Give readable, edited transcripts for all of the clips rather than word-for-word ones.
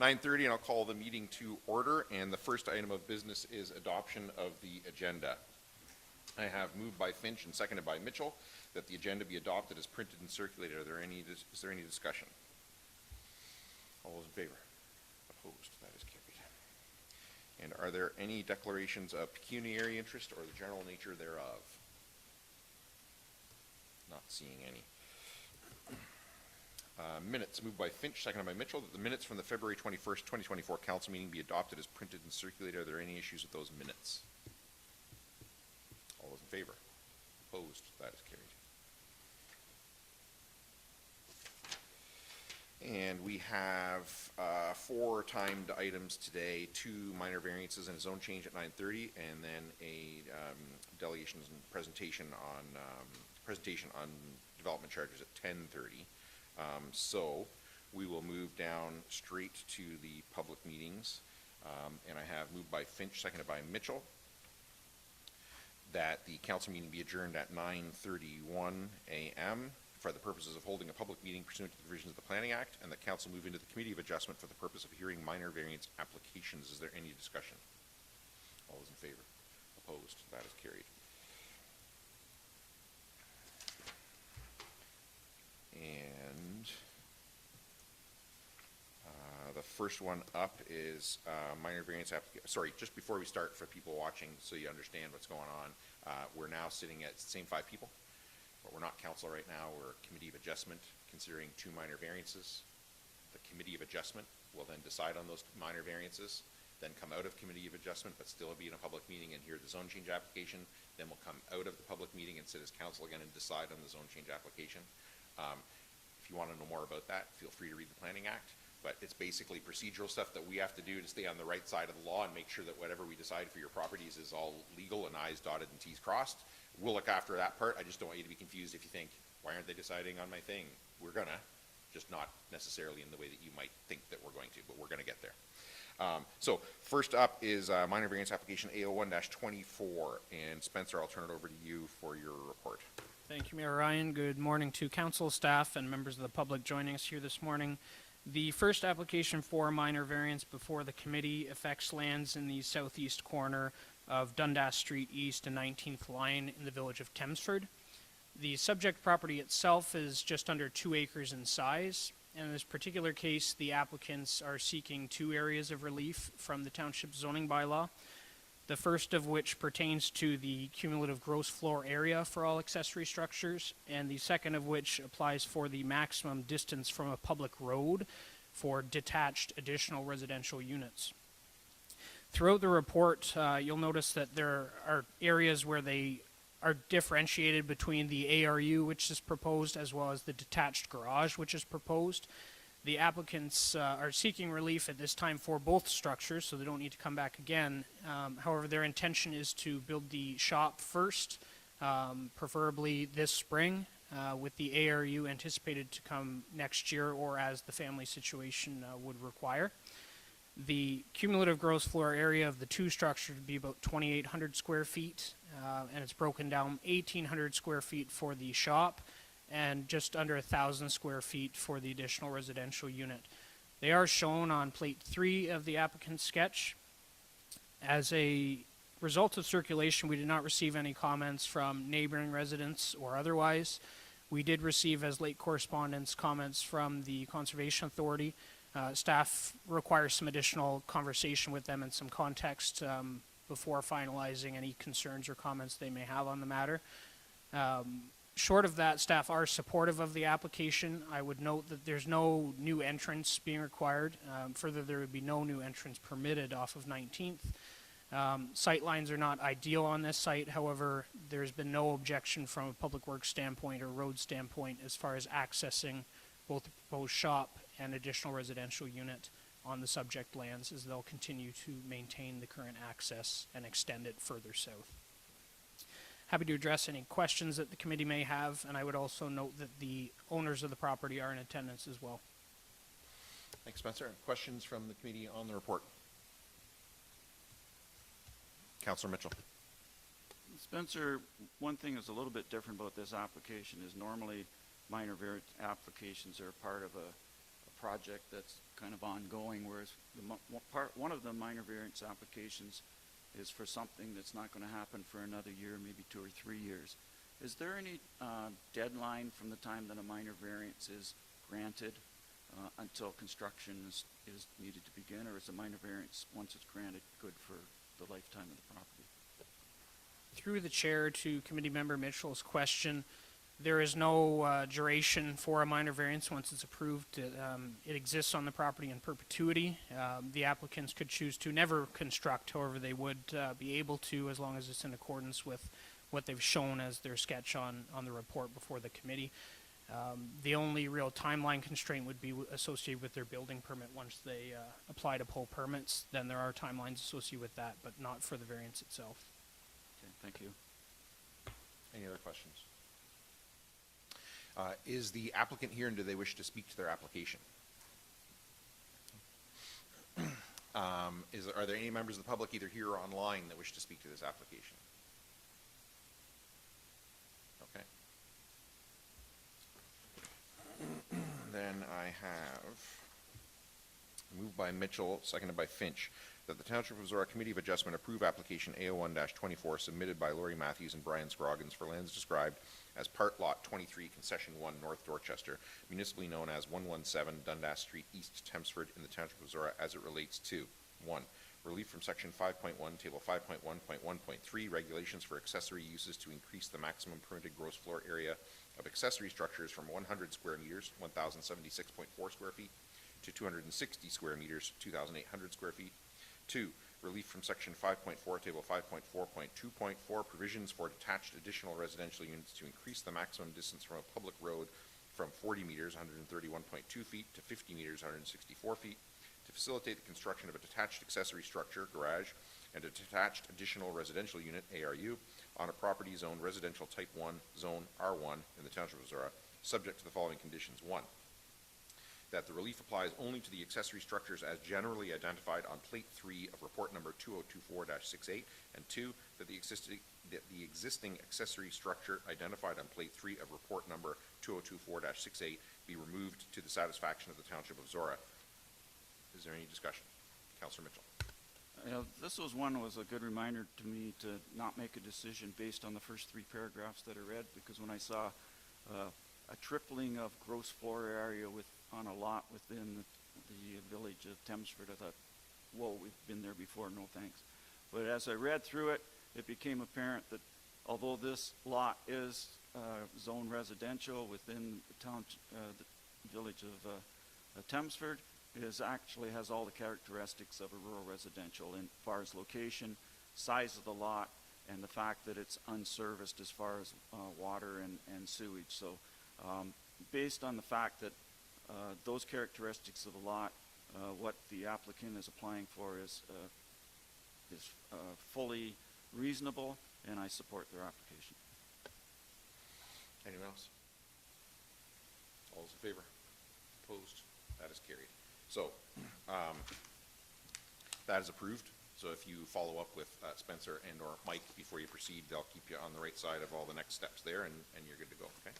9:30, and I'll call the meeting to order. And the first item of business is adoption of the agenda. I have moved by Finch and seconded by Mitchell that the agenda be adopted as printed and circulated. Is there any discussion? All those in favor? Opposed? That is carried. And are there any declarations of pecuniary interest or the general nature thereof? Not seeing any. Minutes moved by Finch, seconded by Mitchell, that the minutes from the February 21st, 2024 council meeting be adopted as printed and circulated. Are there any issues with those minutes? All those in favor? Opposed? That is carried. And we have 4 timed items today: 2 minor variances and a zone change at 9:30, and then a delegation and presentation on development charges at 10:30. So we will move down straight to the public meetings, and I have moved by Finch, seconded by Mitchell, that the council meeting be adjourned at 9:31 a.m. for the purposes of holding a public meeting pursuant to the provisions of the Planning Act, and the council move into the Committee of Adjustment for the purpose of hearing minor variance applications. Is there any discussion? All those in favor? Opposed? That is carried. And the first one up is minor variance application. Sorry, just before we start, for people watching, so you understand what's going on, we're now sitting at the same 5 people, but we're not council right now. We're Committee of Adjustment, considering 2 minor variances. The Committee of Adjustment will then decide on those minor variances, then come out of Committee of Adjustment, but still be in a public meeting and hear the zone change application. Then we'll come out of the public meeting and sit as council again and decide on the zone change application. If you want to know more about that, feel free to read the Planning Act, but it's basically procedural stuff that we have to do to stay on the right side of the law and make sure that whatever we decide for your properties is all legal and I's dotted and T's crossed. We'll look after that part. I just don't want you to be confused if you think, why aren't they deciding on my thing? We're gonna, just not necessarily in the way that you might think that we're going to, but we're gonna get there. So first up is minor variance application A01-24, and Spencer, I'll turn it over to you for your report. Thank you, Mayor Ryan. Good morning to council, staff, and members of the public joining us here this morning. The first application for minor variance before the committee affects lands in the southeast corner of Dundas Street East and 19th Line in the village of Thamesford. The subject property itself is just under 2 acres in size. In this particular case, the applicants are seeking 2 areas of relief from the township zoning bylaw. The first of which pertains to the cumulative gross floor area for all accessory structures, and the second of which applies for the maximum distance from a public road for detached additional residential units. Throughout the report, you'll notice that there are areas where they are differentiated between the ARU, which is proposed, as well as the detached garage, which is proposed. The applicants are seeking relief at this time for both structures, so they don't need to come back again. However, their intention is to build the shop first, preferably this spring, with the ARU anticipated to come next year or as the family situation would require. The cumulative gross floor area of the 2 structures would be about 2,800 square feet, and it's broken down 1,800 square feet for the shop, and just under 1,000 square feet for the additional residential unit. They are shown on plate 3 of the applicant's sketch. As a result of circulation, we did not receive any comments from neighboring residents or otherwise. We did receive, as late correspondence, comments from the Conservation Authority. Staff requires some additional conversation with them and some context before finalizing any concerns or comments they may have on the matter. Short of that, staff are supportive of the application. I would note that there's no new entrance being required. Further, there would be no new entrance permitted off of 19th. Sight lines are not ideal on this site. However, there's been no objection from a public works standpoint or road standpoint as far as accessing both the proposed shop and additional residential unit on the subject lands, as they'll continue to maintain the current access and extend it further south. Happy to address any questions that the committee may have, and I would also note that the owners of the property are in attendance as well. Thanks, Spencer. Questions from the committee on the report? Councillor Mitchell. Spencer, one thing that's a little bit different about this application is normally minor variance applications are part of a project that's kind of ongoing, whereas one of the minor variance applications is for something that's not going to happen for another year, maybe 2 or 3 years. Is there any deadline from the time that a minor variance is granted until construction is needed to begin, or is a minor variance, once it's granted, good for the lifetime of the property? Through the chair to committee member Mitchell's question, there is no duration for a minor variance once it's approved. It exists on the property in perpetuity. The applicants could choose to never construct, however they would be able to, as long as it's in accordance with what they've shown as their sketch on the report before the committee. The only real timeline constraint would be associated with their building permit. Once they apply to pull permits, then there are timelines associated with that, but not for the variance itself. Okay, thank you. Any other questions? Is the applicant here, and do they wish to speak to their application? Are there any members of the public, either here or online, that wish to speak to this application? Okay. Then I have, moved by Mitchell, seconded by Finch, that the Township of Zorra Committee of Adjustment approve application A01-24 submitted by Lori Matthews and Brian Scroggins for lands described as Part Lot 23, Concession 1, North Dorchester, municipally known as 117 Dundas Street, East Thamesford, in the Township of Zorra, as it relates to 1. Relief from Section 5.1, Table 5.1.1.3, regulations for accessory uses to increase the maximum permitted gross floor area of accessory structures from 100 square meters, 1,076.4 square feet, to 260 square meters, 2,800 square feet. 2. Relief from Section 5.4, Table 5.4.2.4, provisions for detached additional residential units to increase the maximum distance from a public road from 40 meters, 131.2 feet, to 50 meters, 164 feet, to facilitate the construction of a detached accessory structure, garage, and a detached additional residential unit, ARU, on a property zoned residential type 1, zone R1, in the Township of Zorra, subject to the following conditions. 1. That the relief applies only to the accessory structures as generally identified on Plate 3 of Report Number 2024-68, and 2, that the existing accessory structure identified on Plate 3 of Report Number 2024-68 be removed to the satisfaction of the Township of Zorra. Is there any discussion? Councillor Mitchell. This was a good reminder to me to not make a decision based on the first 3 paragraphs that I read, because when I saw a tripling of gross floor area on a lot within the village of Thamesford, I thought, whoa, we've been there before, no thanks. But as I read through it, it became apparent that although this lot is zone residential within the town, the village of Thamesford, it actually has all the characteristics of a rural residential in far as location, size of the lot, and the fact that it's unserviced as far as water and sewage. So based on the fact that those characteristics of the lot, what the applicant is applying for is fully reasonable, and I support their application. Anyone else? All those in favor? Opposed? That is carried. So that is approved. So if you follow up with Spencer and or Mike before you proceed, they'll keep you on the right side of all the next steps there, and you're good to go, okay?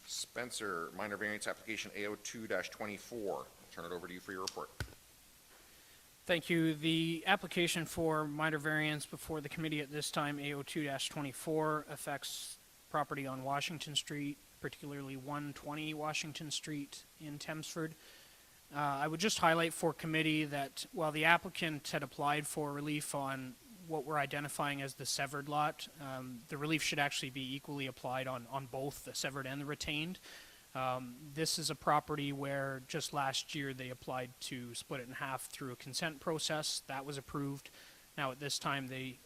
Spencer, minor variance application A02-24. I'll turn it over to you for your report. Thank you. The application for minor variance before the committee at this time, A02-24, affects property on Washington Street, particularly 120 Washington Street in Thamesford. I would just highlight for committee that while the applicant had applied for relief on what we're identifying as the severed lot, the relief should actually be equally applied on both the severed and the retained. This is a property where just last year they applied to split it in half through a consent process. That was approved. Now at this time they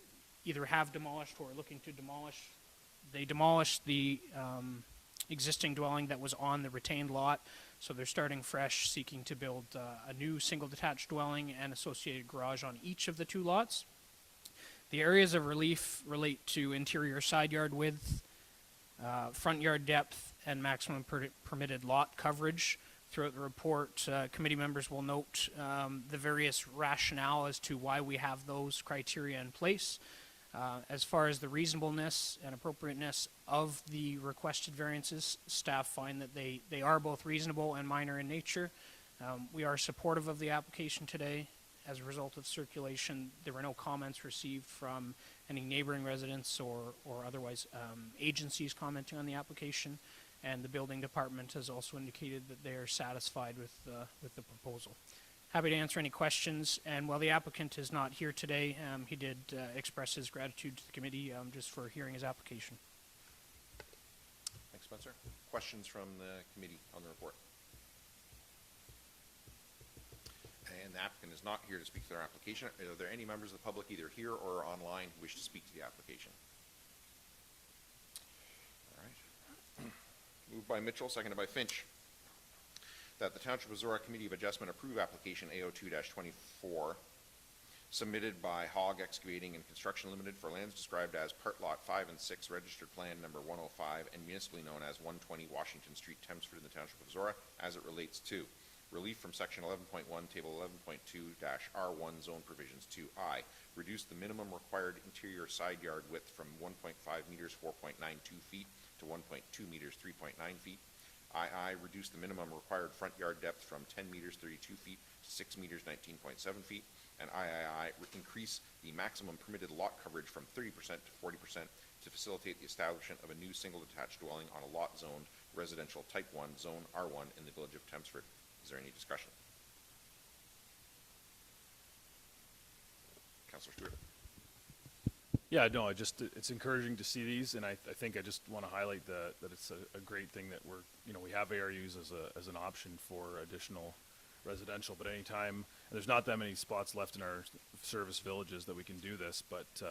either have demolished or are looking to demolish. They demolished the existing dwelling that was on the retained lot, so they're starting fresh, seeking to build a new single detached dwelling and associated garage on each of the 2 lots. The areas of relief relate to interior side yard width, front yard depth, and maximum permitted lot coverage. Throughout the report, committee members will note the various rationale as to why we have those criteria in place. As far as the reasonableness and appropriateness of the requested variances, staff find that they are both reasonable and minor in nature. We are supportive of the application today. As a result of circulation, there were no comments received from any neighboring residents or otherwise agencies commenting on the application, and the building department has also indicated that they are satisfied with the proposal. Happy to answer any questions, and while the applicant is not here today, he did express his gratitude to the committee just for hearing his application. Thanks, Spencer. Questions from the committee on the report? And the applicant is not here to speak to their application. Are there any members of the public, either here or online, who wish to speak to the application? All right. Moved by Mitchell, seconded by Finch, that the Township of Zorra Committee of Adjustment approve application AO2-24 submitted by Hogg Excavating and Construction Limited for lands described as Part Lot 5 and 6, Registered Plan Number 105, and municipally known as 120 Washington Street, Thamesford, in the Township of Zorra, as it relates to relief from Section 11.1, Table 11.2-R1 Zone Provisions 2I. Reduce the minimum required interior side yard width from 1.5 meters, 4.92 feet, to 1.2 meters, 3.9 feet. II. Reduce the minimum required front yard depth from 10 meters, 32 feet, to 6 meters, 19.7 feet. And III. Increase the maximum permitted lot coverage from 30% to 40% to facilitate the establishment of a new single detached dwelling on a lot zoned residential Type 1, Zone R1 in the village of Thamesford. Is there any discussion? Councillor Stewart. Yeah, no, it's encouraging to see these, and I think I just want to highlight that it's a great thing that we have ARUs as an option for additional residential, but anytime, and there's not that many spots left in our service villages that we can do this, but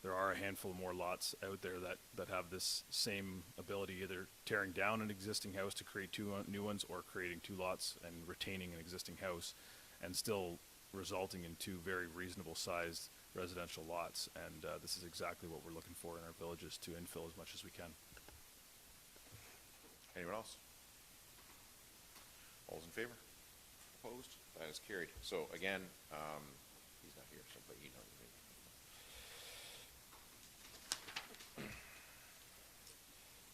there are a handful more lots out there that have this same ability, either tearing down an existing house to create two new ones, or creating two lots and retaining an existing house, and still resulting in two very reasonable sized residential lots. And this is exactly what we're looking for in our villages, to infill as much as we can. Anyone else? All those in favor? Opposed? That is carried. So again, he's not here, so but you know.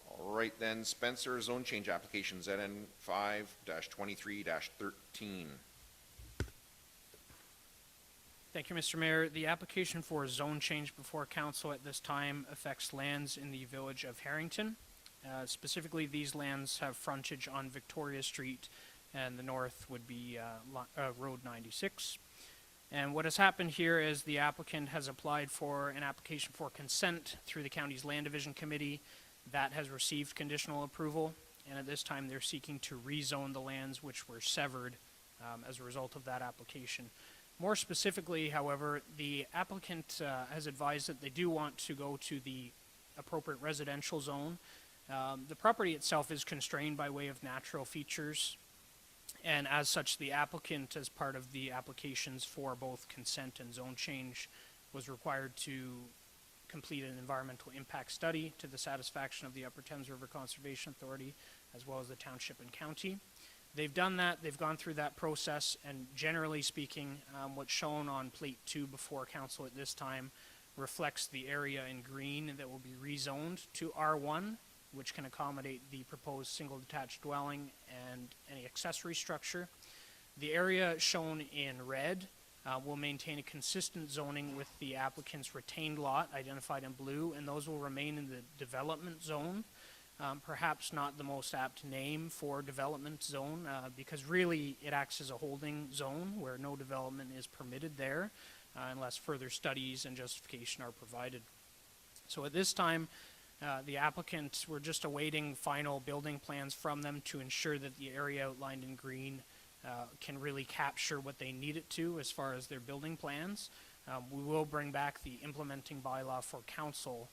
All right then, Spencer, zone change application ZN 5-23-13. Thank you, Mr. Mayor. The application for a zone change before council at this time affects lands in the village of Harrington. Specifically, these lands have frontage on Victoria Street, and the north would be Road 96. And what has happened here is the applicant has applied for an application for consent through the county's Land Division Committee. That has received conditional approval, and at this time they're seeking to rezone the lands which were severed as a result of that application. More specifically, however, the applicant has advised that they do want to go to the appropriate residential zone. The property itself is constrained by way of natural features, and as such, the applicant, as part of the applications for both consent and zone change, was required to complete an environmental impact study to the satisfaction of the Upper Thames River Conservation Authority, as well as the township and county. They've done that, they've gone through that process, and generally speaking, what's shown on plate 2 before council at this time reflects the area in green that will be rezoned to R1, which can accommodate the proposed single detached dwelling and any accessory structure. The area shown in red will maintain a consistent zoning with the applicant's retained lot identified in blue, and those will remain in the development zone. Perhaps not the most apt name for development zone, because really it acts as a holding zone where no development is permitted there unless further studies and justification are provided. So at this time, the applicants were just awaiting final building plans from them to ensure that the area outlined in green can really capture what they need it to as far as their building plans. We will bring back the implementing bylaw for council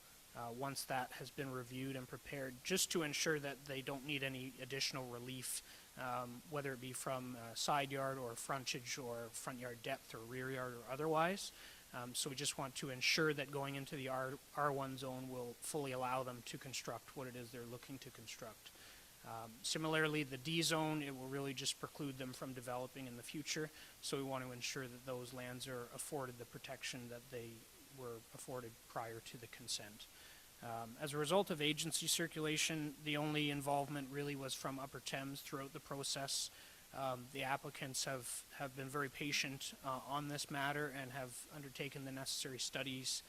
once that has been reviewed and prepared, just to ensure that they don't need any additional relief, whether it be from side yard or frontage or front yard depth or rear yard or otherwise. So we just want to ensure that going into the R1 zone will fully allow them to construct what it is they're looking to construct. Similarly, the D zone, it will really just preclude them from developing in the future. So we want to ensure that those lands are afforded the protection that they were afforded prior to the consent. As a result of agency circulation, the only involvement really was from Upper Thames throughout the process. The applicants have been very patient on this matter and have undertaken the necessary studies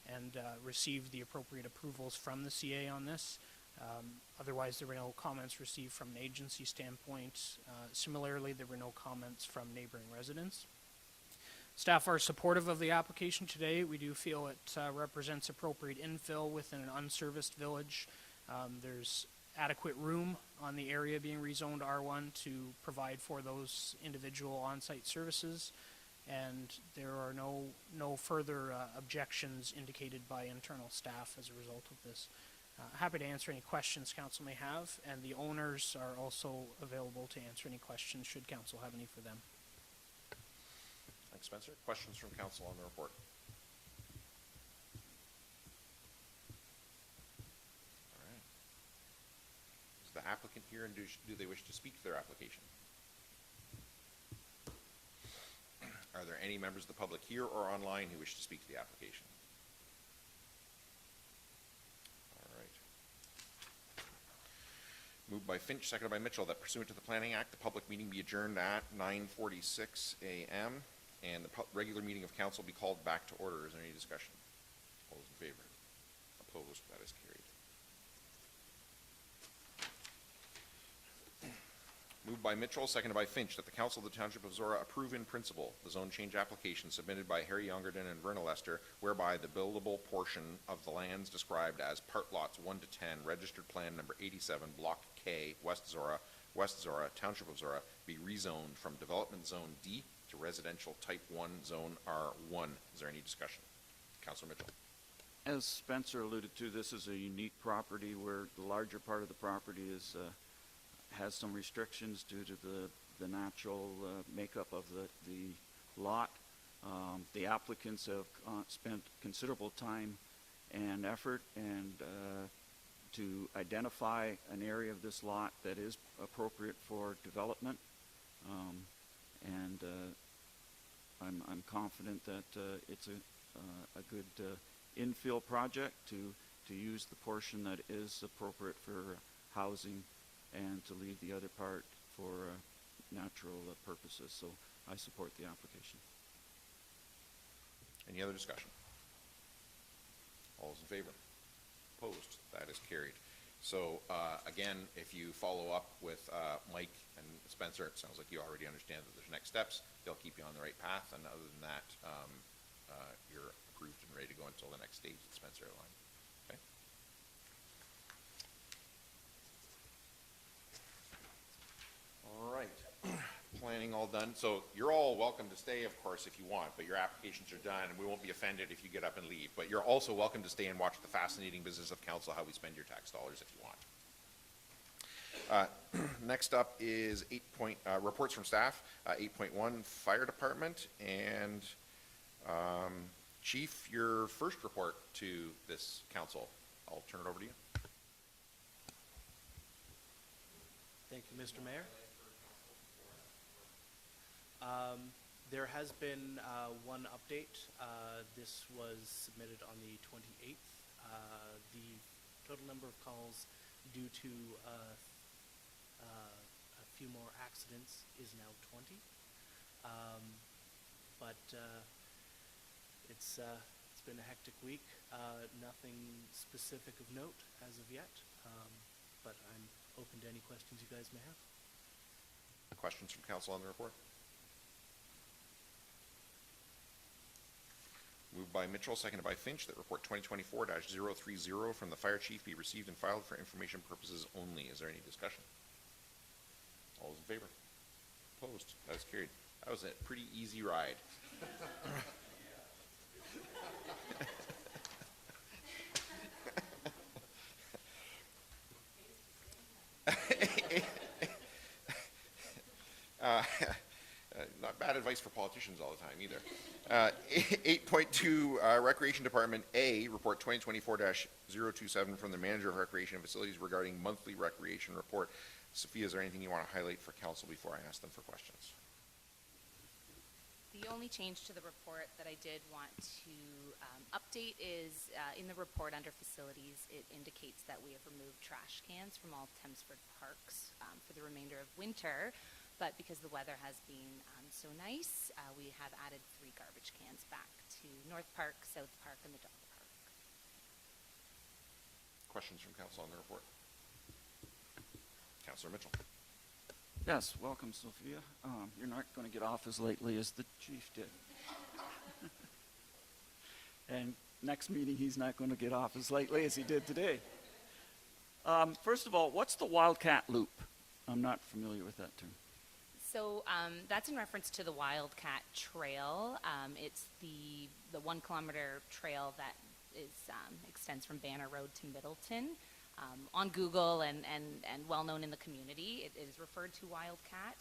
and received the appropriate approvals from the CA on this. Otherwise, there were no comments received from an agency standpoint. Similarly, there were no comments from neighboring residents. Staff are supportive of the application today. We do feel it represents appropriate infill within an unserviced village. There's adequate room on the area being rezoned R1 to provide for those individual on-site services, and there are no further objections indicated by internal staff as a result of this. Happy to answer any questions council may have, and the owners are also available to answer any questions should council have any for them. Thanks, Spencer. Questions from council on the report? All right. Is the applicant here, and do they wish to speak to their application? Are there any members of the public here or online who wish to speak to the application? All right. Moved by Finch, seconded by Mitchell, that pursuant to the Planning Act, the public meeting be adjourned at 9:46 a.m. and the regular meeting of council be called back to order. Is there any discussion? All those in favor? Opposed? That is carried. Moved by Mitchell, seconded by Finch, that the Council of the Township of Zorra approve in principle the zone change application submitted by Harry Youngerden and Verna Lester, whereby the buildable portion of the lands described as part lots 1 to 10, registered plan number 87, block K, West Zorra, Township of Zorra, be rezoned from development zone D to residential type 1 zone R1. Is there any discussion? Councilor Mitchell. As Spencer alluded to, this is a unique property where the larger part of the property is has some restrictions due to the natural makeup of the lot. The applicants have spent considerable time and effort and to identify an area of this lot that is appropriate for development. I'm confident that it's a good infill project to use the portion that is appropriate for housing and to leave the other part for natural purposes. So I support the application. Any other discussion? All those in favor? Opposed? That is carried. So again, if you follow up with Mike and Spencer, it sounds like you already understand that there's next steps. They'll keep you on the right path, and other than that, you're approved and ready to go until the next stage that Spencer outlined. Okay. All right. Planning all done. So you're all welcome to stay, of course, if you want, but your applications are done, and we won't be offended if you get up and leave. But you're also welcome to stay and watch the fascinating business of council, how we spend your tax dollars if you want. Next up is reports from staff. 8.1 Fire Department, and Chief, your first report to this council. I'll turn it over to you. Thank you, Mr. Mayor. There has been one update. This was submitted on the 28th. The total number of calls due to a few more accidents is now 20. But it's been a hectic week. Nothing specific of note as of yet, but I'm open to any questions you guys may have. Questions from council on the report? Moved by Mitchell, seconded by Finch, that report 2024-030 from the fire chief be received and filed for information purposes only. Is there any discussion? All those in favor? Opposed? That is carried. That was a pretty easy ride. Not bad advice for politicians all the time either. 8.2 Recreation Department A, report 2024-027 from the manager of recreation and facilities regarding monthly recreation report. Sophia, is there anything you want to highlight for council before I ask them for questions? The only change to the report that I did want to update is in the report under facilities, it indicates that we have removed trash cans from all Thamesford parks for the remainder of winter. But because the weather has been so nice, we have added 3 garbage cans back to North Park, South Park, and the dog park. Questions from council on the report? Councillor Mitchell. Yes, welcome, Sophia. You're not going to get off as lightly as the chief did. And next meeting, he's not going to get off as lightly as he did today. First of all, what's the Wildcat Loop? I'm not familiar with that term. So that's in reference to the Wildcat Trail. It's the 1 kilometer trail that extends from Banner Road to Middleton. On Google and well known in the community, it is referred to Wildcat,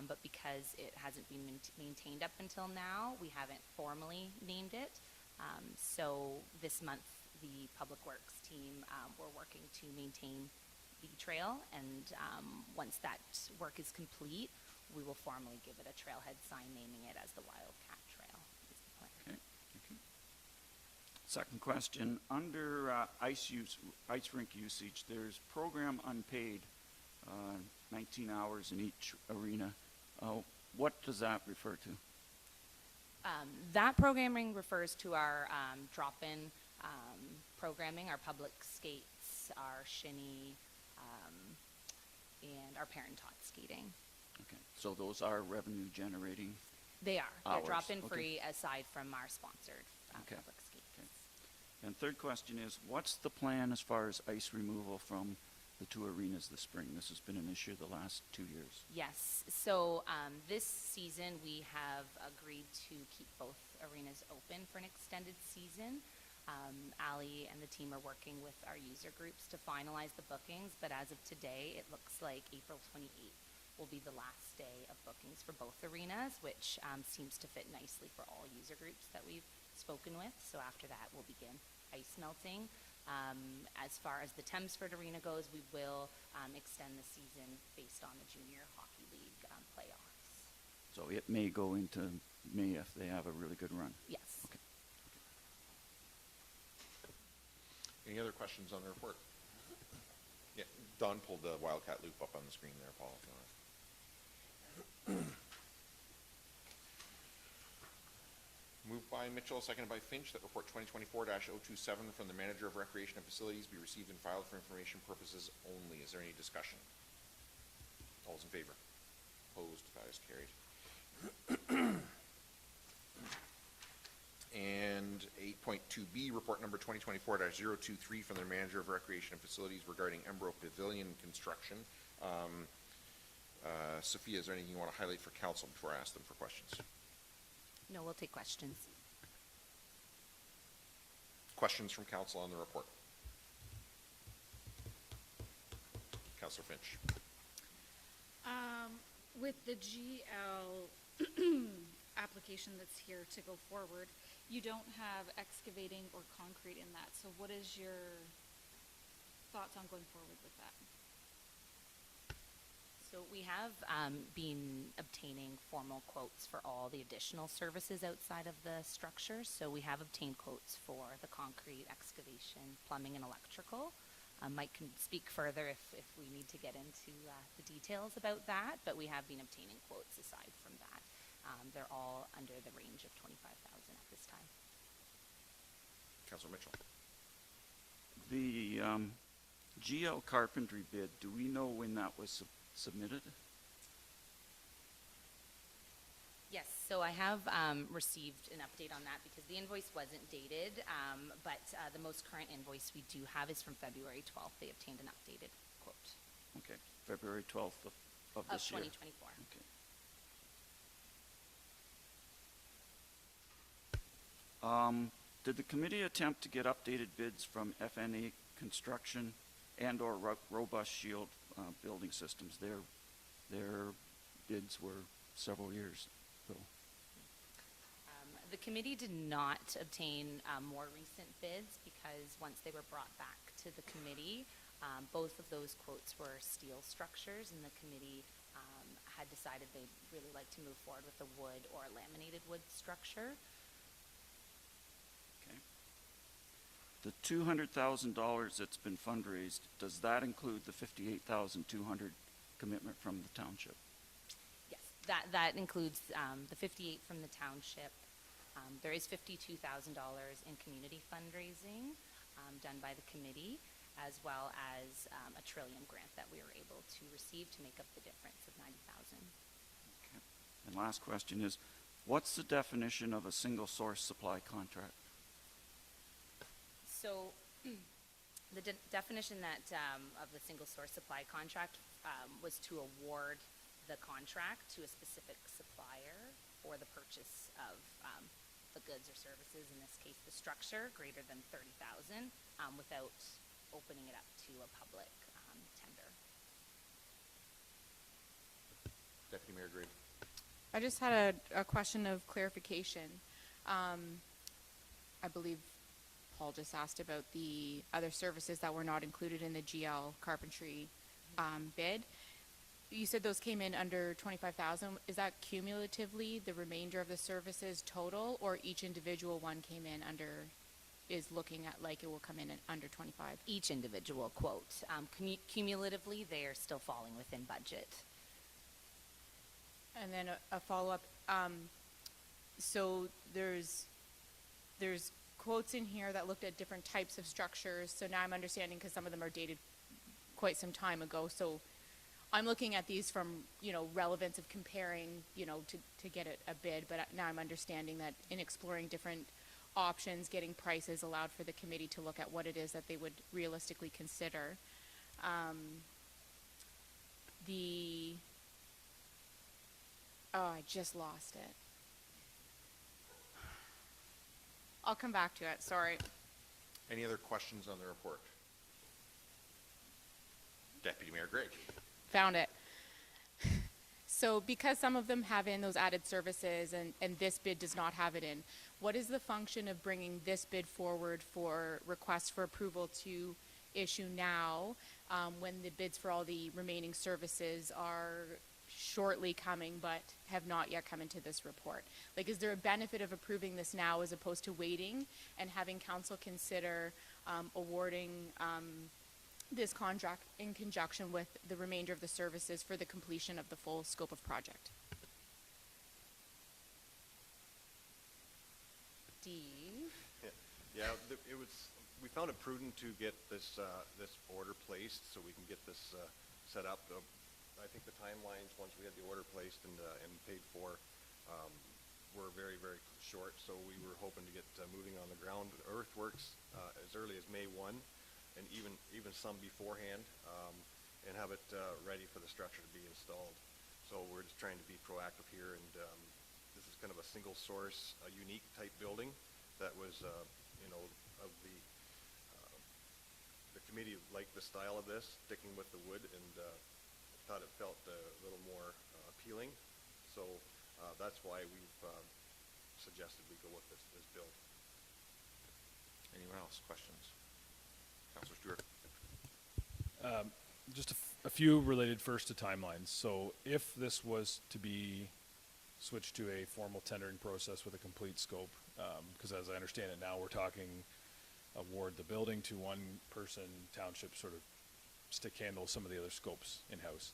but because it hasn't been maintained up until now, we haven't formally named it. So this month, the Public Works team we're working to maintain the trail, and once that work is complete, we will formally give it a trailhead sign naming it as the Wildcat Trail. Is the plan. Okay, thank you. Second question, under ice rink usage, there's program unpaid, 19 hours in each arena. What does that refer to? That programming refers to our drop-in programming, our public skates, our shinny, and our parent-taught skating. Okay, so those are revenue generating. They are. Hours. They're drop-in Okay. free aside from our sponsored Okay. public skates. Okay. And third question is, what's the plan as far as ice removal from the 2 arenas this spring? This has been an issue the last 2 years. Yes. So this season we have agreed to keep both arenas open for an extended season. Ali and the team are working with our user groups to finalize the bookings, but as of today, it looks like April 28th will be the last day of bookings for both arenas, which seems to fit nicely for all user groups that we've spoken with. So after that, we'll begin ice melting. As far as the Thamesford Arena goes, we will extend the season based on the Junior Hockey League playoffs. So it may go into May if they have a really good run. Yes. Okay. Any other questions on the report? Yeah, Don pulled the Wildcat Loop up on the screen there, Paul. If you want. Moved by Mitchell, seconded by Finch, that report 2024-027 from the Manager of Recreation and Facilities be received and filed for information purposes only. Is there any discussion? All those in favor? Opposed? That is carried. And 8.2B, report number 2024-023 from the Manager of Recreation and Facilities regarding Embro Pavilion construction. Sophia, is there anything you want to highlight for council before I ask them for questions? No, we'll take questions. Questions from council on the report? Councillor Finch. With the GL application that's here to go forward, you don't have excavating or concrete in that. So what is your thoughts on going forward with that? So we have been obtaining formal quotes for all the additional services outside of the structure. So we have obtained quotes for the concrete, excavation, plumbing, and electrical. Mike can speak further if we need to get into the details about that, but we have been obtaining quotes aside from that. They're all under the range of $25,000 at this time. Councillor Mitchell. The GL carpentry bid, do we know when that was submitted? Yes, so I have received an update on that because the invoice wasn't dated, but the most current invoice we do have is from February 12th. They obtained an updated quote Okay, February 12th of this year. 2024. Okay. Did the committee attempt to get updated bids from FNA Construction and or Robust Shield Building Systems? Their bids were several years ago. The committee did not obtain more recent bids because once they were brought back to the committee, both of those quotes were steel structures, and the committee had decided decided they'd really like to move forward with the wood or laminated wood structure. Okay. The $200,000 that's been fundraised, does that include the $58,200 commitment from the township? Yes, that includes the 58 from the township. There is $52,000 in community fundraising done by the committee, as well as a Trillium grant that we were able to receive to make up the difference of $90,000. Okay. And last question is, what's the definition of a single source supply contract? So the definition that of the single source supply contract was to award the contract to a specific supplier for the purchase of the goods or services, in this case the structure, greater than $30,000 without opening it up to a public tender. Deputy Mayor Gray. I just had a question of clarification. I believe Paul just asked about the other services that were not included in the GL carpentry bid. You said those came in under 25,000. Is that cumulatively the remainder of the services total, or each individual one came in under, is looking at like it will come in at under 25? Each individual quote. Cumulatively, they are still falling within budget. And then a follow-up. So there's quotes in here that looked at different types of structures. So now I'm understanding, because some of them are dated quite some time ago. So I'm looking at these from, relevance of comparing, to get a bid. But now I'm understanding that in exploring different options, getting prices allowed for the committee to look at what it is that they would realistically consider. I just lost it. I'll come back to it, sorry. Any other questions on the report? Deputy Mayor Gregg. Found it. So because some of them have in those added services and this bid does not have it in, what is the function of bringing this bid forward for requests for approval to issue now when the bids for all the remaining services are shortly coming but have not yet come into this report? Like, is there a benefit of approving this now as opposed to waiting and having council consider awarding this contract in conjunction with the remainder of the services for the completion of the full scope of project? Steve? Yeah, we found it prudent to get this order placed so we can get this set up. I think the timelines, once we had the order placed and paid for, were very, very short. So we were hoping to get moving on the ground earthworks as early as May 1, and even some beforehand, and have it ready for the structure to be installed. So we're just trying to be proactive here, and this is kind of a single source, a unique type building that was, of the committee liked the style of this, sticking with the wood, and thought it felt a little more appealing. So that's why we've suggested we go with this build. Anyone else? Questions? Councilor Stewart. Just a few related first to timelines. So if this was to be switched to a formal tendering process with a complete scope, because as I understand it now, we're talking award the building to one person, township sort of stick handle some of the other scopes in-house.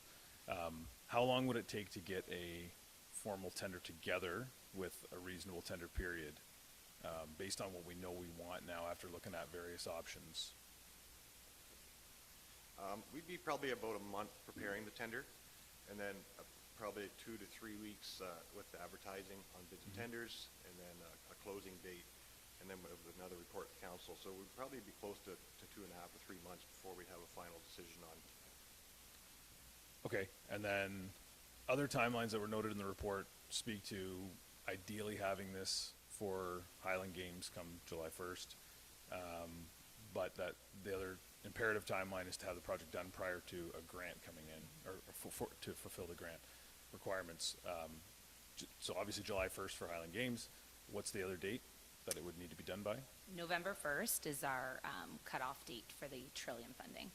How long would it take to get a formal tender together with a reasonable tender period, based on what we know we want now after looking at various options? We'd be probably about a month preparing the tender, and then probably 2 to 3 weeks with the advertising on bids and tenders, and then a closing date, and then with another report to council. So we'd probably be close to 2.5 to 3 months before we'd have a final decision on. Okay, and then other timelines that were noted in the report speak to ideally having this for Highland Games come July 1st, but that the other imperative timeline is to have the project done prior to a grant coming in, or to fulfill the grant requirements. So obviously July 1st for Highland Games. What's the other date that it would need to be done by? November 1st is our cutoff date for the Trillium funding.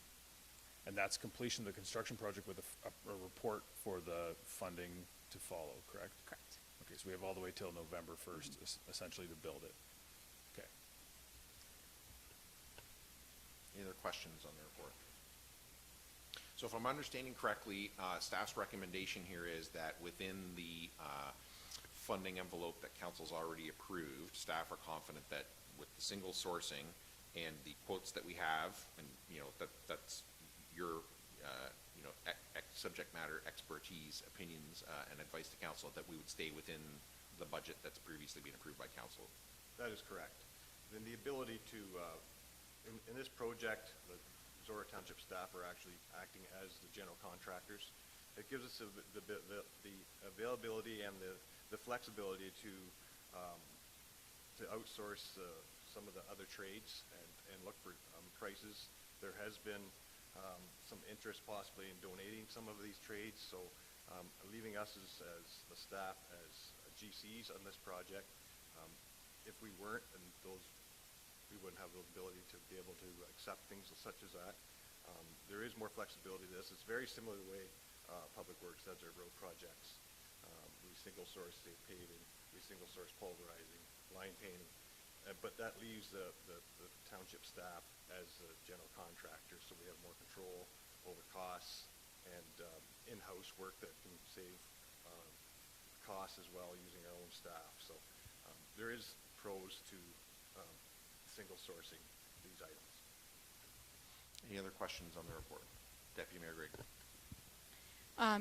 And that's completion of the construction project with a report for the funding to follow, correct? Correct. Okay, so we have all the way till November 1st, essentially, to build it. Okay. Any other questions on the report? So if I'm understanding correctly, staff's recommendation here is that within the funding envelope that council's already approved, staff are confident that with the single sourcing and the quotes that we have, and that's your subject matter expertise, opinions, and advice to council, that we would stay within the budget that's previously been approved by council. That is correct. Then the ability to, in this project, the Zorra Township staff are actually acting as the general contractors. It gives us the availability and the flexibility to outsource some of the other trades and look for prices. There has been some interest possibly in donating some of these trades, so leaving us as the staff as GCs on this project. If we weren't, and we wouldn't have the ability to be able to accept things such as that. There is more flexibility to this. It's very similar to the way Public Works does their road projects. We single source the paving, we single source pulverizing, line painting, but that leaves the township staff as the general contractor, so we have more control over costs and in-house work that can save costs as well using our own staff. So there is pros to single sourcing these items. Any other questions on the report? Deputy Mayor Greg.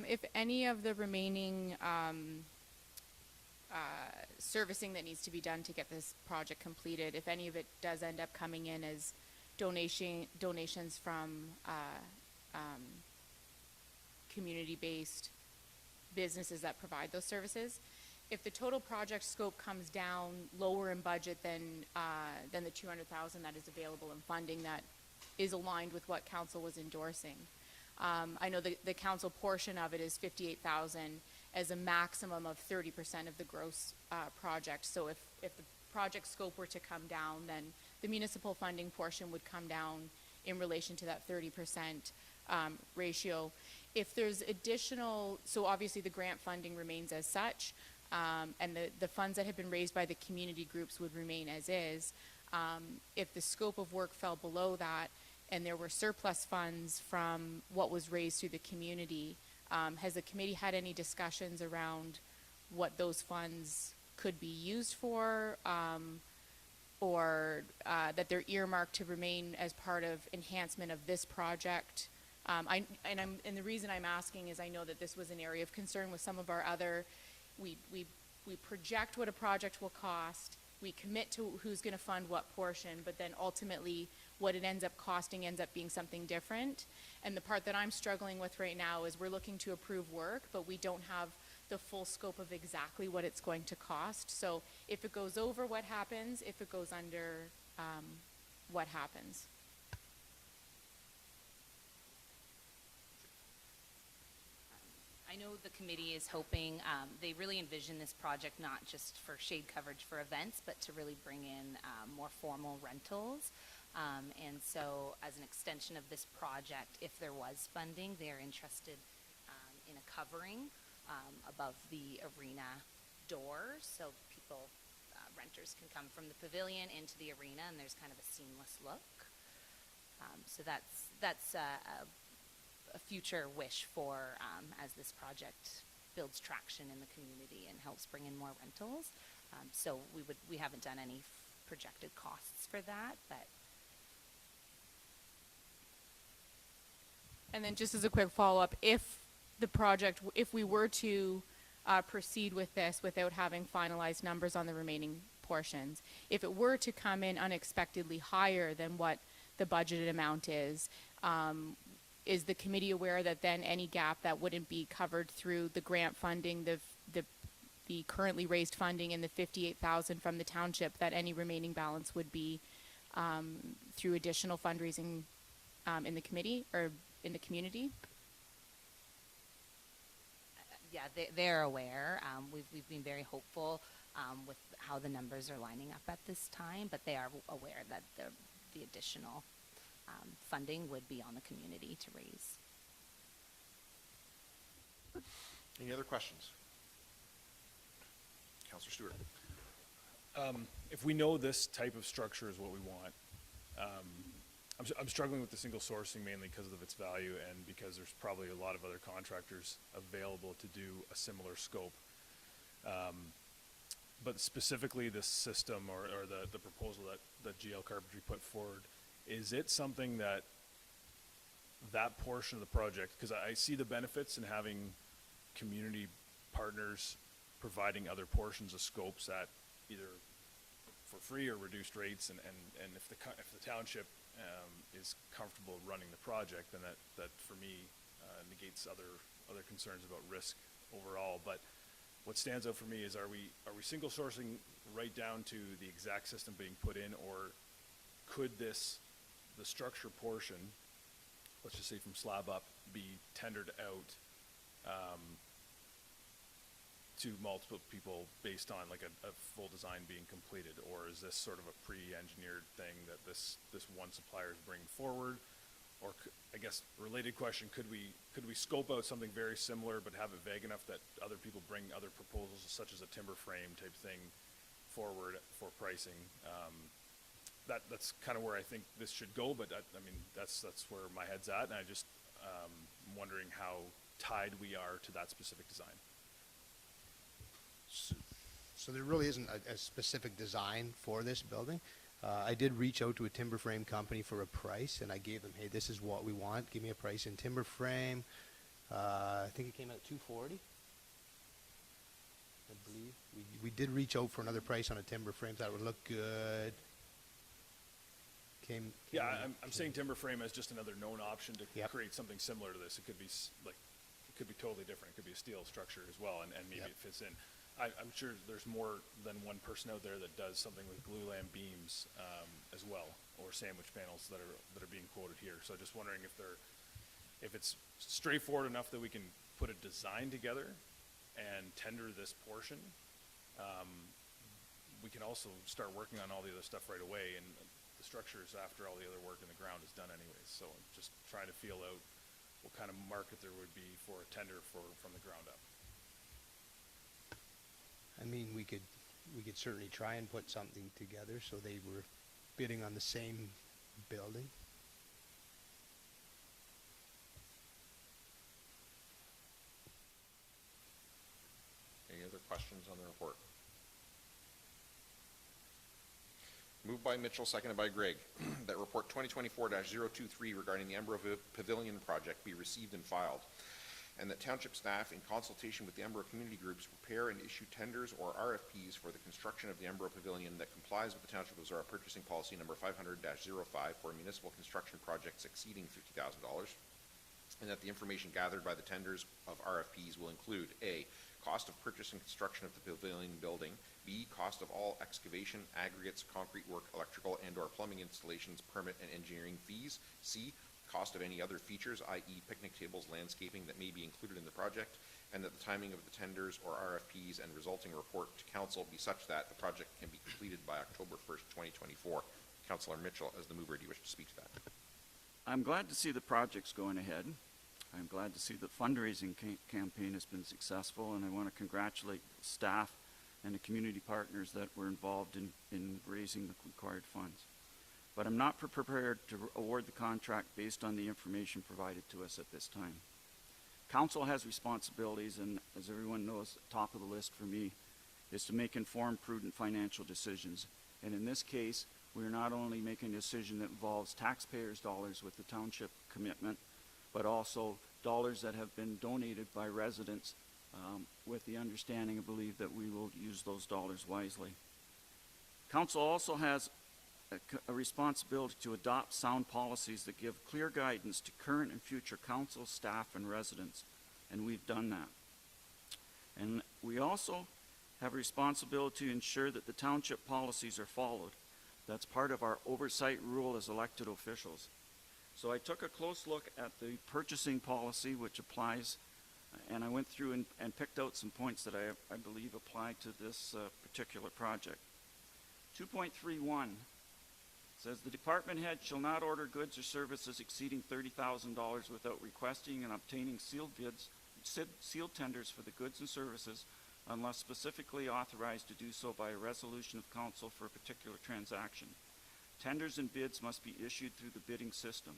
If any of the remaining servicing that needs to be done to get this project completed, if any of it does end up coming in as donations from community-based businesses that provide those services, if the total project scope comes down lower in budget than the $200,000 that is available in funding, that is aligned with what council was endorsing. I know the council portion of it is $58,000 as a maximum of 30% of the gross project. So if the project scope were to come down, then the municipal funding portion would come down in relation to that 30% ratio. If there's additional, so obviously the grant funding remains as such, and the funds that have been raised by the community groups would remain as is. If the scope of work fell below that and there were surplus funds from what was raised through the community, has the committee had any discussions around what those funds could be used for, or that they're earmarked to remain as part of enhancement of this project? And the reason I'm asking is I know that this was an area of concern with some of our other, we project what a project will cost, we commit to who's going to fund what portion, but then ultimately what it ends up costing ends up being something different. And the part that I'm struggling with right now is we're looking to approve work, but we don't have the full scope of exactly what it's going to cost. So if it goes over, what happens? If it goes under, what happens? I know the committee is hoping, they really envision this project not just for shade coverage for events, but to really bring in more formal rentals. And so as an extension of this project, if there was funding, they're interested in a covering above the arena doors, so people, renters can come from the pavilion into the arena, and there's kind of a seamless look. So that's a future wish for as this project builds traction in the community and helps bring in more rentals. So we haven't done any projected costs for that, but. And then just as a quick follow-up, if we were to proceed with this without having finalized numbers on the remaining portions, if it were to come in unexpectedly higher than what the budgeted amount is the committee aware that then any gap that wouldn't be covered through the grant funding, the currently raised funding and the $58,000 from the township, that any remaining balance would be through additional fundraising in the committee or in the community? Yeah, they're aware. We've been very hopeful with how the numbers are lining up at this time, but they are aware that the additional funding would be on the community to raise. Any other questions? Councillor Stewart. If we know this type of structure is what we want, I'm struggling with the single sourcing mainly because of its value and because there's probably a lot of other contractors available to do a similar scope. But specifically this system or the proposal that GL Carpentry put forward, is it something that portion of the project, because I see the benefits in having community partners providing other portions of scopes at either for free or reduced rates, and if the township is comfortable running the project, then that for me negates other concerns about risk overall. But what stands out for me is, are we single sourcing right down to the exact system being put in, or could the structure portion, let's just say from slab up, be tendered out to multiple people based on like a full design being completed? Or is this sort of a pre-engineered thing that this one supplier is bringing forward? Or I guess related question, could we scope out something very similar but have it vague enough that other people bring other proposals such as a timber frame type thing forward for pricing? That's kind of where I think this should go, but I mean that's where my head's at, and I just I'm wondering how tied we are to that specific design. So there really isn't a specific design for this building. I did reach out to a timber frame company for a price, and I gave them, hey, this is what we want. Give me a price in timber frame. I think it came out at $240. I believe we did reach out for another price on a timber frame. Thought it would look good. I'm saying timber frame as just another known option to create something similar to this. It could be it could be totally different. It could be a steel structure as well, and maybe it fits in. I'm sure there's more than one person out there that does something with glulam beams as well, or sandwich panels that are being quoted here. So just wondering if it's straightforward enough that we can put a design together and tender this portion. We can also start working on all the other stuff right away, and the structures after all the other work in the ground is done anyways. So I'm just trying to feel out what kind of market there would be for a tender from the ground up. I mean, we could certainly try and put something together so they were bidding on the same building. Any other questions on the report? Moved by Mitchell, seconded by Greg, that report 2024-023 regarding the Embro Pavilion project be received and filed, and that township staff, in consultation with the Embro community groups, prepare and issue tenders or RFPs for the construction of the Embro Pavilion that complies with the Township of Zorra purchasing policy number 500-05 for municipal construction projects exceeding $50,000, and that the information gathered by the tenders of RFPs will include A, cost of purchase and construction of the pavilion building, B, cost of all excavation, aggregates, concrete work, electrical and or plumbing installations, permit and engineering fees, C, cost of any other features, i.e. picnic tables, landscaping that may be included in the project, and that the timing of the tenders or RFPs and resulting report to council be such that the project can be completed by October 1st, 2024. Councillor Mitchell, as the mover, do you wish to speak to that? I'm glad to see the project's going ahead. I'm glad to see the fundraising campaign has been successful, and I want to congratulate staff and the community partners that were involved in raising the required funds. But I'm not prepared to award the contract based on the information provided to us at this time. Council has responsibilities, and as everyone knows, top of the list for me is to make informed, prudent financial decisions. And in this case, we're not only making a decision that involves taxpayers' dollars with the township commitment, but also dollars that have been donated by residents with the understanding, I believe, that we will use those dollars wisely. Council also has a responsibility to adopt sound policies that give clear guidance to current and future council, staff, and residents, and we've done that. And we also have a responsibility to ensure that the township policies are followed. That's part of our oversight rule as elected officials. So I took a close look at the purchasing policy, which applies, and I went through and picked out some points that I believe apply to this particular project. 2.31 Says the department head shall not order goods or services exceeding $30,000 without requesting and obtaining sealed tenders for the goods and services unless specifically authorized to do so by a resolution of council for a particular transaction. Tenders and bids must be issued through the bidding system.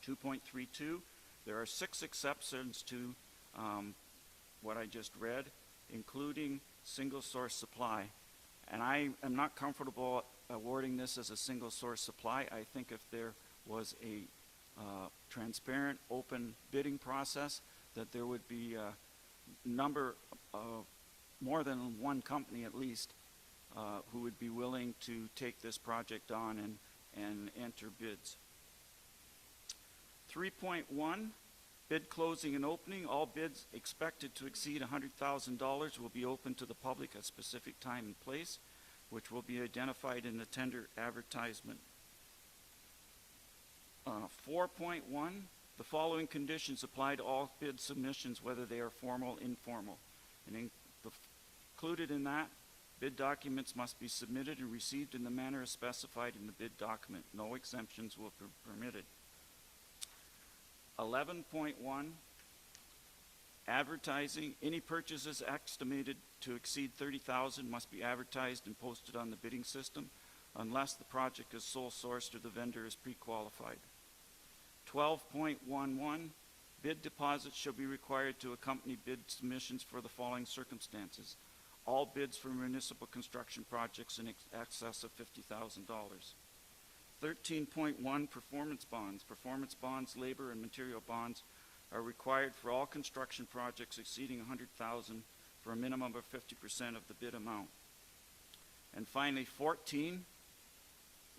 2.32, there are 6 exceptions to what I just read, including single source supply. And I am not comfortable awarding this as a single source supply. I think if there was a transparent, open bidding process, that there would be a number of more than one company at least who would be willing to take this project on and enter bids. 3.1, bid closing and opening. All bids expected to exceed $100,000 will be open to the public at a specific time and place, which will be identified in the tender advertisement. 4.1, the following conditions apply to all bid submissions, whether they are formal or informal. And included in that, bid documents must be submitted and received in the manner specified in the bid document. No exemptions will be permitted. 11.1, advertising. Any purchases estimated to exceed $30,000 must be advertised and posted on the bidding system unless the project is sole sourced or the vendor is pre-qualified. 12.11, bid deposits shall be required to accompany bid submissions for the following circumstances. All bids for municipal construction projects in excess of $50,000. 13.1, performance bonds. Performance bonds, labor and material bonds are required for all construction projects exceeding $100,000 for a minimum of 50% of the bid amount. And finally, 14,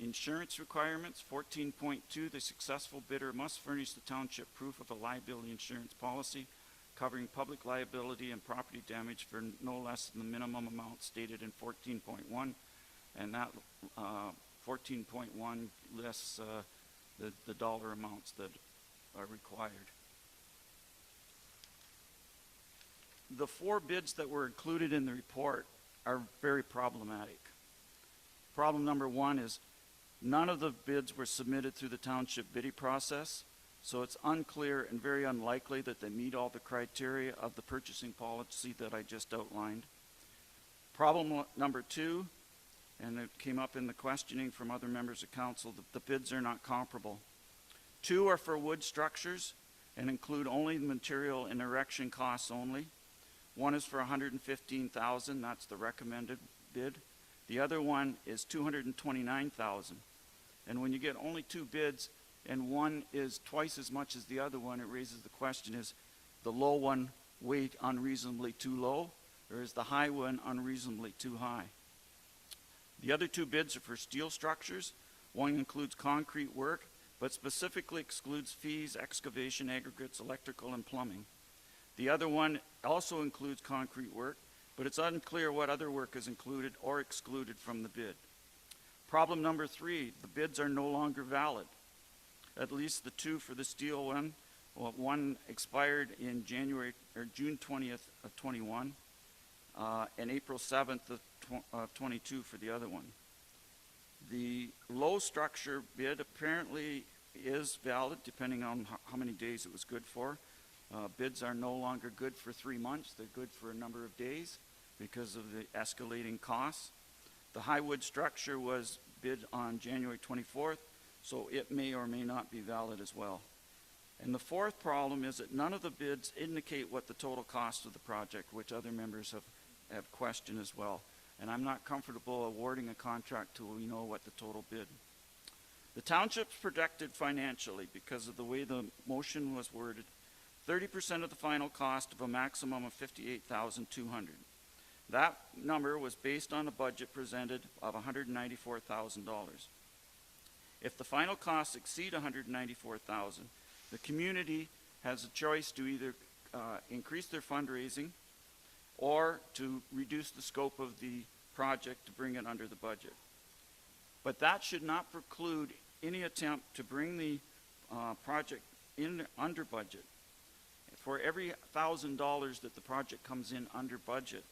insurance requirements. 14.2, the successful bidder must furnish the township proof of a liability insurance policy covering public liability and property damage for no less than the minimum amount stated in 14.1, and that 14.1 lists the dollar amounts that are required. The 4 bids that were included in the report are very problematic. Problem number 1 is none of the bids were submitted through the township bidding process, so it's unclear and very unlikely that they meet all the criteria of the purchasing policy that I just outlined. Problem number 2, and it came up in the questioning from other members of council, the bids are not comparable. 2 are for wood structures and include only the material and erection costs only. 1 is for $115,000, that's the recommended bid. The other one is $229,000. And when you get only 2 bids and one is twice as much as the other one, it raises the question, is the low one way unreasonably too low, or is the high one unreasonably too high? The other 2 bids are for steel structures. One includes concrete work, but specifically excludes fees, excavation, aggregates, electrical, and plumbing. The other one also includes concrete work, but it's unclear what other work is included or excluded from the bid. Problem number 3, the bids are no longer valid. At least the 2 for the steel one, well, one expired in June 20th of 21, and April 7th of 22 for the other one. The low structure bid apparently is valid depending on how many days it was good for. Bids are no longer good for 3 months. They're good for a number of days because of the escalating costs. The high wood structure was bid on January 24th, so it may or may not be valid as well. And the 4th problem is that none of the bids indicate what the total cost of the project, which other members have questioned as well. And I'm not comfortable awarding a contract till we know what the total bid. The township's protected financially because of the way the motion was worded. 30% of the final cost of a maximum of $58,200. That number was based on a budget presented of $194,000. If the final costs exceed $194,000, the community has a choice to either increase their fundraising or to reduce the scope of the project to bring it under the budget. But that should not preclude any attempt to bring the project in under budget. For every $1,000 that the project comes in under budget,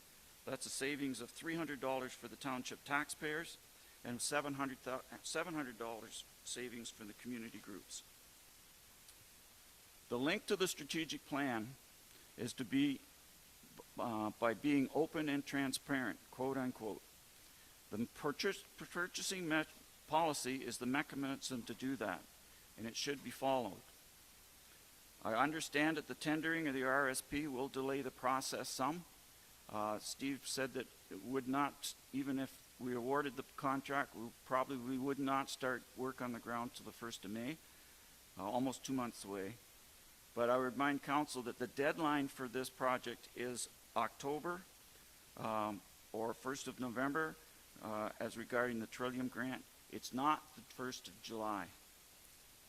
that's a savings of $300 for the township taxpayers and $700 savings for the community groups. The link to the strategic plan is to be by being open and transparent, quote unquote. The purchasing policy is the mechanism to do that, and it should be followed. I understand that the tendering of the RSP will delay the process some. Steve said that it would not, even if we awarded the contract, we would not start work on the ground till the 1st of May, almost 2 months away. But I would remind council that the deadline for this project is October or 1st of November as regarding the Trillium grant. It's not the 1st of July.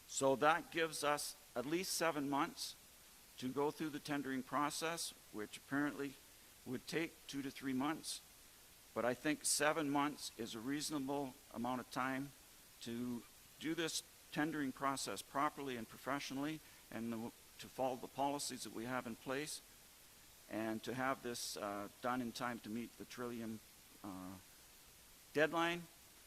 So that gives us at least 7 months to go through the tendering process, which apparently would take 2 to 3 months. But I think 7 months is a reasonable amount of time to do this tendering process properly and professionally, and to follow the policies that we have in place, and to have this done in time to meet the Trillium deadline.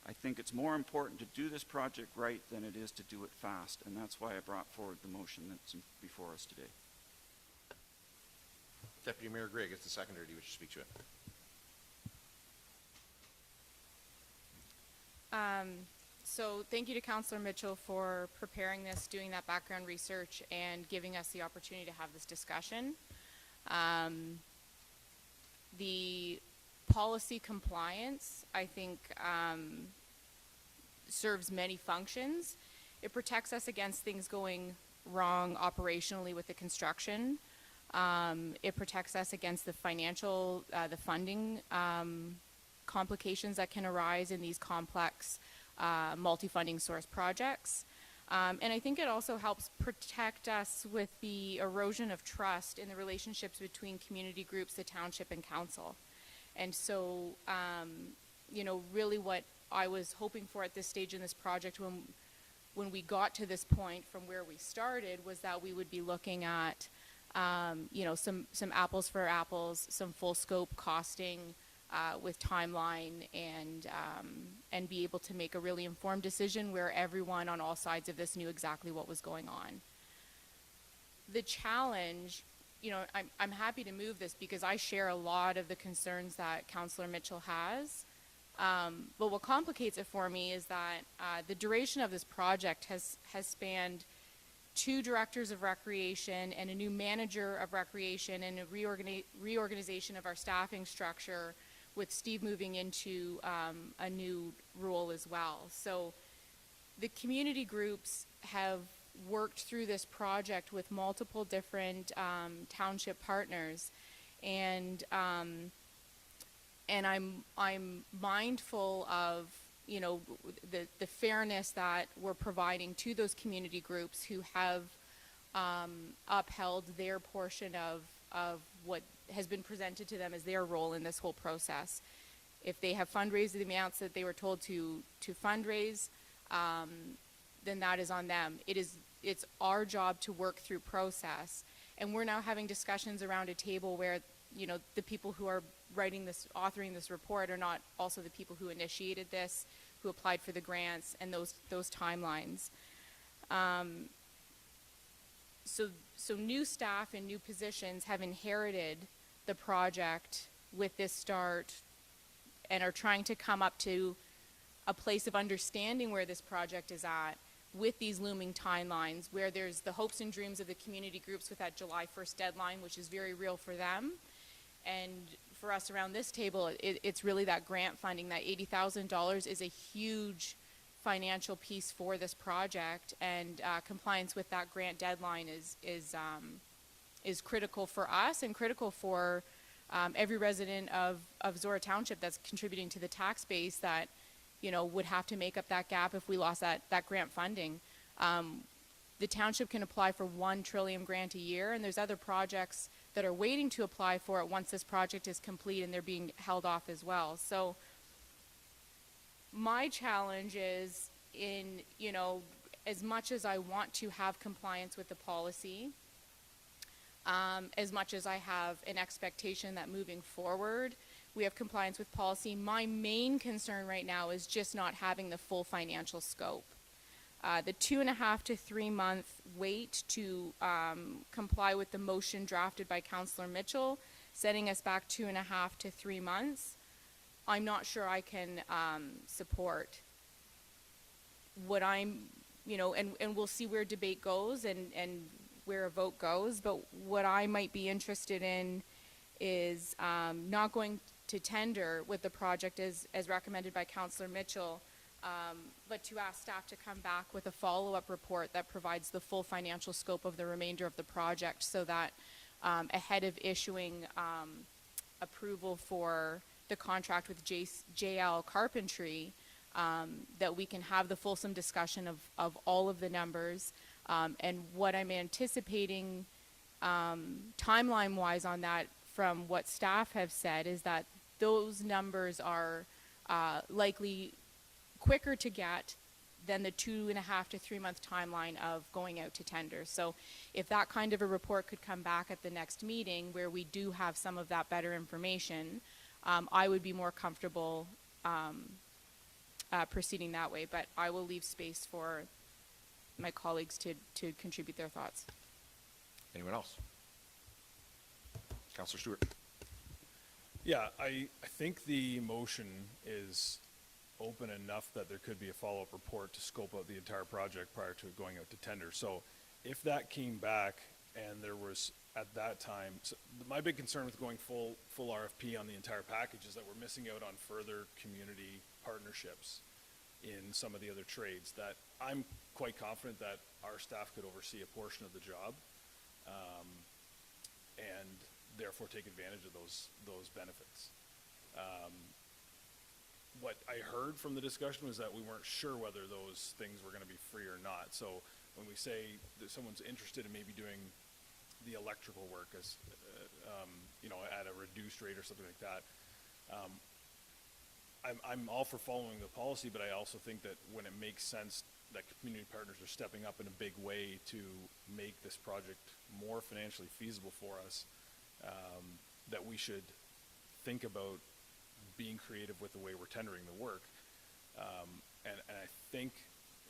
I think it's more important to do this project right than it is to do it fast, and that's why I brought forward the motion that's before us today. Deputy Mayor Gregg is the seconder. Do you wish to speak to it? So thank you to Councillor Mitchell for preparing this, doing that background research, and giving us the opportunity to have this discussion. The policy compliance, I think, serves many functions. It protects us against things going wrong operationally with the construction. It protects us against the financial, the funding complications that can arise in these complex multi-funding source projects. And I think it also helps protect us with the erosion of trust in the relationships between community groups, the township, and council. And so, you know, really what I was hoping for at this stage in this project when we got to this point from where we started was that we would be looking at, you know, some apples for apples, some full scope costing, with timeline, and be able to make a really informed decision where everyone on all sides of this knew exactly what was going on. The challenge, you know, I'm happy to move this because I share a lot of the concerns that Councillor Mitchell has. But what complicates it for me is that the duration of this project has spanned 2 directors of recreation and a new manager of recreation and a reorganization of our staffing structure, with Steve moving into a new role as well. So the community groups have worked through this project with multiple different township partners, and I'm mindful of, you know, the fairness that we're providing to those community groups who have upheld their portion of what has been presented to them as their role in this whole process. If they have fundraised the amounts that they were told to fundraise, then that is on them. It's our job to work through process, and we're now having discussions around a table where, you know, the people who are authoring this report are not also the people who initiated this, who applied for the grants, and those timelines. So new staff and new positions have inherited the project with this start and are trying to come up to a place of understanding where this project is at with these looming timelines, where there's the hopes and dreams of the community groups with that July 1st deadline, which is very real for them. And for us around this table, it's really that grant funding. That $80,000 is a huge financial piece for this project, and compliance with that grant deadline is critical for us and critical for every resident of Zorra Township that's contributing to the tax base that, you know, would have to make up that gap if we lost that grant funding. The township can apply for $1 trillion grant a year, and there's other projects that are waiting to apply for it once this project is complete, and they're being held off as well. So my challenge is in, you know, as much as I want to have compliance with the policy, as much as I have an expectation that moving forward, we have compliance with policy. My main concern right now is just not having the full financial scope. The 2.5 to 3 month wait to comply with the motion drafted by Councillor Mitchell, setting us back 2.5 to 3 months, I'm not sure I can support. What I'm, you know, and we'll see where debate goes and where a vote goes, but what I might be interested in is not going to tender with the project as recommended by Councillor Mitchell, but to ask staff to come back with a follow-up report that provides the full financial scope of the remainder of the project, so that ahead of issuing approval for the contract with JL Carpentry, that we can have the fulsome discussion of all of the numbers. And what I'm anticipating timeline-wise on that from what staff have said is that those numbers are likely quicker to get than the 2.5 to 3 month timeline of going out to tender. So if that kind of a report could come back at the next meeting where we do have some of that better information, I would be more comfortable proceeding that way, but I will leave space for my colleagues to contribute their thoughts. Anyone else? Councillor Stewart. Yeah, I think the motion is open enough that there could be a follow-up report to scope out the entire project prior to it going out to tender. So if that came back and there was at that time, so my big concern with going full RFP on the entire package is that we're missing out on further community partnerships in some of the other trades that I'm quite confident that our staff could oversee a portion of the job, and therefore take advantage of those benefits. What I heard from the discussion was that we weren't sure whether those things were going to be free or not. So when we say that someone's interested in maybe doing the electrical work as, you know, at a reduced rate or something like that, I'm all for following the policy, but I also think that when it makes sense that community partners are stepping up in a big way to make this project more financially feasible for us, that we should think about being creative with the way we're tendering the work. And I think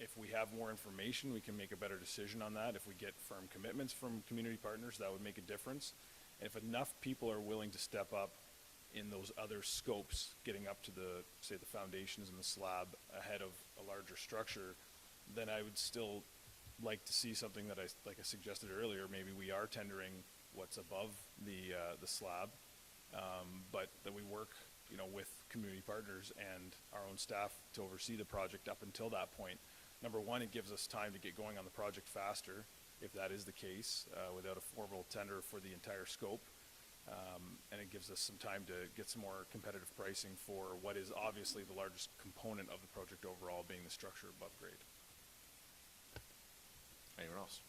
if we have more information, we can make a better decision on that. If we get firm commitments from community partners, that would make a difference. And if enough people are willing to step up in those other scopes, getting up to the, say, the foundations and the slab ahead of a larger structure, then I would still like to see something that like I suggested earlier, maybe we are tendering what's above the slab, but that we work, you know, with community partners and our own staff to oversee the project up until that point. Number one, it gives us time to get going on the project faster, if that is the case, without a formal tender for the entire scope. And it gives us some time to get some more competitive pricing for what is obviously the largest component of the project overall, being the structure above grade. Anyone else?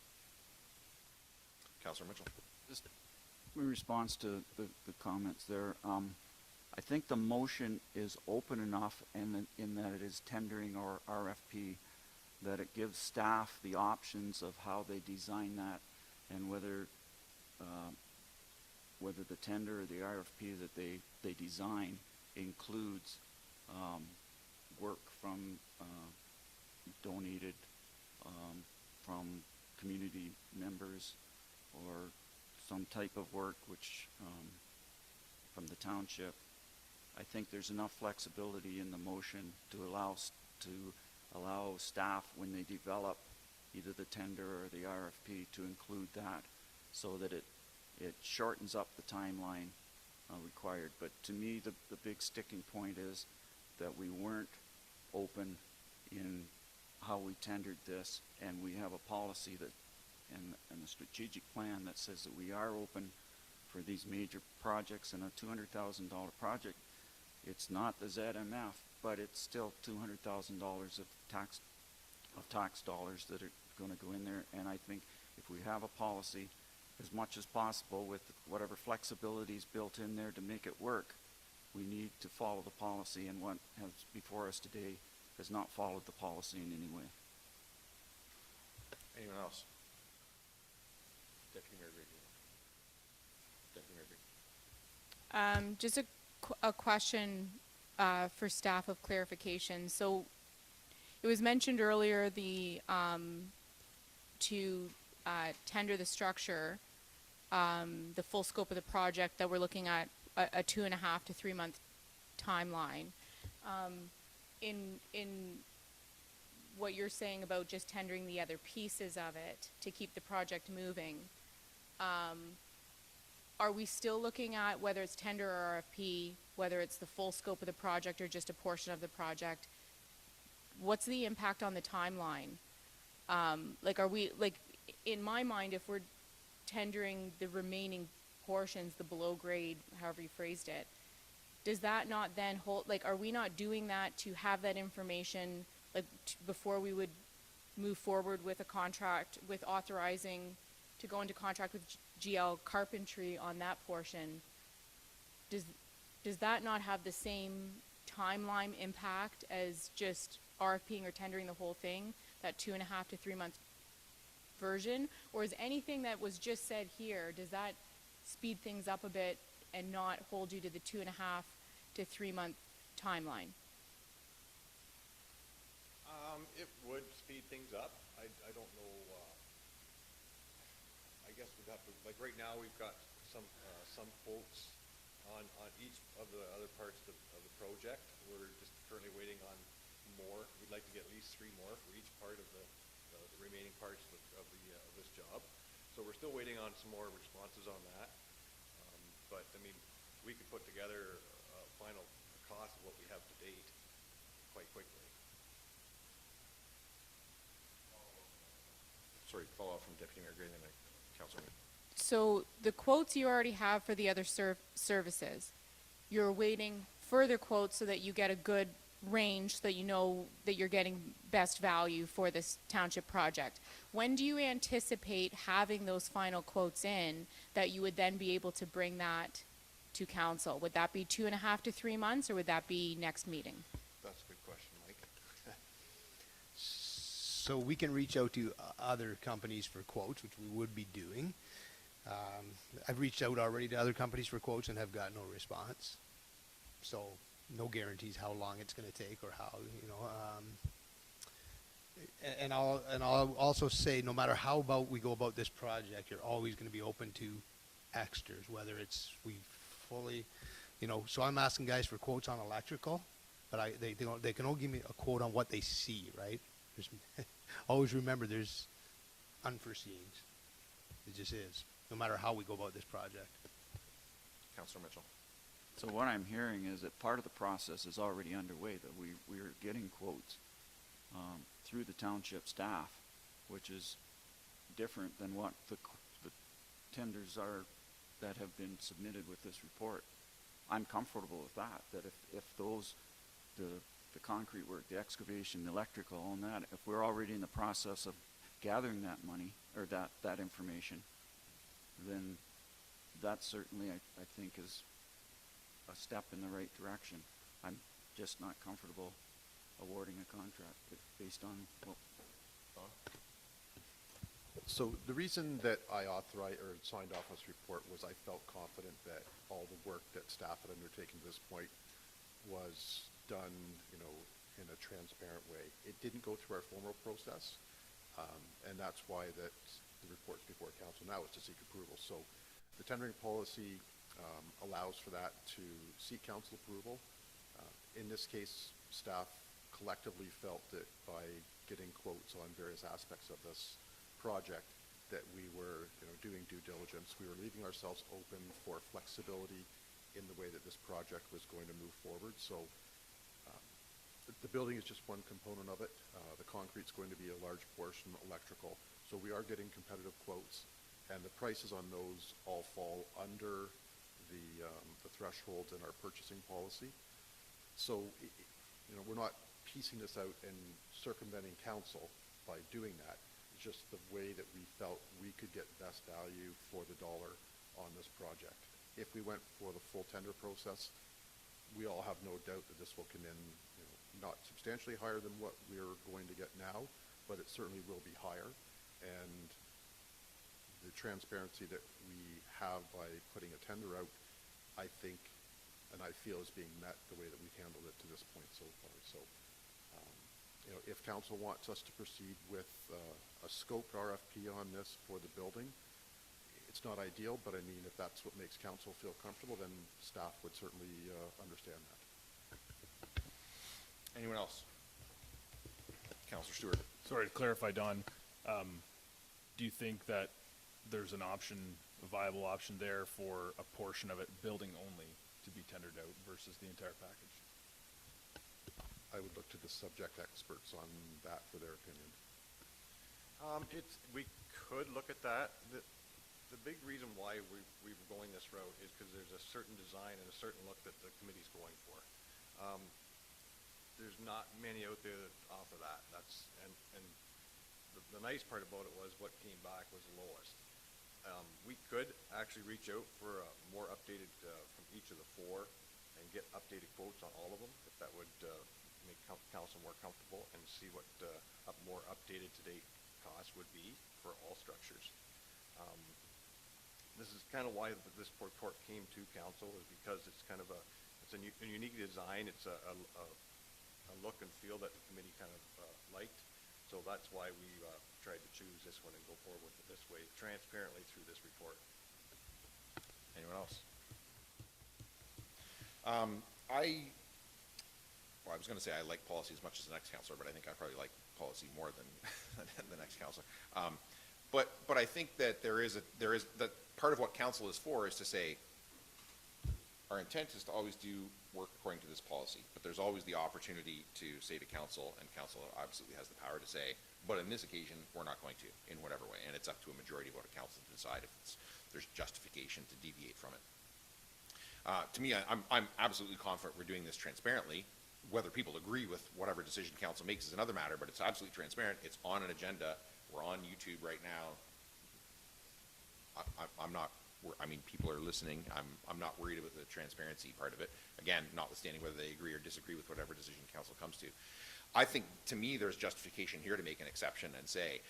Councillor Mitchell. Just in response to the comments there, I think the motion is open enough in that it is tendering or RFP, that it gives staff the options of how they design that, and whether the tender or the RFP that they design includes work from donated from community members, or some type of work which from the township. I think there's enough flexibility in the motion to allow staff, when they develop either the tender or the RFP, to include that, so that it shortens up the timeline required. But to me, the big sticking point is that we weren't open in how we tendered this, and we have a policy that and a strategic plan that says that we are open for these major projects. And a $200,000 project, it's not the ZMF, but it's still $200,000 of tax dollars that are going to go in there. And I think if we have a policy, as much as possible, with whatever flexibility is built in there to make it work, we need to follow the policy, and what has before us today has not followed the policy in any way. Anyone else? Deputy Mayor Grady. Deputy Mayor Grady. Just a a question for staff of clarification. So it was mentioned earlier to tender the structure, the full scope of the project, that we're looking at a 2.5 to 3 month timeline. In what you're saying about just tendering the other pieces of it to keep the project moving, are we still looking at whether it's tender or RFP, whether it's the full scope of the project or just a portion of the project? What's the impact on the timeline? Are we, in my mind, if we're tendering the remaining portions, the below grade, however you phrased it, does that not then hold, are we not doing that to have that information, before we would move forward with a contract, with authorizing to go into contract with GL Carpentry on that portion? Does that not have the same timeline impact as just RFPing or tendering the whole thing, that 2.5 to 3 month version? Or is anything that was just said here, does that speed things up a bit and not hold you to the 2.5 to 3 month timeline? It would speed things up. I don't know, I guess we'd have to, right now, we've got some quotes on each of the other parts of the project. We're just currently waiting on more. We'd like to get at least 3 more for each part of the remaining parts of this job. So we're still waiting on some more responses on that. But I mean, we could put together a final cost of what we have to date quite quickly. Sorry, follow up from Deputy Mayor Gray, and then Councilor. So the quotes you already have for the other services, you're awaiting further quotes so that you get a good range, so that you know that you're getting best value for this township project. When do you anticipate having those final quotes in that you would then be able to bring that to council? Would that be 2.5 to 3 months, or would that be next meeting? That's a good question, Mike. So we can reach out to other companies for quotes, which we would be doing. I've reached out already to other companies for quotes and have got no response. So no guarantees how long it's going to take or how, and I'll also say, no matter how we go about this project, you're always going to be open to extras, whether it's we fully, so I'm asking guys for quotes on electrical, but they can only give me a quote on what they see, right? Always remember, there's unforeseens. It just is, no matter how we go about this project. Councilor Mitchell. So what I'm hearing is that part of the process is already underway, that we are getting quotes through the township staff, which is different than what the tenders are that have been submitted with this report. I'm comfortable with that if those, the concrete work, the excavation, the electrical, and that, if we're already in the process of gathering that money, or that information, then that certainly, I think, is a step in the right direction. I'm just not comfortable awarding a contract based on what. So the reason that I authorized or signed off on this report was I felt confident that all the work that staff had undertaken to this point was done, in a transparent way. It didn't go through our formal process, and that's why that the report's before council now is to seek approval. So the tendering policy allows for that to seek council approval. In this case, staff collectively felt that by getting quotes on various aspects of this project that we were doing due diligence. We were leaving ourselves open for flexibility in the way that this project was going to move forward. So the building is just one component of it. The concrete's going to be a large portion electrical. So we are getting competitive quotes, and the prices on those all fall under the thresholds in our purchasing policy. So we're not piecing this out and circumventing council by doing that. It's just the way that we felt we could get best value for the dollar on this project. If we went for the full tender process, we all have no doubt that this will come in, not substantially higher than what we're going to get now, but it certainly will be higher. And the transparency that we have by putting a tender out, I think, and I feel is being met the way that we've handled it to this point so far. So, you know, if council wants us to proceed with a scoped RFP on this for the building, it's not ideal, but I mean, if that's what makes council feel comfortable, then staff would certainly understand that. Anyone else? Councillor Stewart. Sorry to clarify, Don. Do you think that there's an option, a viable option there for a portion of it, building only, to be tendered out versus the entire package? I would look to the subject experts on that for their opinion. We could look at that. The big reason why we're going this route is because there's a certain design and a certain look that the committee's going for. There's not many out there that offer that. And the nice part about it was what came back was the lowest. We could actually reach out for a more updated from each of the four and get updated quotes on all of them, if that would make council more comfortable, and see what a more updated to date cost would be for all structures. This is kind of why this report came to council, is because it's kind of a unique design. It's a look and feel that the committee kind of liked. So that's why we tried to choose this one and go forward with it this way, transparently through this report. Anyone else? Well, I was going to say I like policy as much as the next councillor, but I think I probably like policy more than the next councillor. But I think that there is that part of what council is for is to say our intent is to always do work according to this policy, but there's always the opportunity to say to council, and council absolutely has the power to say, but in this occasion we're not going to, in whatever way, and it's up to a majority of a council to decide if there's justification to deviate from it. To me, I'm absolutely confident we're doing this transparently. Whether people agree with whatever decision council makes is another matter, but it's absolutely transparent. It's on an agenda. We're on YouTube right now. I mean, people are listening. I'm not worried about the transparency part of it. Again, notwithstanding whether they agree or disagree with whatever decision council comes to. I think, to me, there's justification here to make an exception and say,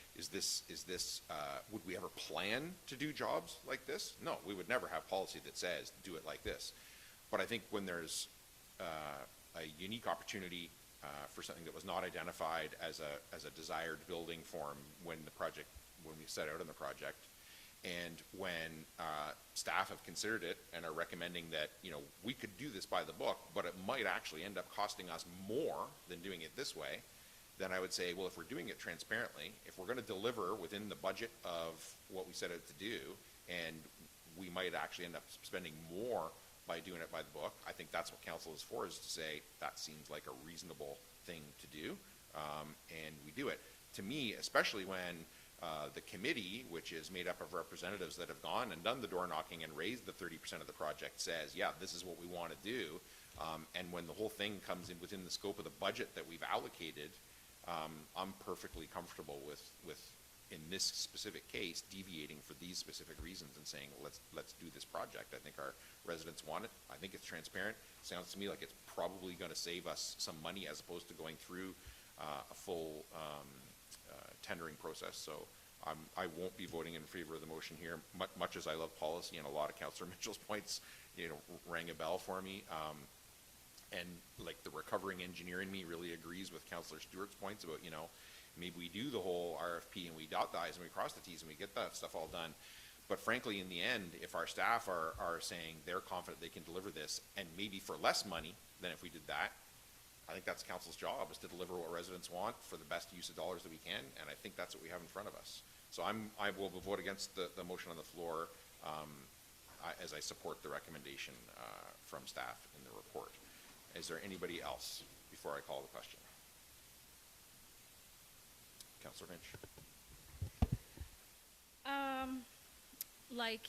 would we ever plan to do jobs like this? No, we would never have policy that says, do it like this. But I think when there's a unique opportunity for something that was not identified as a desired building form when we set out on the project, and when staff have considered it and are recommending that, we could do this by the book, but it might actually end up costing us more than doing it this way, then I would say, well, if we're doing it transparently, if we're going to deliver within the budget of what we set out to do, and we might actually end up spending more by doing it by the book, I think that's what council is for, is to say that seems like a reasonable thing to do, and we do it. To me, especially when the committee, which is made up of representatives that have gone and done the door knocking and raised the 30% of the project, says, yeah, this is what we want to do, and when the whole thing comes in within the scope of the budget that we've allocated, I'm perfectly comfortable with, in this specific case, deviating for these specific reasons and saying, well, let's do this project. I think our residents want it. I think it's transparent. Sounds to me like it's probably going to save us some money as opposed to going through a full tendering process. So I won't be voting in favor of the motion here, much as I love policy, and a lot of Councillor Mitchell's points, rang a bell for me. And like the recovering engineer in me really agrees with Councillor Stewart's points about, maybe we do the whole RFP and we dot the I's and we cross the T's and we get that stuff all done. But frankly, in the end, if our staff are saying they're confident they can deliver this, and maybe for less money than if we did that, I think that's council's job, is to deliver what residents want for the best use of dollars that we can, and I think that's what we have in front of us. So I will vote against the motion on the floor as I support the recommendation from staff in the report. Is there anybody else before I call the question? Councillor Finch. Like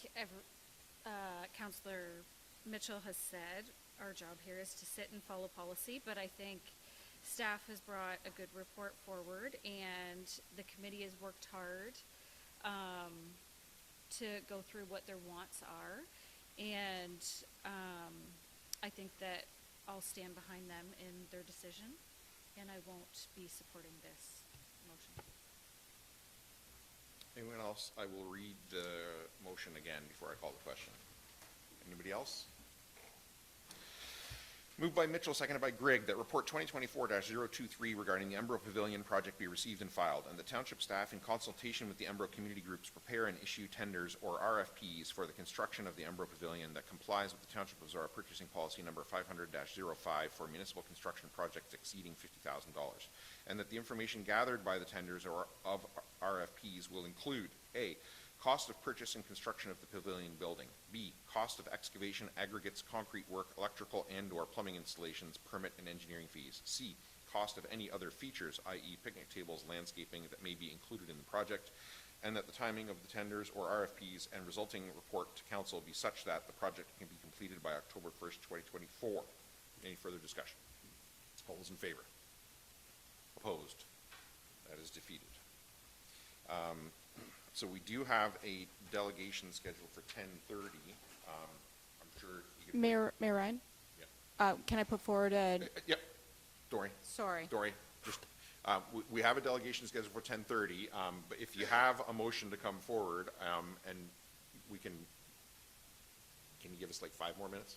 Councillor Mitchell has said, our job here is to sit and follow policy, but I think staff has brought a good report forward, and the committee has worked hard to go through what their wants are, and I think that I'll stand behind them in their decision, and I won't be supporting this motion. Anyone else? I will read the motion again before I call the question. Anybody else? Moved by Mitchell, seconded by Grigg, that report 2024-023 regarding the Embro Pavilion project be received and filed, and the township staff, in consultation with the Embro community groups, prepare and issue tenders or RFPs for the construction of the Embro Pavilion that complies with the Township of Zorra purchasing policy number 500-05 for municipal construction projects exceeding $50,000, and that the information gathered by the tenders or of RFPs will include A, cost of purchase and construction of the pavilion building. B, cost of excavation, aggregates, concrete work, electrical and/or plumbing installations, permit and engineering fees. C, cost of any other features, i.e. picnic tables, landscaping, that may be included in the project, and that the timing of the tenders or RFPs and resulting report to council be such that the project can be completed by October 1st, 2024. Any further discussion? All those in favor? Opposed? That is defeated. So we do have a delegation scheduled for 10:30. I'm sure you can... Mayor Ryan? Yeah. Can I put forward a? Yep. Dory. Sorry. Dory, just, we have a delegation scheduled for 10:30, but if you have a motion to come forward, and we can you give us like 5 more minutes?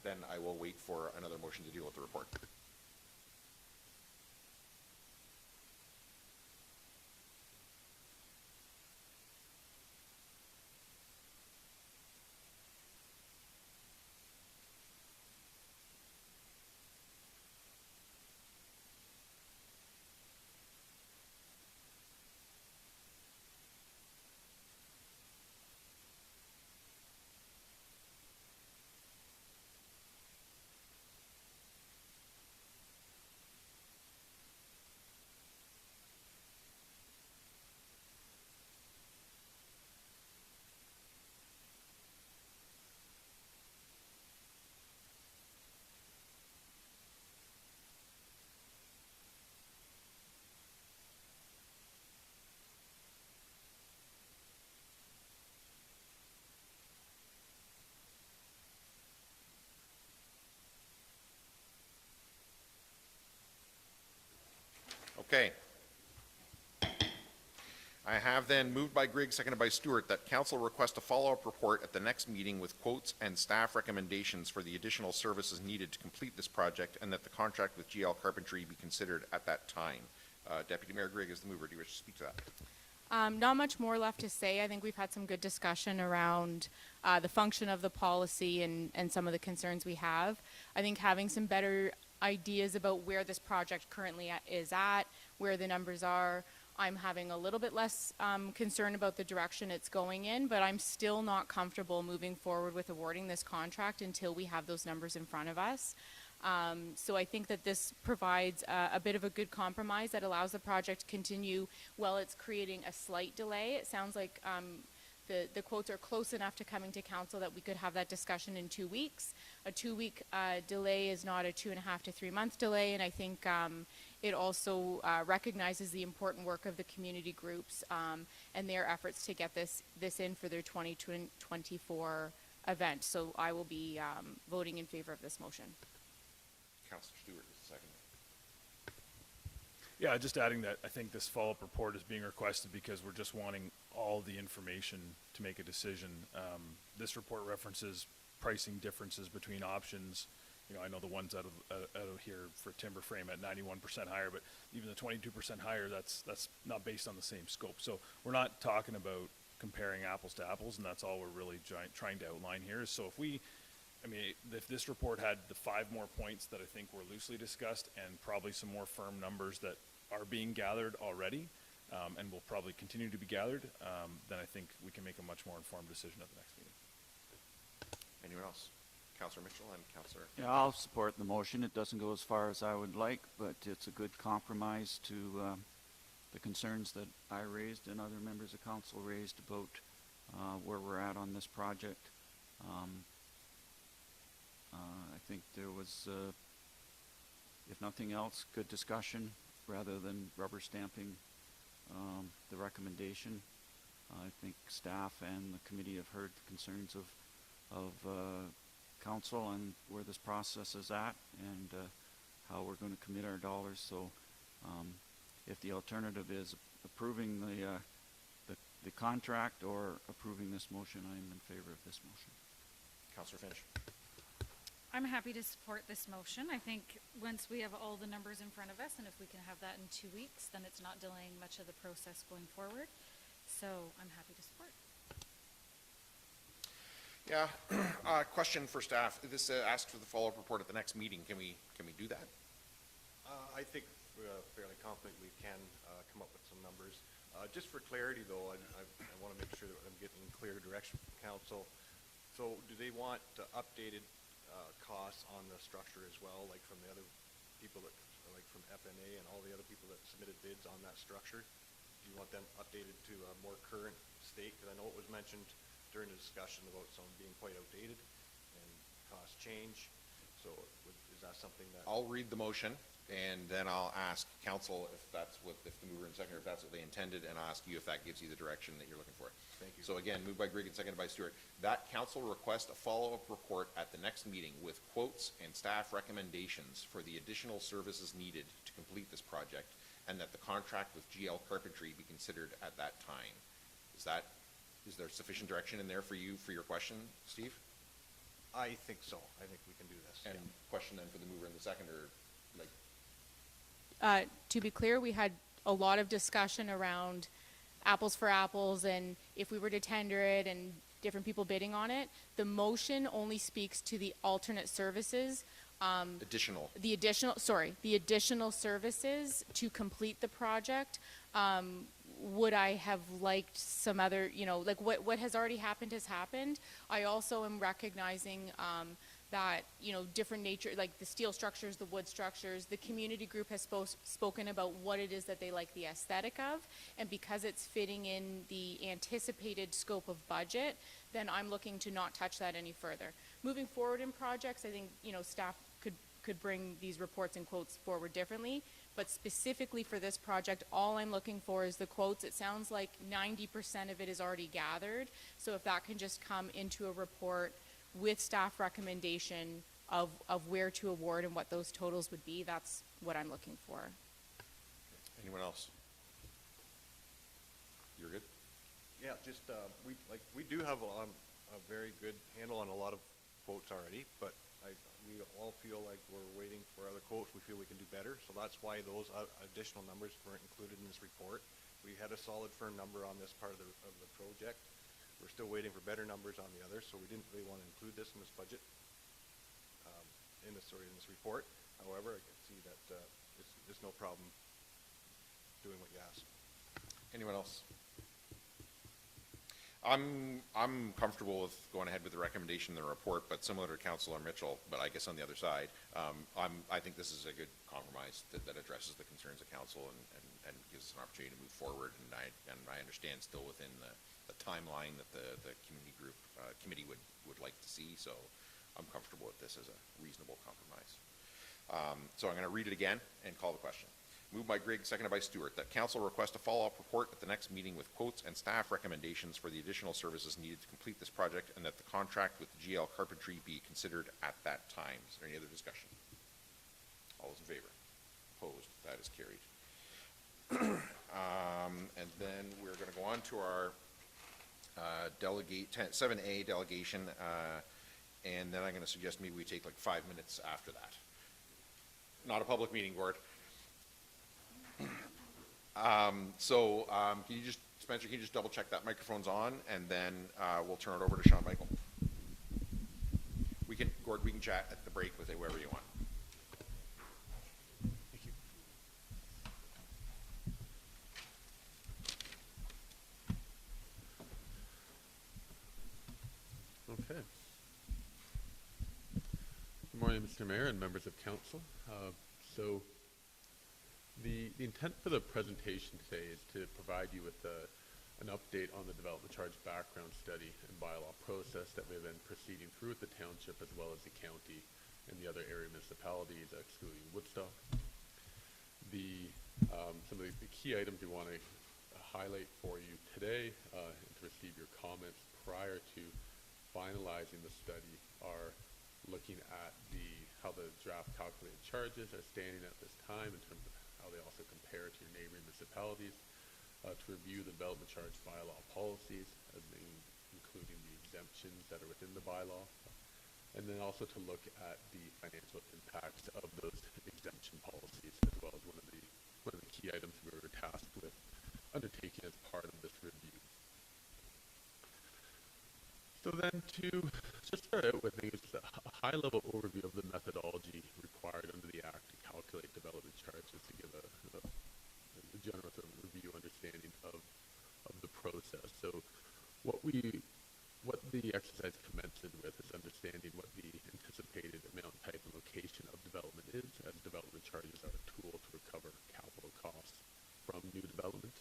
Then I will wait for another motion to deal with the report. Okay. I have then moved by Grigg, seconded by Stewart, that council request a follow-up report at the next meeting with quotes and staff recommendations for the additional services needed to complete this project, and that the contract with GL Carpentry be considered at that time. Deputy Mayor Grigg is the mover. Do you wish to speak to that? Not much more left to say. I think we've had some good discussion around the function of the policy and some of the concerns we have. I think having some better ideas about where this project currently is at, where the numbers are. I'm having a little bit less concern about the direction it's going in, but I'm still not comfortable moving forward with awarding this contract until we have those numbers in front of us. So I think that this provides a bit of a good compromise that allows the project to continue while it's creating a slight delay. It sounds like the quotes are close enough to coming to council that we could have that discussion in 2 weeks. A 2-week delay is not a 2.5 to 3 month delay, and I think it also recognizes the important work of the community groups and their efforts to get this in for their 2024 event. So I will be voting in favor of this motion. Councillor Stewart is the second. Yeah, just adding that I think this follow-up report is being requested because we're just wanting all the information to make a decision. This report references pricing differences between options. You know, I know the ones out of here for timber frame at 91% higher, but even the 22% higher, that's not based on the same scope. So we're not talking about comparing apples to apples, and that's all we're really trying to outline here. So if this report had the 5 more points that I think were loosely discussed and probably some more firm numbers that are being gathered already and will probably continue to be gathered, then I think we can make a much more informed decision at the next meeting. Anyone else? Councillor Mitchell and Councillor... Yeah, I'll support the motion. It doesn't go as far as I would like, but it's a good compromise to the concerns that I raised and other members of council raised about where we're at on this project. I think there was, if nothing else, good discussion rather than rubber stamping the recommendation. I think staff and the committee have heard the concerns of council and where this process is at and how we're going to commit our dollars. So if the alternative is approving the contract or approving this motion, I'm in favor of this motion. Councillor Finch. I'm happy to support this motion. I think once we have all the numbers in front of us, and if we can have that in 2 weeks, then it's not delaying much of the process going forward. So I'm happy to support. Yeah, question for staff. This asked for the follow-up report at the next meeting. Can we do that? I think we're fairly confident we can come up with some numbers. Just for clarity, though, I want to make sure that I'm getting clear direction from council. So do they want updated costs on the structure as well, like from the other people that, like from FNA and all the other people that submitted bids on that structure? Do you want them updated to a more current state? Because I know it was mentioned during the discussion about some being quite outdated and cost change. So is that something that? I'll read the motion, and then I'll ask council if the mover and seconder, if that's what they intended, and I'll ask you if that gives you the direction that you're looking for. Thank you. So again, moved by Grigg and seconded by Stewart. That council request a follow-up report at the next meeting with quotes and staff recommendations for the additional services needed to complete this project, and that the contract with GL Carpentry be considered at that time. Is there sufficient direction in there for you, for your question, Steve? I think so. I think we can do this. And question then for the mover and the seconder, To be clear, we had a lot of discussion around apples for apples, and if we were to tender it and different people bidding on it. The motion only speaks to the alternate services. additional. The additional services to complete the project. Would I have liked some other, like what has already happened has happened. I also am recognizing that, different nature, like the steel structures, the wood structures, the community group has spoken about what it is that they like the aesthetic of, and because it's fitting in the anticipated scope of budget, then I'm looking to not touch that any further. Moving forward in projects, I think, staff could bring these reports and quotes forward differently, but specifically for this project, all I'm looking for is the quotes. It sounds like 90% of it is already gathered, so if that can just come into a report with staff recommendation of where to award and what those totals would be, that's what I'm looking for. Anyone else? You're good? Yeah, just, we do have a very good handle on a lot of quotes already, but we all feel like we're waiting for other quotes. We feel we can do better, so that's why those additional numbers weren't included in this report. We had a solid firm number on this part of the project. We're still waiting for better numbers on the others, so we didn't really want to include this in this budget, in this report. However, I can see that it's no problem doing what you asked. Anyone else? I'm comfortable with going ahead with the recommendation in the report, but similar to Councillor Mitchell, but I guess on the other side, I think this is a good compromise that addresses the concerns of council and gives us an opportunity to move forward. And I understand still within the timeline that the community group committee would like to see. So I'm comfortable with this as a reasonable compromise. So I'm going to read it again and call the question. Moved by Grigg, seconded by Stewart, that council request a follow-up report at the next meeting with quotes and staff recommendations for the additional services needed to complete this project, and that the contract with the GL Carpentry be considered at that time. Is there any other discussion? All those in favor? Opposed? That is carried. And then we're going to go on to our 7A delegation, and then I'm going to suggest maybe we take like 5 minutes after that. Not a public meeting, Gord. Can you just, Spencer, can you just double check that microphone's on, and then we'll turn it over to Sean Michael. Gord, we can chat at the break with it wherever you want. Thank you. Okay. Good morning, Mr. Mayor and members of council. The intent for the presentation today is to provide you with an update on the development charge background study and bylaw process that we've been proceeding through with the township as well as the county and the other area municipalities, excluding Woodstock. Some of the key items we want to highlight for you today and to receive your comments prior to finalizing the study are looking at how the draft calculated charges are standing at this time in terms of how they also compare to your neighboring municipalities, to review the development charge bylaw policies, including the exemptions that are within the bylaw, and then also to look at the financial impacts of those exemption policies, as well as one of the key items we were tasked with undertaking as part of this review. So then to just start out with, I think it's a high-level overview of the methodology required under the Act to calculate development charges, to give a general sort of review understanding of the process. So what the exercise commences with is understanding what the anticipated amount, type, and location of development is, as development charges are a tool to recover capital costs from new development.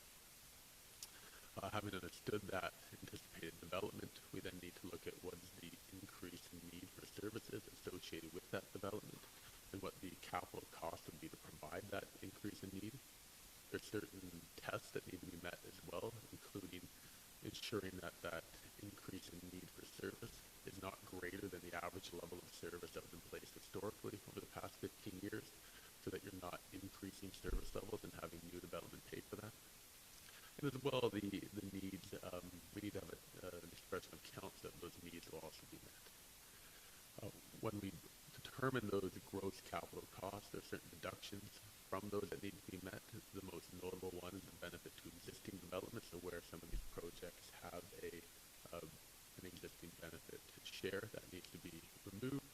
Having understood that anticipated development, we then need to look at what is the increase in need for services associated with that development, and what the capital cost would be to provide that increase in need. There's certain tests that need to be met as well, including ensuring that that increase in need for service is not greater than the average level of service that was in place historically over the past 15 years, so that you're not increasing service levels and having new development pay for that. And as well, the needs, we need to have an expression of counts that those needs will also be met. When we determine those gross capital costs, there are certain deductions from those that need to be met. The most notable one is the benefit to existing developments, so where some of these projects have an existing benefit share that needs to be removed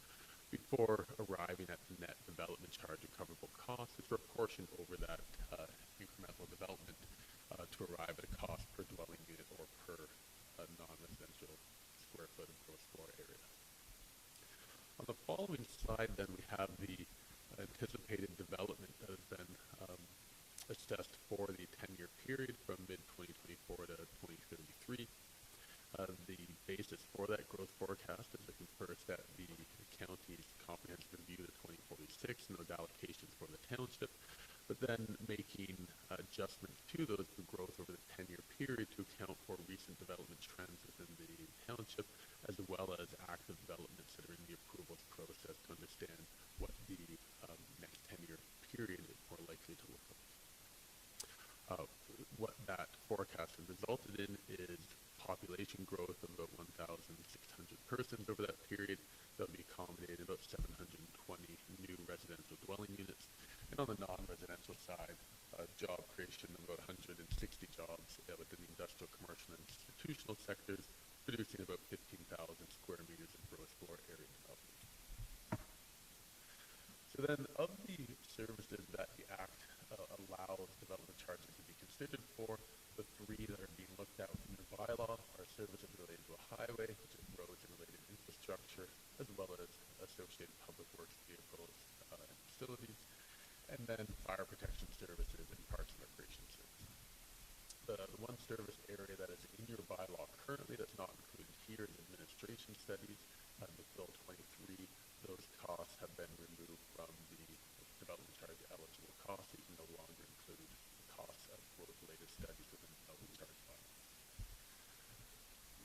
before arriving at the net development charge recoverable cost. It's proportioned over that incremental development to arrive at a cost per dwelling unit or per non-residential square foot of gross floor area. On the following slide, then, we have the anticipated development that has been assessed for the 10-year period from mid-2024 to 2033. The basis for that growth forecast is looking first at the county's comprehensive review of 2046 and those allocations for the township, but then making adjustments to those for growth over the 10-year period to account for recent development trends within the township, as well as active developments that are in the approvals process to understand what the next 10-year period is more likely to look like. What that forecast has resulted in is population growth of about 1,600 persons over that period. That'll be accommodated about 720 new residential dwelling units. And on the non-residential side, job creation of about 160 jobs within the industrial, commercial, and institutional sectors, producing about 15,000 square meters of gross floor area development. So then, of the services that the Act allows development charges to be considered for, the three that are being looked at within the bylaw are services related to a highway, which is roads and related infrastructure, as well as associated public works vehicles and facilities, and then fire protection services and parks and recreation services. The one service area that is in your bylaw currently that's not included here is administration studies. With Bill 23, those costs have been removed from the development charge eligible costs. You can no longer include the costs of growth-related studies within the development charge bylaw.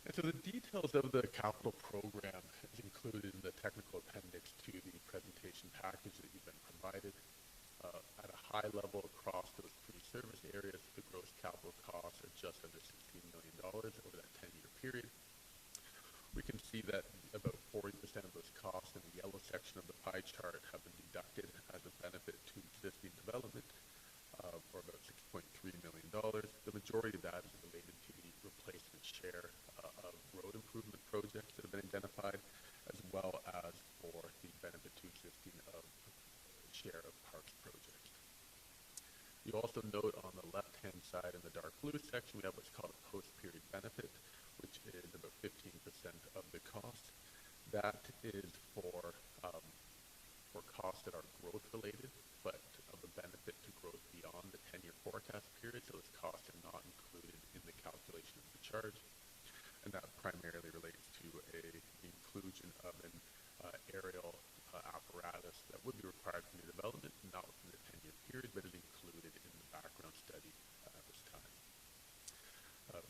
And so the details of the capital program is included in the technical appendix to the presentation package that you've been provided. At a high level across those three service areas, the gross capital costs are just under $16 million over that 10-year period. We can see that about 40% of those costs in the yellow section of the pie chart have been deducted as a benefit to existing development, or about $6.3 million. The majority of that is related to the replacement share of road improvement projects that have been identified, as well as for the benefit to existing of share of parks projects. You also note on the left-hand side in the dark blue section, we have what's called a post-period benefit, which is about 15% of the cost. That is for costs that are growth-related, but of a benefit to growth beyond the 10-year forecast period, so those costs are not included in the calculation of the charge. And that primarily relates to the inclusion of an aerial apparatus that would be required for new development, not within the 10-year period, but is included in the background study at this time.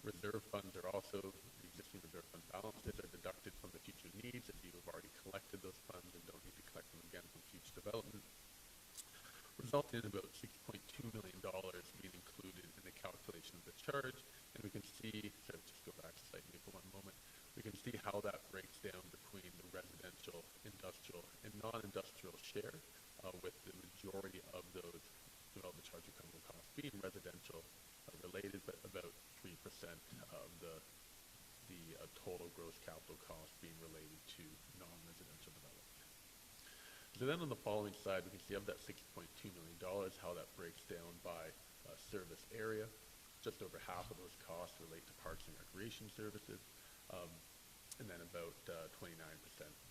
Reserve funds are also, the existing reserve fund balances are deducted from the future needs if you have already collected those funds and don't need to collect them again from future development, resulting in about $6.2 million being included in the calculation of the charge. And we can see, so just go back slightly for one moment, we can see how that breaks down between the residential non-industrial share, with the majority of those development charge recoverable costs being residential related, but about 3% of the total gross capital cost being related to non-residential development. So then on the following slide, we can see of that $6.2 million, how that breaks down by service area. Just over half of those costs relate to parks and recreation services, and then about 29%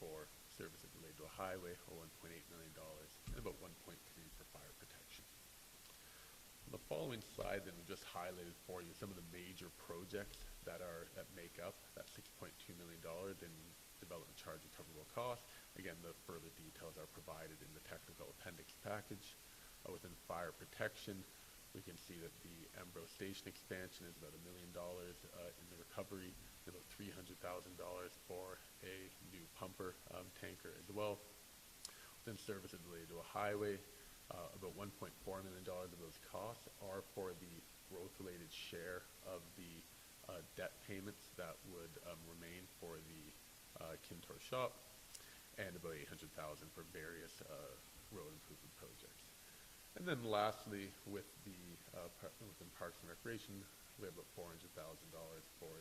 for services related to a highway, or $1.8 million, and about 1.3 for fire protection. On the following slide, then we just highlighted for you some of the major projects that make up that $6.2 million in development charge recoverable costs. Again, the further details are provided in the technical appendix package. Within fire protection, we can see that the Embro station expansion is about $1 million in the recovery, about $300,000 for a new pumper tanker as well. Within services related to a highway, about $1.4 million of those costs are for the growth-related share of the debt payments that would remain for the Kintor shop, and about $800,000 for various road improvement projects. And then lastly, within Parks and Recreation, we have about $400,000 for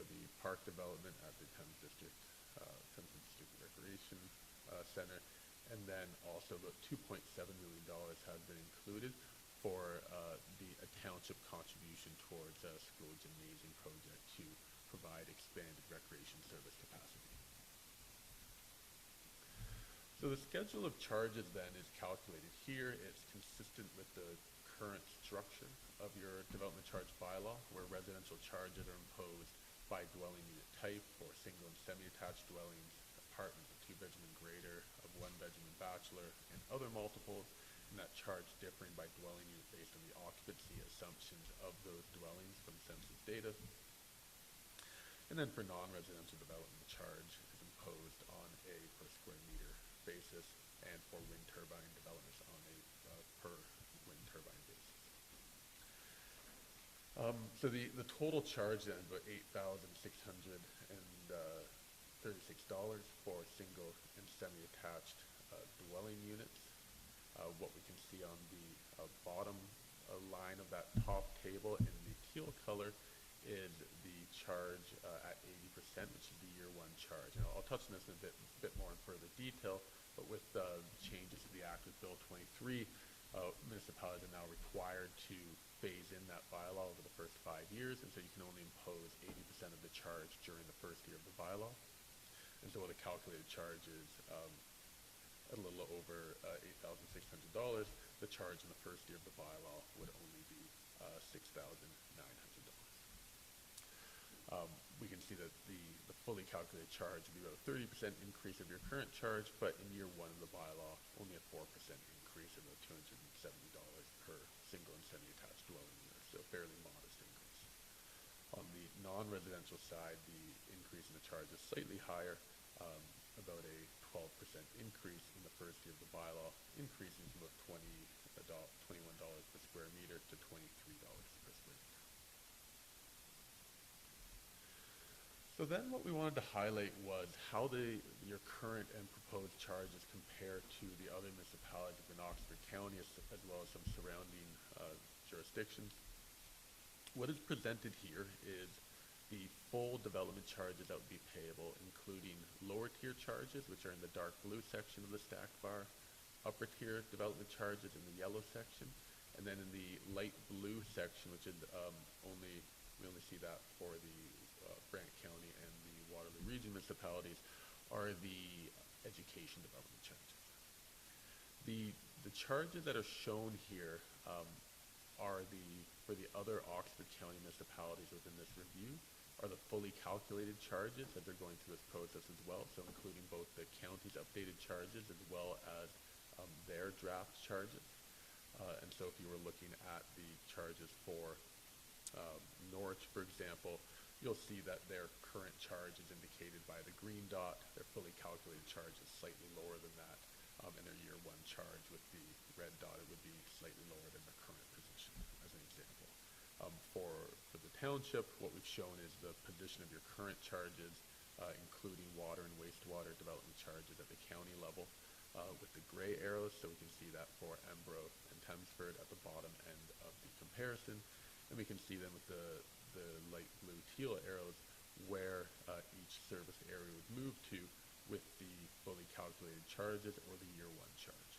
the park development at the Thames District Recreation Center, and then also about $2.7 million has been included for a township contribution towards a school gymnasium project to provide expanded recreation service capacity. So the schedule of charges then is calculated here. It's consistent with the current structure of your development charge bylaw, where residential charges are imposed by dwelling unit type for single and semi-attached dwellings, apartments of 2-bedroom and greater, of 1-bedroom and bachelor, and other multiples, and that charge differing by dwelling unit based on the occupancy assumptions of those dwellings from census data. And then for non-residential development, the charge is imposed on a per square meter basis, and for wind turbine developments on a per wind turbine basis. So the total charge then is about $8,636 for single and semi-attached dwelling units. What we can see on the bottom line of that top table in the teal color is the charge at 80%, which is the year one charge. And I'll touch on this in a bit more in further detail, but with changes to the Act with Bill 23, municipalities are now required to phase in that bylaw over the first 5 years, and so you can only impose 80% of the charge during the first year of the bylaw. And so what a calculated charge is a little over $8,600, the charge in the first year of the bylaw would only be $6,900. We can see that the fully calculated charge would be about a 30% increase of your current charge, but in year one of the bylaw, only a 4% increase of about $270 per single and semi-attached dwelling unit, so a fairly modest increase. On the non-residential side, the increase in the charge is slightly higher, about a 12% increase in the first year of the bylaw, increasing from about $21 per square meter to $23 per square meter. So then what we wanted to highlight was how your current and proposed charges compare to the other municipalities in Oxford County, as well as some surrounding jurisdictions. What is presented here is the full development charges that would be payable, including lower tier charges, which are in the dark blue section of the stacked bar, upper tier development charges in the yellow section, and then in the light blue section, which is we only see that for the Brant County and the Waterloo Region municipalities, are the education development charges. The charges that are shown here are for the other Oxford County municipalities within this review are the fully calculated charges that they're going through this process as well, so including both the county's updated charges as well as their draft charges. And so if you were looking at the charges for Norwich, for example, you'll see that their current charge is indicated by the green dot. Their fully calculated charge is slightly lower than that, and their year one charge with the red dot, it would be slightly lower than the current position, as an example. For the township, what we've shown is the position of your current charges, including water and wastewater development charges at the county level with the gray arrows, so we can see that for Embro and Thamesford at the bottom end of the comparison, and we can see them with the light blue teal arrows where each service area would move to with the fully calculated charges or the year one charge.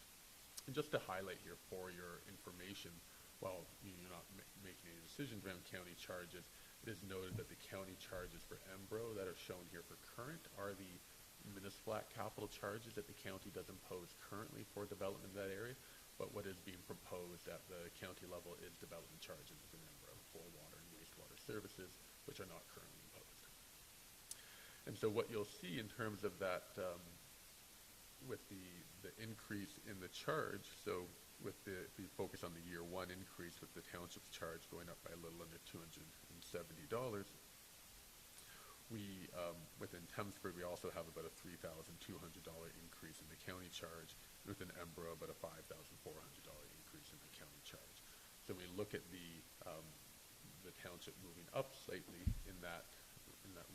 And just to highlight here for your information, while you're not making any decisions around county charges, it is noted that the county charges for Embro that are shown here for current are the municipal act capital charges that the county does impose currently for development in that area, but what is being proposed at the county level is development charges within Embro for water and wastewater services, which are not currently imposed. And so what you'll see in terms of that, with the increase in the charge, so with if we focus on the year one increase with the township's charge going up by a little under $270, we, within Thamesford, we also have about a $3,200 increase in the county charge, and within Embro, about a $5,400 increase in the county charge. So we look at the township moving up slightly in that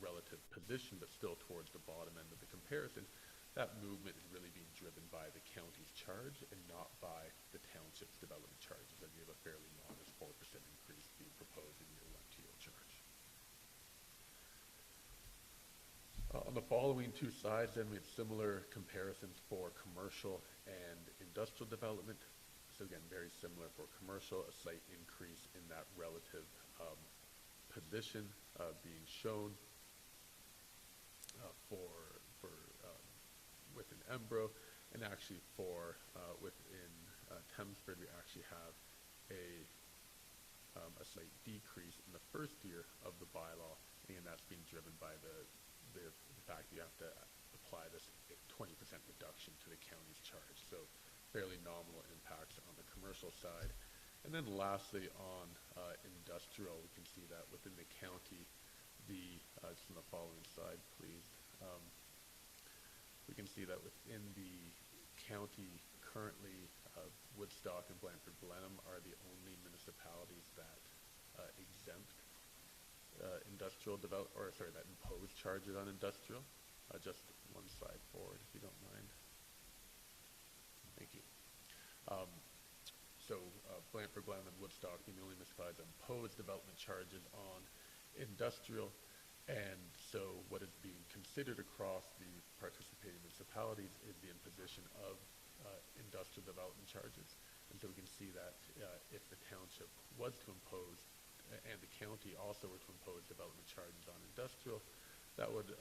relative position, but still towards the bottom end of the comparison. That movement is really being driven by the county's charge and not by the township's development charges. And we have a fairly modest 4% increase being proposed in year one TO charge. On the following two slides, then we have similar comparisons for commercial and industrial development. So again, very similar for commercial, a slight increase in that relative position being shown within Embro, and actually for within Thamesford, we actually have a slight decrease in the first year of the bylaw, and that's being driven by the fact you have to apply this 20% reduction to the county's charge. So fairly nominal impacts on the commercial side. And then lastly on industrial, we can see that within the county, just on the following slide, please. We can see that within the county currently, Woodstock and Blandford Blenheim are the only municipalities that exempt industrial that impose charges on industrial. Just one slide forward, if you don't mind. Thank you. Blandford Blenheim and Woodstock being the only municipalities that impose development charges on industrial. And so what is being considered across the participating municipalities is the imposition of industrial development charges. And so we can see that if the township was to impose, and the county also were to impose development charges on industrial, that would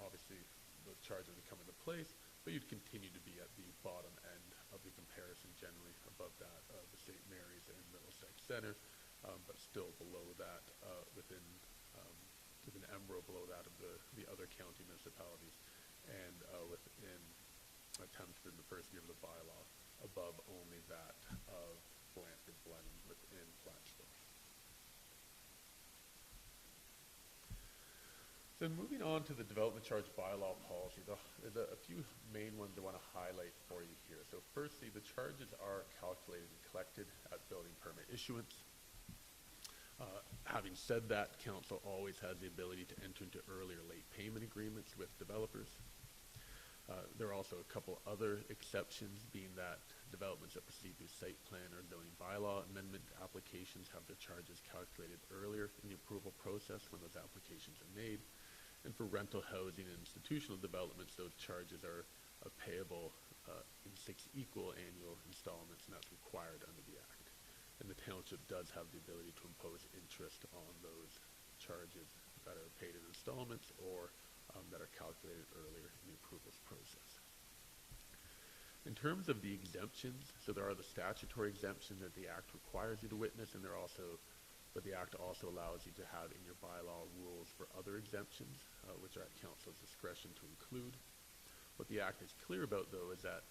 obviously, those charges would come into place, but you'd continue to be at the bottom end of the comparison, generally above that of the St. Mary's and Middlesex Center, but still below that within Embro, below that of the other county municipalities, and within Thamesford in the first year of the bylaw, above only that of Blandford Blenheim within Plattsville. So moving on to the development charge bylaw policy, there's a few main ones I want to highlight for you here. So firstly, the charges are calculated and collected at building permit issuance. Having said that, council always has the ability to enter into early or late payment agreements with developers. There are also a couple other exceptions, being that developments that proceed through site plan or zoning bylaw amendment applications have their charges calculated earlier in the approval process when those applications are made. And for rental housing and institutional developments, those charges are payable in 6 equal annual installments, and that's required under the Act. And the township does have the ability to impose interest on those charges that are paid in installments or that are calculated earlier in the approvals process. In terms of the exemptions, so there are the statutory exemptions that the Act requires you to witness, and but the Act also allows you to have in your bylaw rules for other exemptions, which are at council's discretion to include. What the Act is clear about, though, is that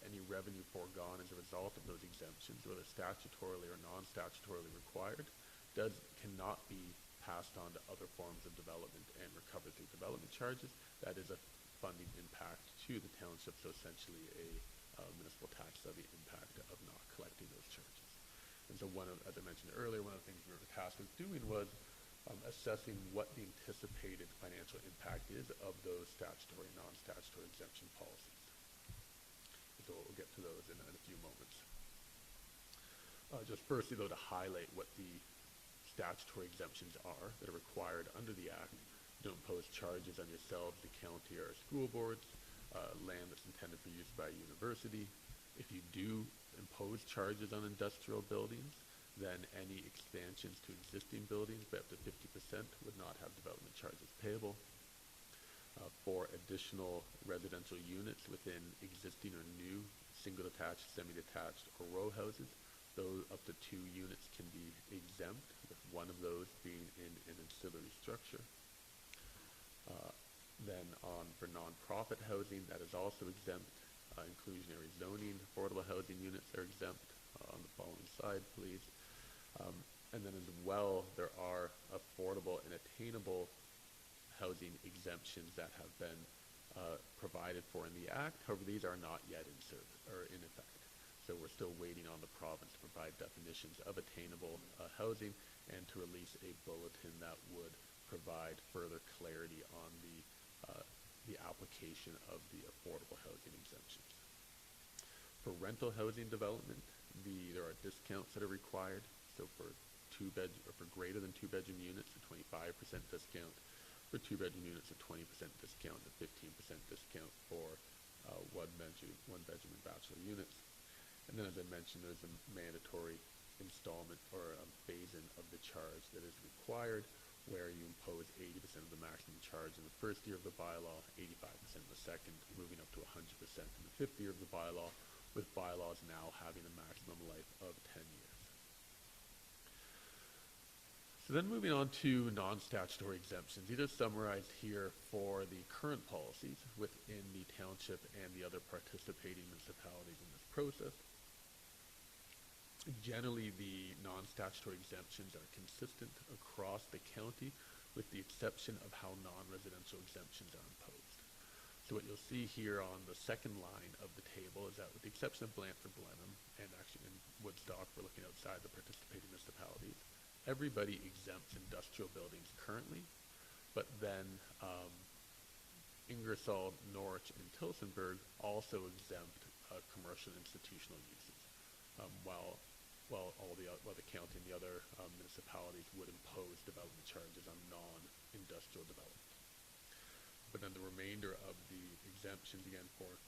any revenue foregone as a result of those exemptions, whether statutorily or non-statutorily required, cannot be passed on to other forms of development and recovered through development charges. That is a funding impact to the township, so essentially a municipal tax levy impact of not collecting those charges. And so as I mentioned earlier, one of the things we were tasked with doing was assessing what the anticipated financial impact is of those statutory and non-statutory exemption policies. So we'll get to those in a few moments. Just firstly, though, to highlight what the statutory exemptions are that are required under the Act. You don't impose charges on yourselves, the county, or school boards, land that's intended for use by a university. If you do impose charges on industrial buildings, then any expansions to existing buildings by up to 50% would not have development charges payable. For additional residential units within existing or new single-detached, semi-detached, or row houses, those up to 2 units can be exempt, with one of those being in an ancillary structure. Then for nonprofit housing, that is also exempt. Inclusionary zoning, affordable housing units are exempt. On the following slide, please. And then as well, there are affordable and attainable housing exemptions that have been provided for in the Act. However, these are not yet in service or in effect. So we're still waiting on the province to provide definitions of attainable housing and to release a bulletin that would provide further clarity on the application of the affordable housing exemptions. For rental housing development, there are discounts that are required. So for greater than 2-bedroom units, a 25% discount. For 2-bedroom units, a 20% discount, a 15% discount for one-bedroom and bachelor units. And then, as I mentioned, there's a mandatory installment or phase-in of the charge that is required, where you impose 80% of the maximum charge in the first year of the bylaw, 85% in the second, moving up to 100% in the fifth year of the bylaw, with bylaws now having a maximum life of 10 years. So then moving on to non-statutory exemptions. These are summarized here for the current policies within the township and the other participating municipalities in this process. Generally, the non-statutory exemptions are consistent across the county, with the exception of how non-residential exemptions are imposed. So what you'll see here on the second line of the table is that, with the exception of Blanford Blenheim, and actually in Woodstock, we're looking outside the participating municipalities, everybody exempts industrial buildings currently, but then Ingersoll, Norwich, and Tillsonburg also exempt commercial institutional uses, while the county and the other municipalities would impose development charges on non-industrial development. But then the remainder of the exemptions, again, for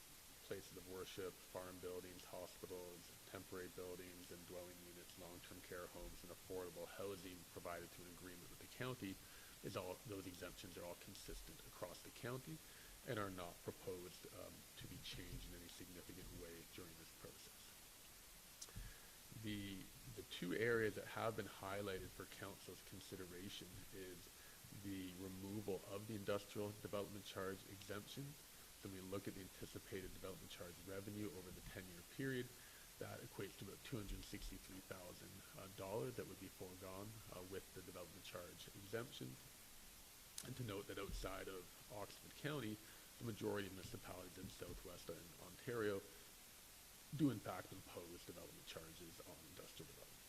places of worship, farm buildings, hospitals, temporary buildings and dwelling units, long-term care homes, and affordable housing provided through an agreement with the county, those exemptions are all consistent across the county and are not proposed to be changed in any significant way during this process. The two areas that have been highlighted for council's consideration is the removal of the industrial development charge exemptions. So when we look at the anticipated development charge revenue over the 10-year period, that equates to about $263,000 that would be foregone with the development charge exemptions. And to note that outside of Oxford County, the majority of municipalities in Southwest and Ontario do in fact impose development charges on industrial development.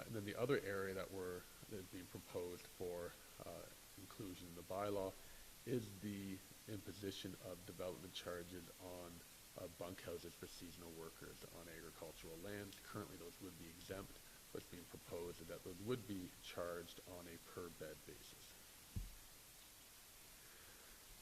And then the other area that is being proposed for inclusion in the bylaw is the imposition of development charges on bunkhouses for seasonal workers on agricultural lands. Currently, those would be exempt. What's being proposed is that those would be charged on a per-bed basis.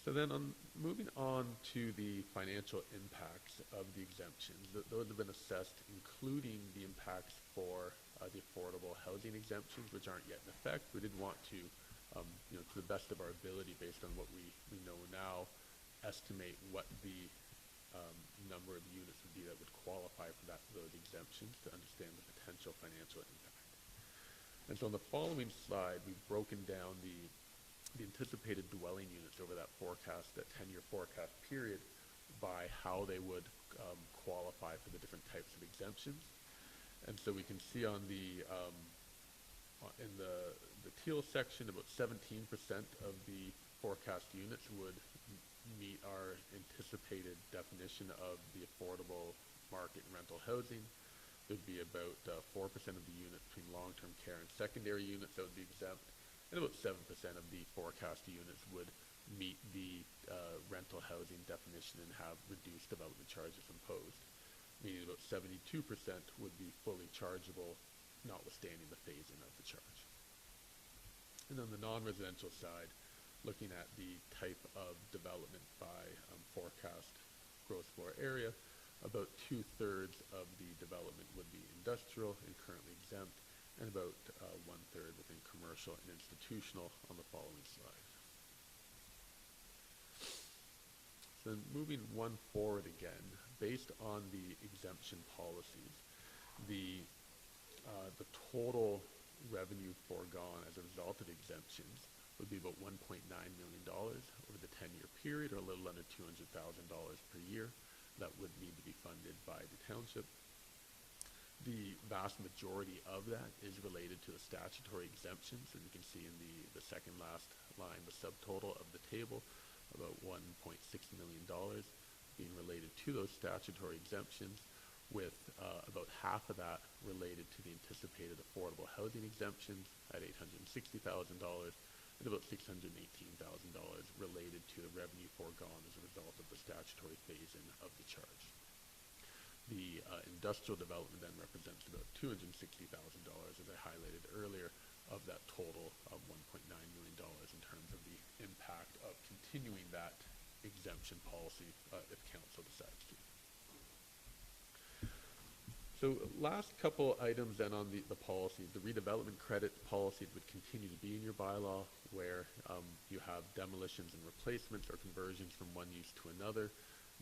So then moving on to the financial impacts of the exemptions, those have been assessed, including the impacts for the affordable housing exemptions, which aren't yet in effect. We did want to, to the best of our ability, based on what we know now, estimate what the number of units would be that would qualify for those exemptions to understand the potential financial impact. And so on the following slide, we've broken down the anticipated dwelling units over that 10-year forecast period by how they would qualify for the different types of exemptions. And so we can see on in the teal section, about 17% of the forecast units would meet our anticipated definition of the affordable market and rental housing. There'd be about 4% of the units between long-term care and secondary units that would be exempt, and about 7% of the forecast units would meet the rental housing housing definition and have reduced development charges imposed, meaning about 72% would be fully chargeable, notwithstanding the phase-in of the charge. And on the non-residential side, looking at the type of development by forecast gross floor area, about 2/3 of the development would be industrial and currently exempt, and about 1/3 within commercial and institutional on the following slide. So then moving one forward again, based on the exemption policies, the total revenue foregone as a result of exemptions would be about $1.9 million over the 10-year period, or a little under $200,000 per year. That would need to be funded by the township. The vast majority of that is related to the statutory exemptions, and you can see in the second last line, the subtotal of the table, about $1.6 million being related to those statutory exemptions, with about half of that related to the anticipated affordable housing exemptions at $860,000, and about $618,000 related to the revenue foregone as a result of the statutory phase-in of the charge. The industrial development then represents about $260,000, as I highlighted earlier, of that total of $1.9 million in terms of the impact of continuing that exemption policy if council decides to. So last couple items then on the policies. The redevelopment credit policy would continue to be in your bylaw, where you have demolitions and replacements or conversions from one use to another.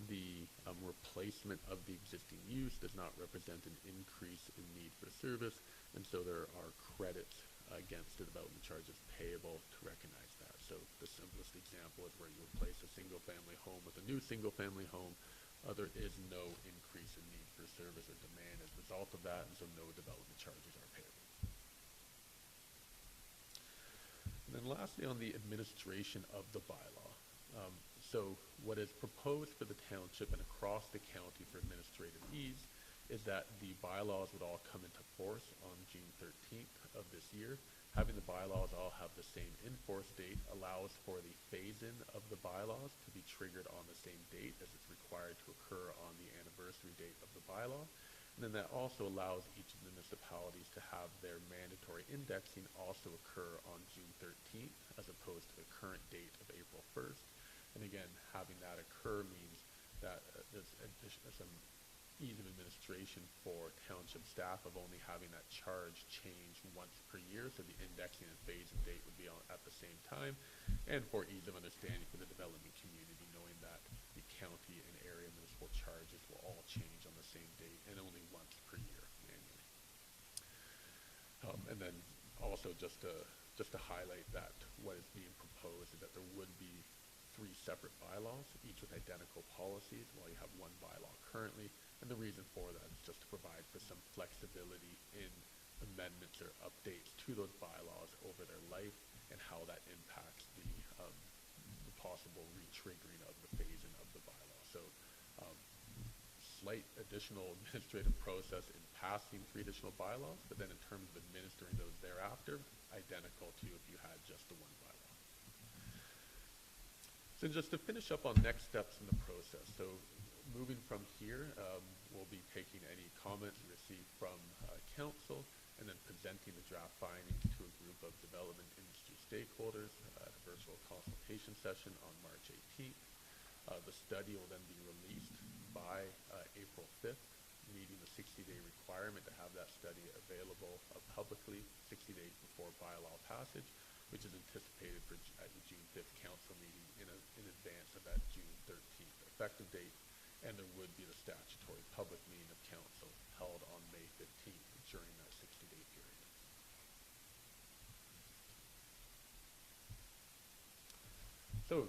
The replacement of the existing use does not represent an increase in need for service, and so there are credits against the development charges payable to recognize that. So the simplest example is where you replace a single-family home with a new single-family home. There is no increase in need for service or demand as a result of that, and so no development charges are payable. And then lastly, on the administration of the bylaw. So what is proposed for the township and across the county for administrative ease is that the bylaws would all come into force on June 13th of this year. Having the bylaws all have the same in-force date allows for the phase-in of the bylaws to be triggered on the same date as it's required to occur on the anniversary date of the bylaw. And then that also allows each of the municipalities to have their mandatory indexing also occur on June 13th as opposed to the current date of April 1st. And again, having that occur means that there's some ease of administration for township staff of only having that charge change once per year, so the indexing and phase-in date would be on at the same time, and for ease of understanding for the development community, knowing that the county and area municipal charges will all change on the same date and only once per year annually. And then also just to highlight that what is being proposed is that there would be 3 separate bylaws, each with identical policies, while you have one bylaw currently. And the reason for that is just to provide for some flexibility in amendments or updates to those bylaws over their life and how that impacts the possible re-triggering of the phase-in of the bylaw. So slight additional administrative process in passing 3 additional bylaws, but then in terms of administering those thereafter, identical to if you had just the one bylaw. So just to finish up on next steps in the process. So moving from here, we'll be taking any comments received from council and then presenting the draft findings to a group of development industry stakeholders at a virtual consultation session on March 18th. The study will then be released by April 5th, meeting the 60-day requirement to have that study available publicly 60 days before bylaw passage, which is anticipated for at the June 5th council meeting in advance of that June 13th effective date. And there would be the statutory public meeting of council held on May 15th during that 60-day period. So,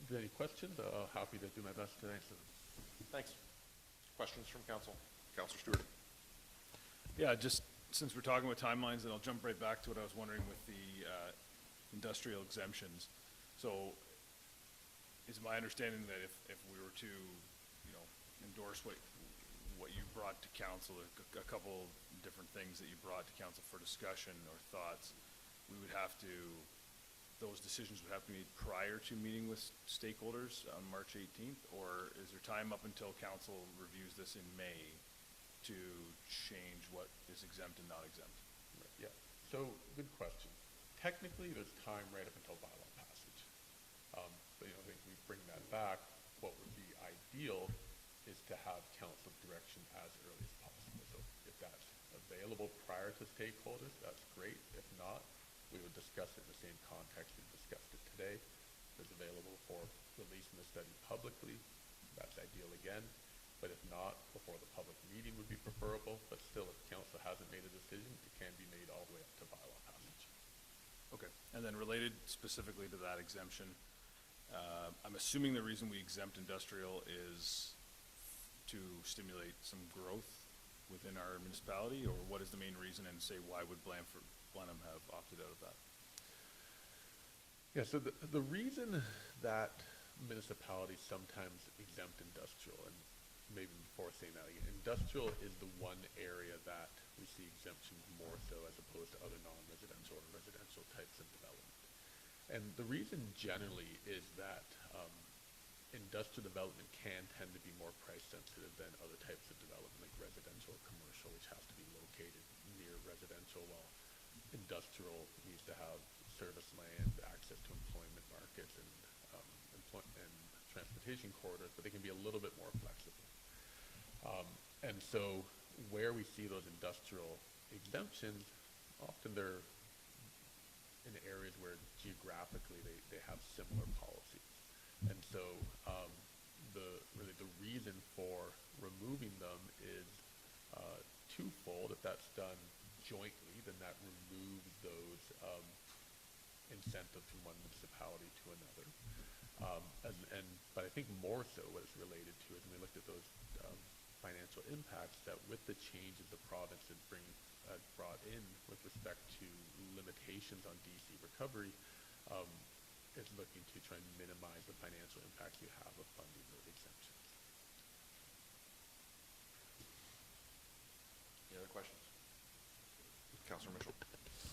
if there are any questions, happy to do my best to answer them. Thanks. Questions from council? Councilor Stewart. Yeah, just since we're talking about timelines, and I'll jump right back to what I was wondering with the industrial exemptions. So, is my understanding that if we were to, endorse what you brought to council, a couple different things that you brought to council for discussion or thoughts, we would have to those decisions would have to be made prior to meeting with stakeholders on March 18th, or is there time up until council reviews this in May to change what is exempt and not exempt? Yeah, so good question. Technically, there's time right up until bylaw passage. But I think we bring that back. What would be ideal is to have council direction as early as possible. So if that's available prior to stakeholders, that's great. If not, we would discuss it in the same context we discussed it today. If it's available for release in the study publicly, that's ideal again. But if not, before the public meeting would be preferable. But still, if council hasn't made a decision, it can be made all the way up to bylaw passage. Okay, and then related specifically to that exemption, I'm assuming the reason we exempt industrial is to stimulate some growth within our municipality, or what is the main reason, and say why would Blenheim have opted out of that? Yeah, so the reason that municipalities sometimes exempt industrial, and maybe before saying that again, industrial is the one area that we see exemptions more so as opposed to other non-residential or residential types of development. And the reason generally is that industrial development can tend to be more price sensitive than other types of development, like residential or commercial, which has to be located near residential, while industrial needs to have service land, access to employment markets, and transportation corridors, but they can be a little bit more flexible. And so where we see those industrial exemptions, often they're in areas where geographically they have similar policies. And so really the reason for removing them is twofold. If that's done jointly, then that removes those incentives from one municipality to another. But I think more so what it's related to is when we looked at those financial impacts, that with the changes the province had brought in with respect to limitations on DC recovery, is looking to try and minimize the financial impacts you have of funding those exemptions. Any other questions? Councilor Mitchell.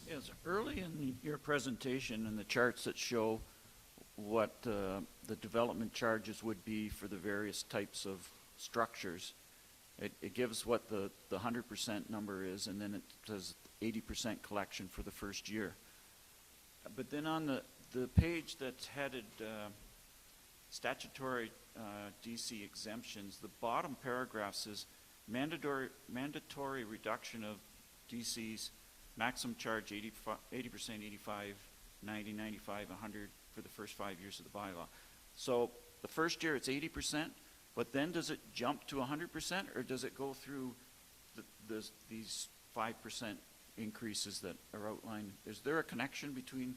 Yes, early in your presentation and the charts that show what the development charges would be for the various types of structures, it gives what the 100% number is, and then it says 80% collection for the first year. But then on the page that's headed statutory DC exemptions, the bottom paragraph says mandatory reduction of DC's maximum charge 80%, 85, 90, 95, 100 for the first 5 years of the bylaw. So the first year it's 80%, but then does it jump to 100%, or does it go through these 5% increases that are outlined? Is there a connection between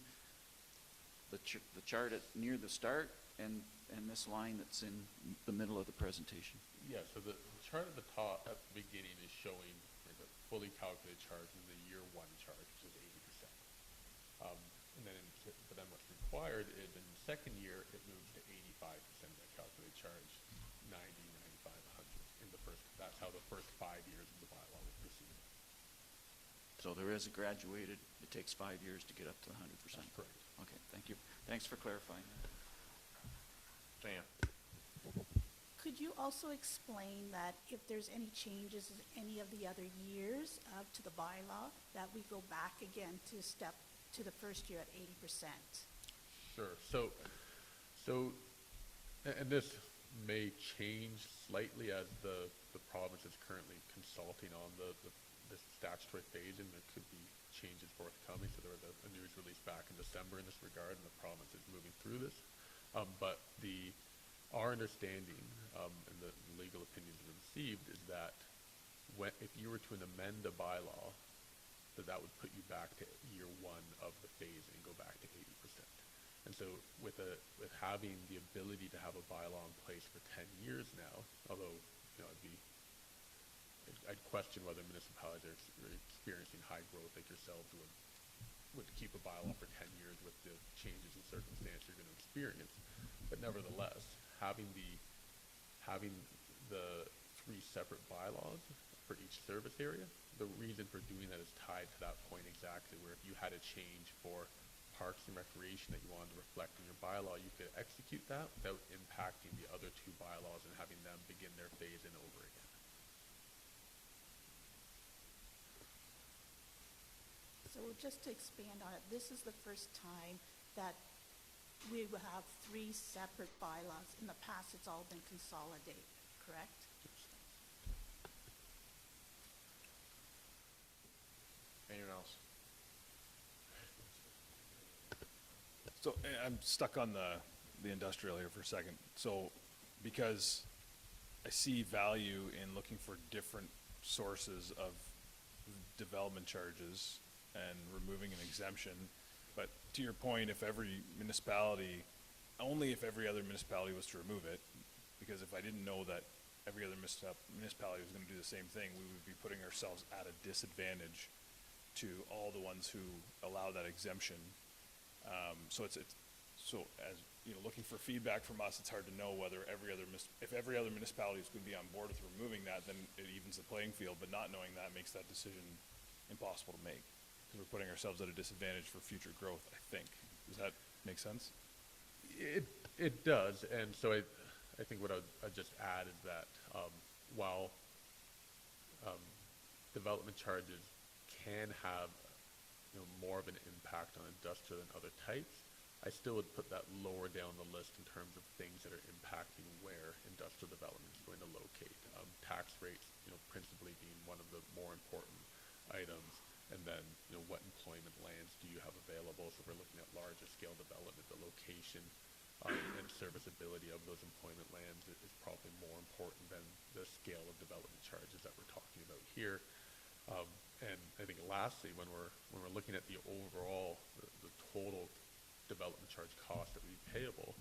the chart near the start and this line that's in the middle of the presentation? Yeah, so the chart at the top, at the beginning, is showing like a fully calculated charge in the year one charge, which is 80%. But then what's required is in the second year, it moves to 85% of that calculated charge, 90, 95, 100 in the first. That's how the first 5 years of the bylaw will proceed. So there is a graduated, it takes 5 years to get up to 100%. That's correct. Okay, thank you. Thanks for clarifying. Diane. Could you also explain that if there's any changes in any of the other years to the bylaw, that we go back again to the first year at 80%? Sure. So, and this may change slightly as the province is currently consulting on the statutory phase, and there could be changes forthcoming. So there was a news release back in December in this regard, and the province is moving through this. But our understanding and the legal opinions we've received is that if you were to amend a bylaw, that would put you back to year one of the phase and go back to 80%. And so with having the ability to have a bylaw in place for 10 years now, although I'd question whether municipalities are experiencing high growth like yourselves would keep a bylaw for 10 years with the changes in circumstance you're going to experience. But nevertheless, having the 3 separate bylaws for each service area, the reason for doing that is tied to that point exactly, where if you had a change for parks and recreation that you wanted to reflect in your bylaw, you could execute that without impacting the other two bylaws and having them begin their phase in over again. So just to expand on it, this is the first time that we will have three separate bylaws. In the past, it's all been consolidated, correct? Anyone else? So I'm stuck on the industrial here for a second. So because I see value in looking for different sources of development charges and removing an exemption, but to your point, if every municipality, only if every other municipality was to remove it, because if I didn't know that every other municipality was going to do the same thing, we would be putting ourselves at a disadvantage to all the ones who allow that exemption. So so as you know, looking for feedback from us, it's hard to know whether if every other municipality is going to be on board with removing that, then it evens the playing field. But not knowing that makes that decision impossible to make, because we're putting ourselves at a disadvantage for future growth, I think. Does that make sense? It does, and so I think what I'd just add is that while development charges can have more of an impact on industrial than other types, I still would put that lower down the list in terms of things that are impacting where industrial development is going to locate. Tax rates, principally being one of the more important items, and then what employment lands do you have available? So we're looking at larger scale development. The location and serviceability of those employment lands is probably more important than the scale of development charges that we're talking about here. And I think lastly, when we're looking at the overall, the total development charge cost that would be payable,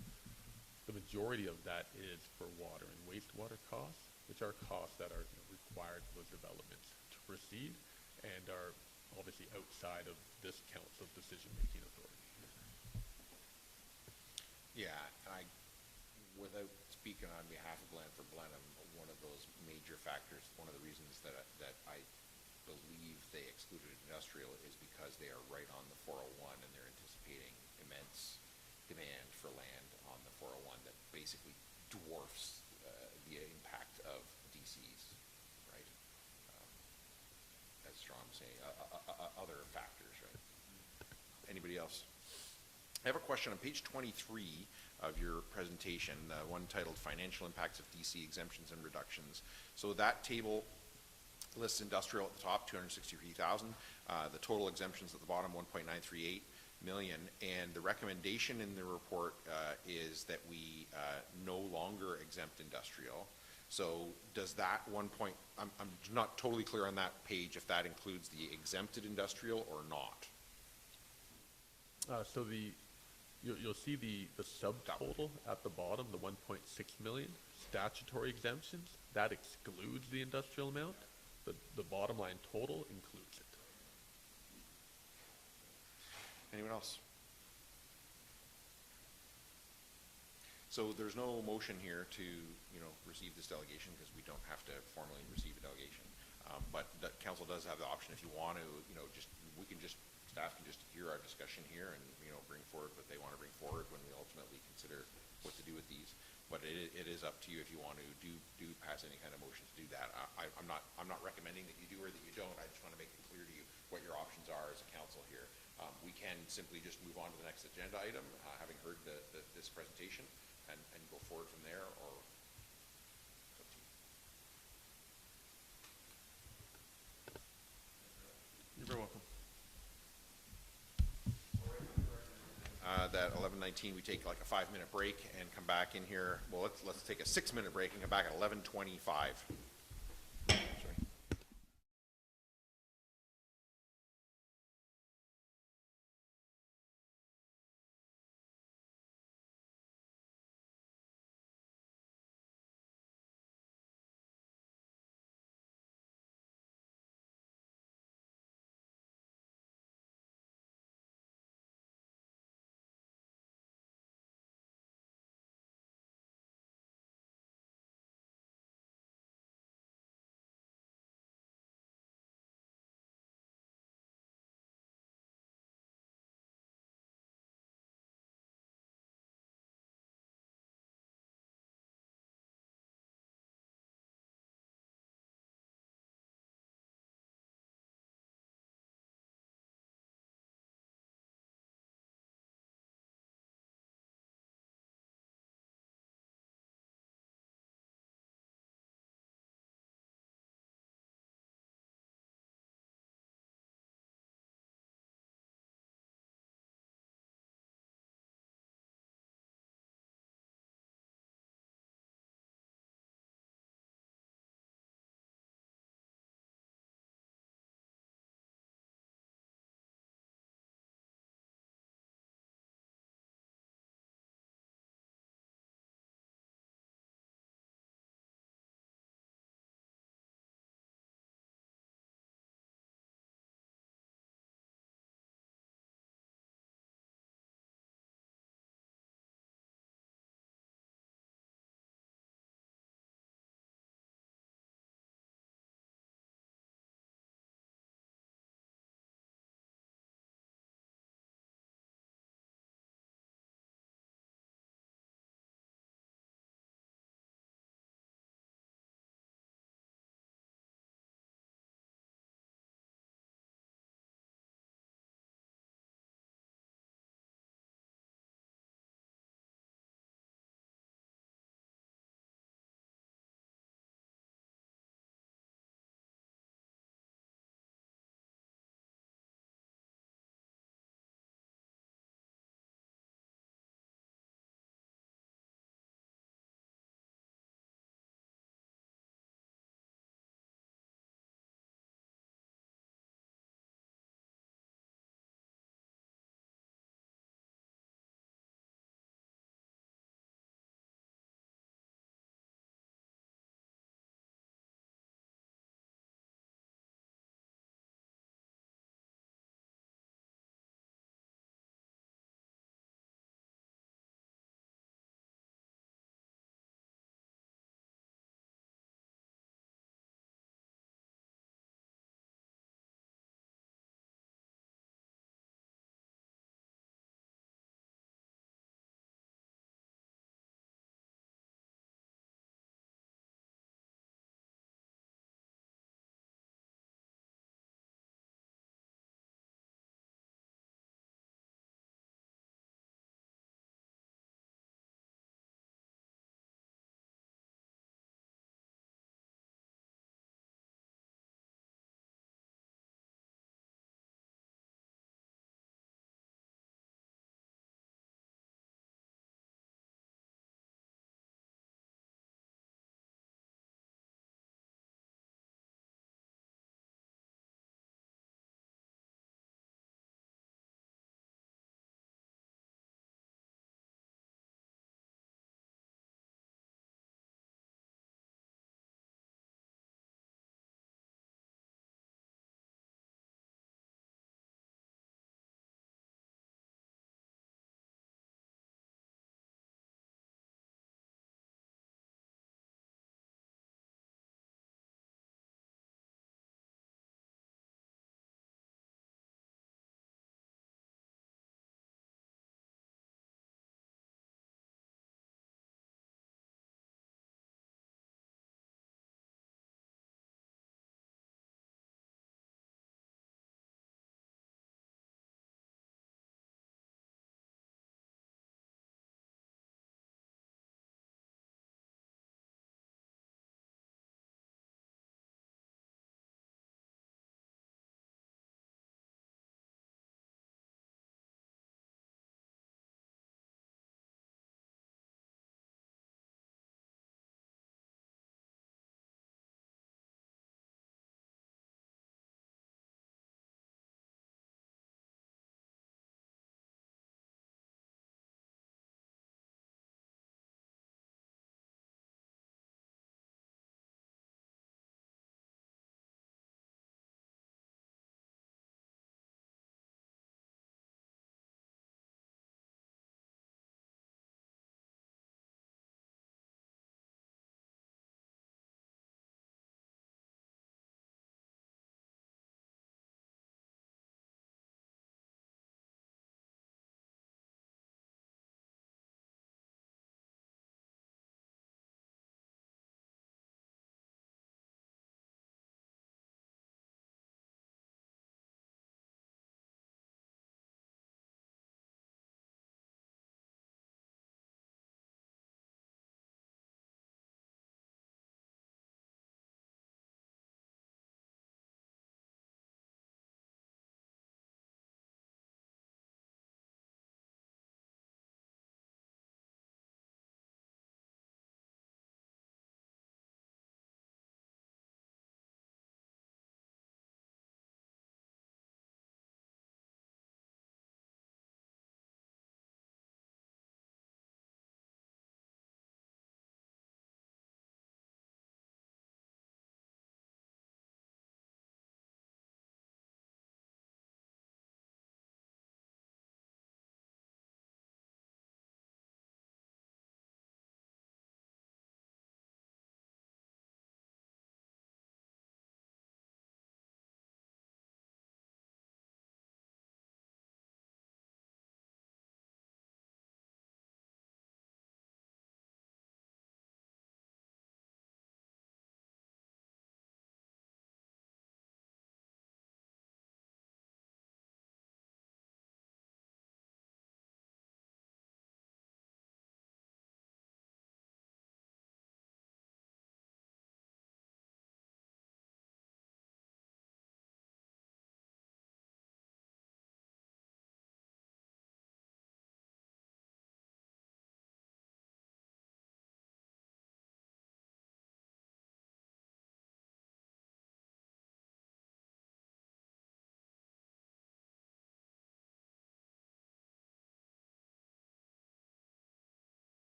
the majority of that is for water and wastewater costs, which are costs that are required for those developments to proceed and are obviously outside of this council's decision-making authority. Yeah, without speaking on behalf of Blandford Blenheim, one of those major factors, one of the reasons that I believe they excluded industrial is because they are right on the 401 and they're anticipating immense demand for land on the 401 that basically dwarfs the impact of DCs, right? As Sean was saying, other factors, right? Anybody else? I have a question on page 23 of your presentation, the one titled Financial Impacts of DC Exemptions and Reductions. So that table lists industrial at the top, 263,000. The total exemptions at the bottom, 1.938 million. And the recommendation in the report is that we no longer exempt industrial. So does that I'm not totally clear on that page if that includes the exempted industrial or not. So you'll see the subtotal at the bottom, the 1.6 million statutory exemptions. That excludes the industrial amount. The bottom line total includes it. Anyone else? So there's no motion here to, receive this delegation because we don't have to formally receive a delegation. But the council does have the option if you want to, staff can just hear our discussion here and, bring forward what they want to bring forward when we ultimately consider what to do with these. But it is up to you if you want to do pass any kind of motion to do that. I'm not recommending that you do or that you don't. I just want to make it clear to you what your options are as a council here. We can simply just move on to the next agenda item, having heard this presentation, and go forward from there, or it's up to you. You're very welcome. That 11:19, we take like a 5-minute break and come back in here. Well, let's take a 6-minute break and come back at 11:25.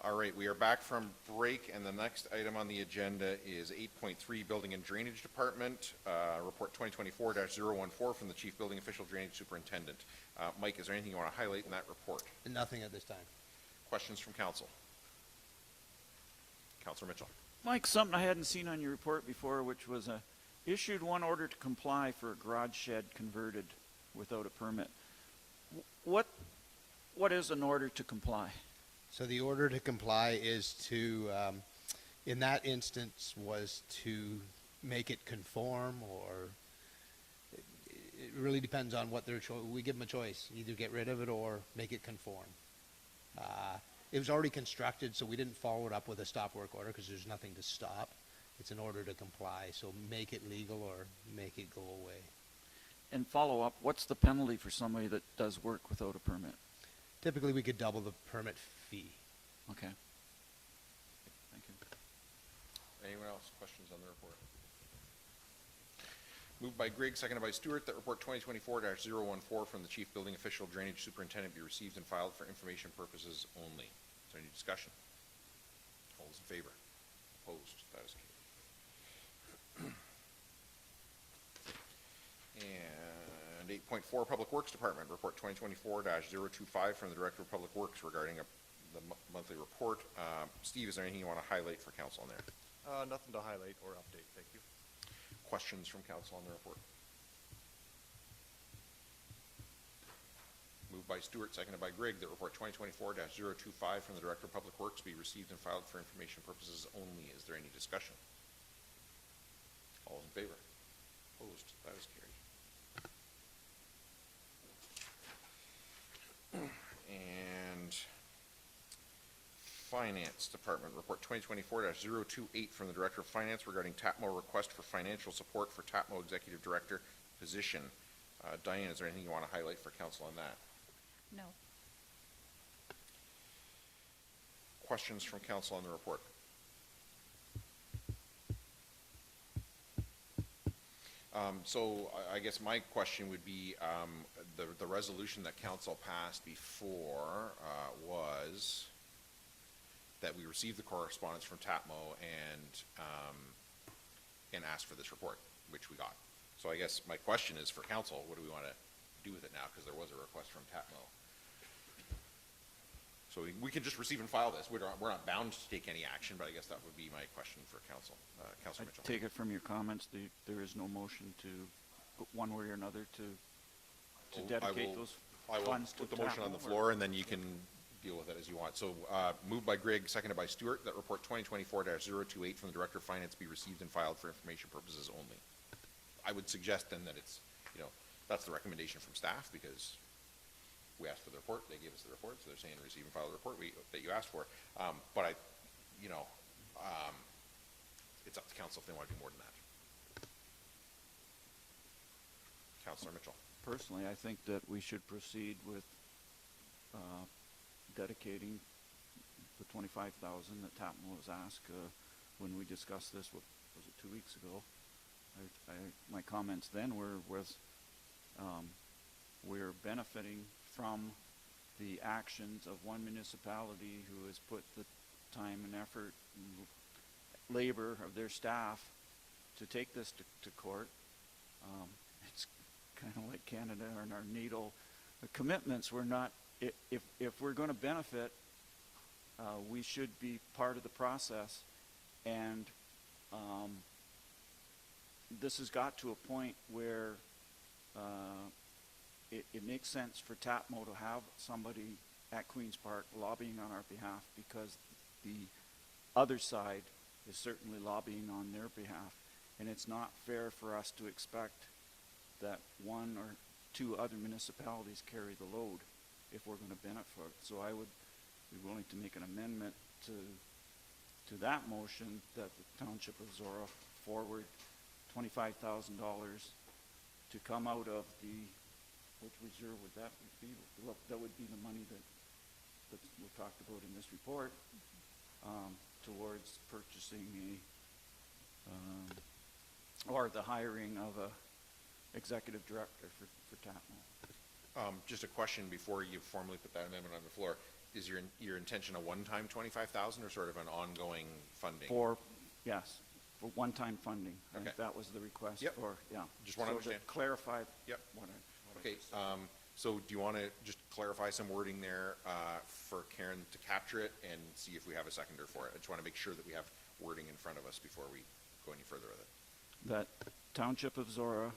All right, we are back from break, and the next item on the agenda is 8.3, Building and Drainage Department, Report 2024-014 from the Chief Building Official Drainage Superintendent. Mike, is there anything you want to highlight in that report? Nothing at this time. Questions from council? Councilor Mitchell. Mike, something I hadn't seen on your report before, which was issued one order to comply for a garage shed converted without a permit. What is an order to comply? So the order to comply is to, in that instance, was to make it conform, or it really depends on what their choice. We give them a choice, either get rid of it or make it conform. It was already constructed, so we didn't follow it up with a stop work order because there's nothing to stop. It's an order to comply, so make it legal or make it go away. And follow up, what's the penalty for somebody that does work without a permit? Typically, we could double the permit fee. Okay. Thank you. Anyone else? Questions on the report? Moved by Grigg, seconded by Stewart, that report 2024-014 from the Chief Building Official Drainage Superintendent be received and filed for information purposes only. Is there any discussion? All those in favor? Opposed? That is carried. And 8.4, Public Works Department, report 2024-025 from the Director of Public Works regarding the monthly report. Steve, is there anything you want to highlight for council on there? Nothing to highlight or update, thank you. Questions from council on the report? Moved by Stewart, seconded by Grigg, that report 2024-025 from the Director of Public Works be received and filed for information purposes only. Is there any discussion? All those in favor? Opposed? That is carried. And Finance Department, report 2024-028 from the Director of Finance regarding TAPMO request for financial support for TAPMO Executive Director position. Diane, is there anything you want to highlight for council on that? No. Questions from council on the report? So I guess my question would be, the resolution that council passed before was that we received the correspondence from TAPMO and asked for this report, which we got. So I guess my question is for council, what do we want to do with it now? Because there was a request from TAPMO. So we can just receive and file this. We're not bound to take any action, but I guess that would be my question for council. Councilor Mitchell. I take it from your comments, there is no motion to, one way or another, to dedicate those funds to put the motion on the floor, and then you can deal with it as you want. So moved by Grigg, seconded by Stewart, that report 2024-028 from the Director of Finance be received and filed for information purposes only. I would suggest then that it's, that's the recommendation from staff, because we asked for the report, they gave us the report, so they're saying receive and file the report that you asked for. But it's up to council if they want to do more than that. Councilor Mitchell. Personally, I think that we should proceed with dedicating the $25,000 that TAPMO was asked when we discussed this, what was it, 2 weeks ago? My comments then was we're benefiting from the actions of one municipality who has put the time and effort and labor of their staff to take this to court. It's kind of like Canada and our NATO commitments. We're not, if we're going to benefit, we should be part of the process, and this has got to a point where it makes sense for TAPMO to have somebody at Queen's Park lobbying on our behalf, because the other side is certainly lobbying on their behalf, and it's not fair for us to expect that one or two other municipalities carry the load if we're going to benefit. So I would be willing to make an amendment to that motion, that the Township of Zorra forward $25,000 to come out of the, which reserve would that be? Well, that would be the money that we talked about in this report, towards purchasing or the hiring of a executive director for TAPMO. Just a question before you formally put that amendment on the floor. is your intention a one-time 25,000 or sort of an ongoing funding? Yes, for one-time funding. I think Okay. that was the request Yep. for, yeah. Just wanna So understand. to clarify. Yep. What I Okay, just said. so do you want to just clarify some wording there for Karen to capture it and see if we have a seconder for it? I just want to make sure that we have wording in front of us before we go any further with it. That Township of Zorra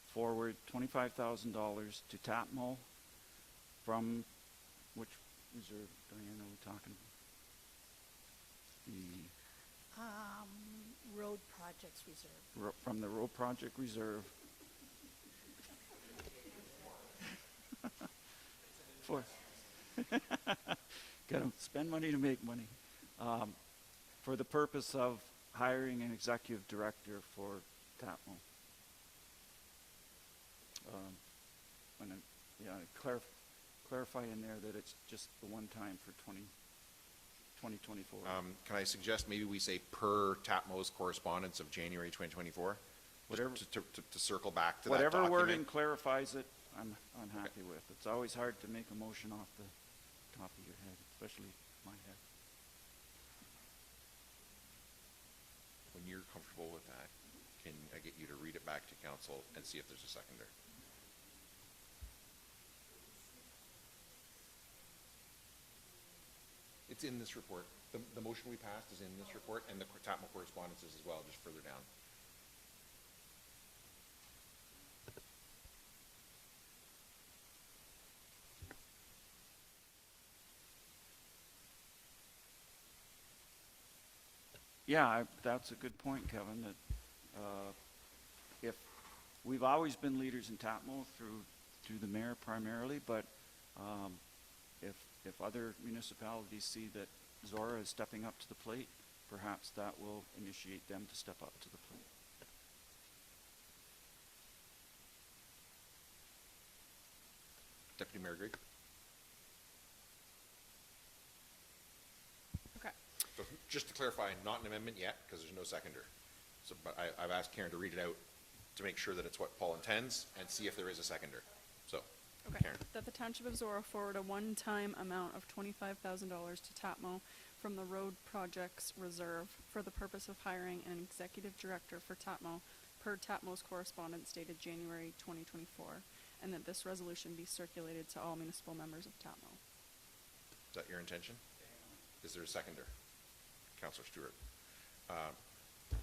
forward $25,000 to TAPMO from which reserve, Diana, are we talking about? Road projects reserve. From the road project reserve. For gotta spend money to make money. For the purpose of hiring an executive director for TAPMO. And then, yeah, clarify in there that it's just the one time for 2024. Can I suggest maybe we say per TAPMO's correspondence of January 2024? Whatever- Just to circle back to that Whatever document. wording clarifies it, I'm happy with. It's always hard to make a motion off the top of your head, especially my head. When you're comfortable with that, can I get you to read it back to council and see if there's a seconder? It's in this report. The motion we passed is in this report, and the TAPMO correspondences as well, just further down. Yeah, that's a good point, Kevin, that if we've always been leaders in TAPMO through the mayor primarily, but if other municipalities see that Zorra is stepping up to the plate, perhaps that will initiate them to step up to the plate. Deputy Mayor Grigg? Okay. So just to clarify, not an amendment yet, because there's no seconder. So, but I've asked Karen to read it out to make sure that it's what Paul intends and see if there is a seconder. So, Okay, Karen. that the Township of Zorra forward a one-time amount of $25,000 to TAPMO from the Road Projects Reserve for the purpose of hiring an executive director for TAPMO per TAPMO's correspondence dated January 2024, and that this resolution be circulated to all municipal members of TAPMO. Is that your intention? Is there a seconder? Councillor Stewart.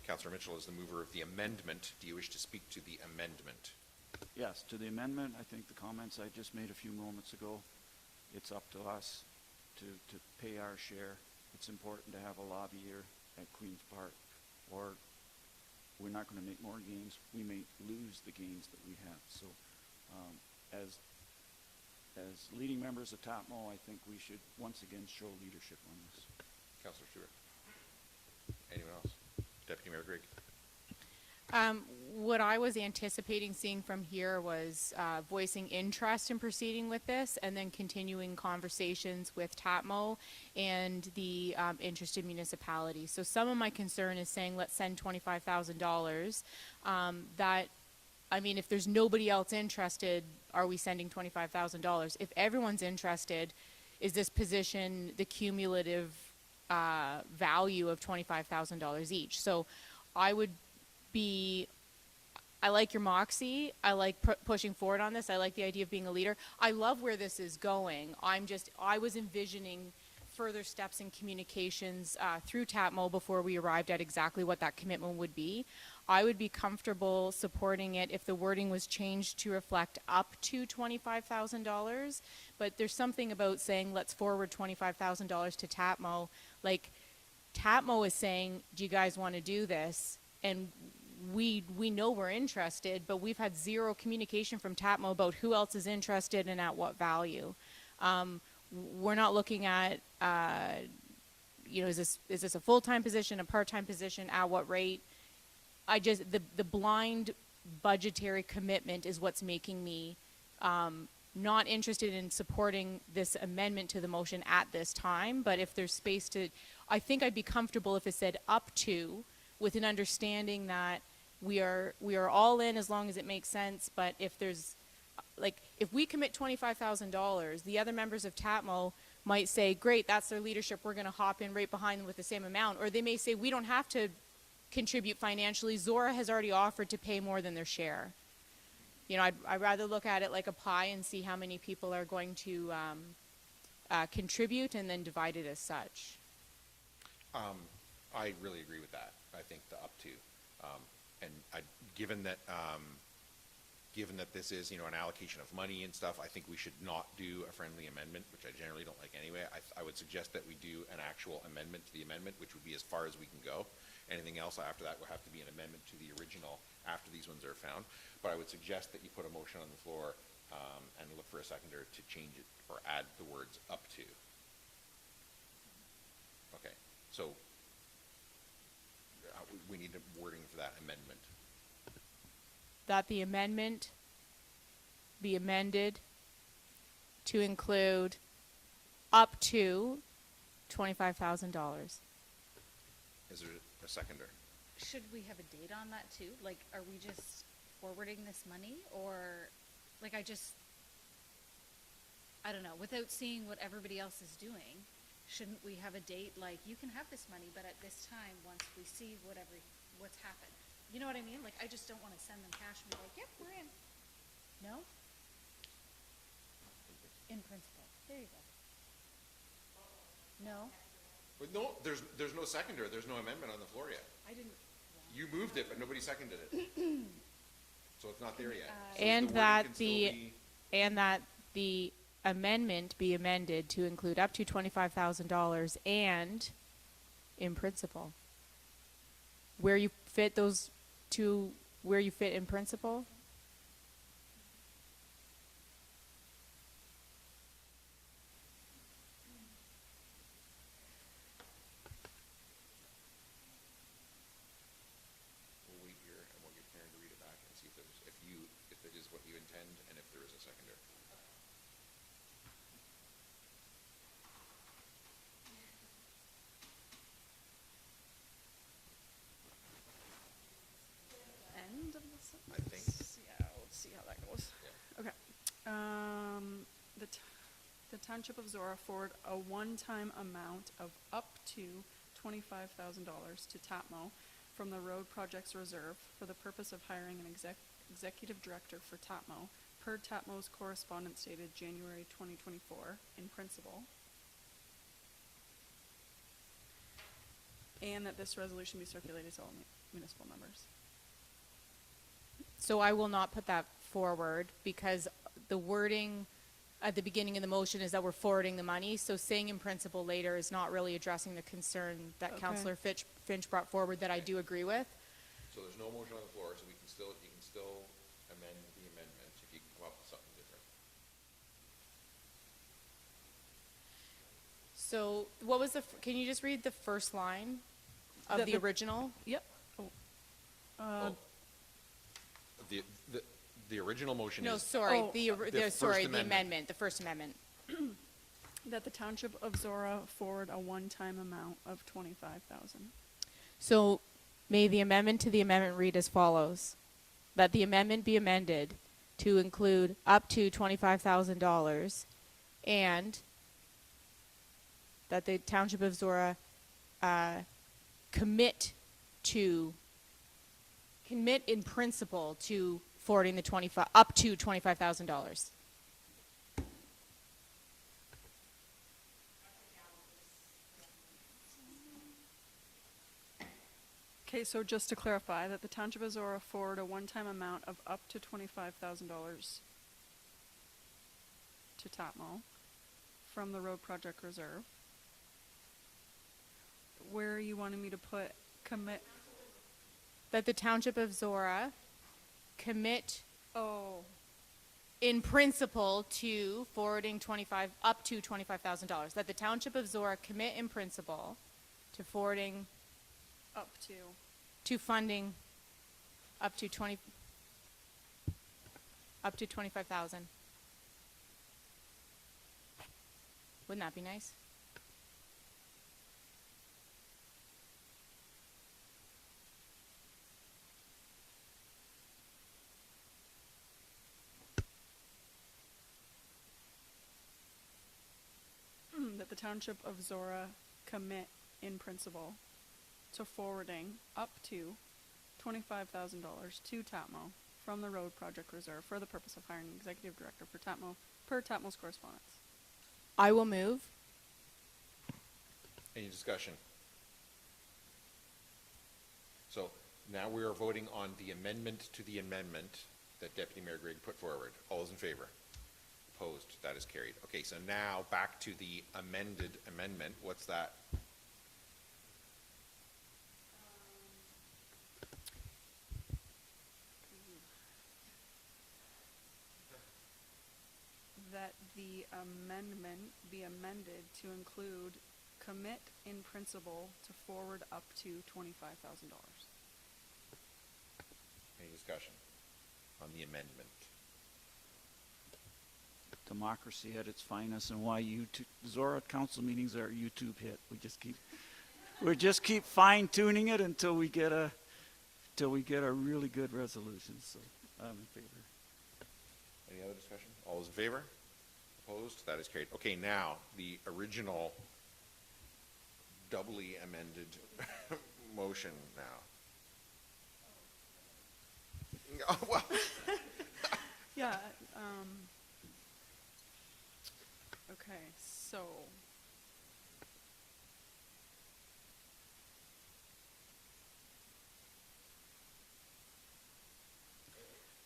Councillor Mitchell is the mover of the amendment. Do you wish to speak to the amendment? Yes, to the amendment, I think the comments I just made a few moments ago, it's up to us to pay our share. It's important to have a lobbyer at Queen's Park, or we're not going to make more gains. We may lose the gains that we have. So as leading members of TAPMO, I think we should once again show leadership on this. Councillor Stewart. Anyone else? Deputy Mayor Grigg. What I was anticipating seeing from here was voicing interest in proceeding with this and then continuing conversations with TAPMO and the interested municipalities. So some of my concern is saying let's send $25,000. That, I mean, if there's nobody else interested, are we sending $25,000? If everyone's interested, is this position the cumulative value of $25,000 each? So I would be, I like your moxie. I like pushing forward on this. I like the idea of being a leader. I love where this is going. I was envisioning further steps in communications through TAPMO before we arrived at exactly what that commitment would be. I would be comfortable supporting it if the wording was changed to reflect up to $25,000. But there's something about saying let's forward $25,000 to TAPMO. Like TAPMO is saying, do you guys want to do this? And we know we're interested, but we've had zero communication from TAPMO about who else is interested and at what value. We're not looking at, is this a full-time position, a part-time position, at what rate? The blind budgetary commitment is what's making me not interested in supporting this amendment to the motion at this time. But if there's space to, I think I'd be comfortable if it said up to, with an understanding that we are all in as long as it makes sense. But if there's, like, if we commit $25,000, the other members of TAPMO might say, great, that's their leadership, we're going to hop in right behind them with the same amount. Or they may say, we don't have to contribute financially. Zorra has already offered to pay more than their share. You know, I'd rather look at it like a pie and see how many people are going to contribute and then divide it as such. I really agree with that. I think the up to, given that this is, you know, an allocation of money and stuff, I think we should not do a friendly amendment, which I generally don't like anyway. I would suggest that we do an actual amendment to the amendment, which would be as far as we can go. Anything else after that will have to be an amendment to the original after these ones are found. But I would suggest that you put a motion on the floor and look for a seconder to change it or add the words up to. Okay, so we need a wording for that amendment. That the amendment be amended to include up to $25,000. Is there a seconder? Should we have a date on that too? Like, are we just forwarding this money, or, like, I don't know, without seeing what everybody else is doing, shouldn't we have a date, like, you can have this money, but at this time, once we see what's happened? You know what I mean? Like, I just don't want to send them cash and be like, yep, we're in. No? In principle. There you go. No? But no, there's no seconder. There's no amendment on the floor yet. I didn't. You moved it, but nobody seconded it. So it's not there yet. So And the wording that can still the be- and that the amendment be amended to include up to $25,000 and in principle. Where you fit those two, where you fit in principle. We'll wait here and we'll get Karen to read it back and see if it is what you intend and if there is a seconder. End of the sentence? I think. Yeah, let's see how that goes. Yeah. Okay. The Township of Zorra forward a one-time amount of up to $25,000 to TAPMO from the Road Projects Reserve for the purpose of hiring an executive director for TAPMO, per TAPMO's correspondence dated January 2024, in principle. And that this resolution be circulated to all municipal members. So I will not put that forward because the wording at the beginning of the motion is that we're forwarding the money. So saying in principle later is not really addressing the concern that Okay. Councillor Finch brought forward that I do agree with. So there's no motion on the floor, so you can still amend the amendment if you can come up with something different. So what was can you just read the first line of the original? Yep. The original motion No, is. sorry, Oh, the first amendment, the first amendment. That the Township of Zorra forward a one-time amount of $25,000. So may the amendment to the amendment read as follows. That the amendment be amended to include up to $25,000 and that the Township of Zorra commit in principle to forwarding the up to $25,000. Okay, so just to clarify, that the Township of Zorra forward a one-time amount of up to $25,000 to TAPMO from the Road Project Reserve. Where are you wanting me to put commit? That the Township of Zorra commit Oh, in principle to forwarding up to $25,000. That the Township of Zorra commit in principle to forwarding up to funding up to 25,000. Wouldn't that be nice? the Township of Zorra commit in principle to forwarding up to $25,000 to TAPMO from the road project reserve for the purpose of hiring an executive director for TAPMO per TAPMO's correspondence. I will move. Any discussion? So now we are voting on the amendment to the amendment that Deputy Mayor Grigg put forward. All those in favor? Opposed? That is carried. Okay, so now back to the amended amendment. What's that? That the amendment be amended to include commit in principle to forward up to $25,000. Any discussion on the amendment? Democracy at its finest, and why Zorra council meetings are a YouTube hit. We just keep fine tuning it until we get a really good resolution. So I'm in favor. Any other discussion? All those in favor? Opposed? That is carried. Okay, now the original doubly amended motion now. Oh, well, Yeah, okay, so.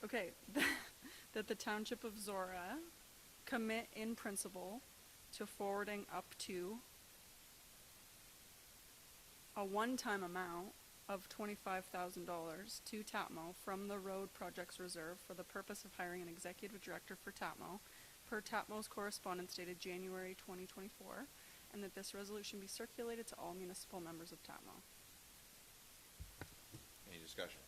Okay, that the Township of Zorra commit in principle to forwarding up to a one-time amount of $25,000 to TAPMO from the Road Projects Reserve for the purpose of hiring an executive director for TAPMO, per TAPMO's correspondence dated January 2024, and that this resolution be circulated to all municipal members of TAPMO. any discussion?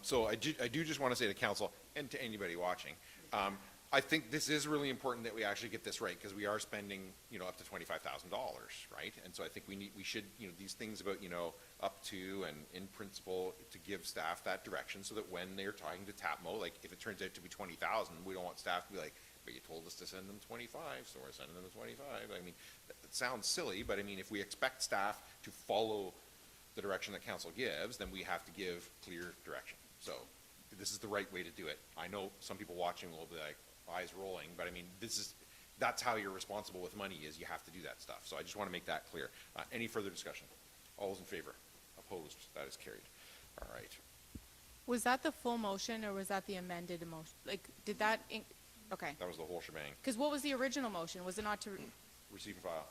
So I do just want to say to council and to anybody watching, I think this is really important that we actually get this right, because we are spending, up to $25,000, right? And so I think we should, these things about, up to and in principle, to give staff that direction, so that when they're talking to TAPMO, like if it turns out to be 20,000, we don't want staff to be like, but you told us to send them 25, so we're sending them 25. I mean, it sounds silly, but I mean, if we expect staff to follow the direction that council gives, then we have to give clear direction. So this is the right way to do it. I know some people watching will be like, eyes rolling, but I mean, that's how you're responsible with money, is you have to do that stuff. So I just want to make that clear. Any further discussion? All those in favor? Opposed? That is carried. All right. Was that the full motion, or was that the amended motion? Like, did that, okay. That was the whole shebang. Because what was the original motion? Was it not to, Receive and file.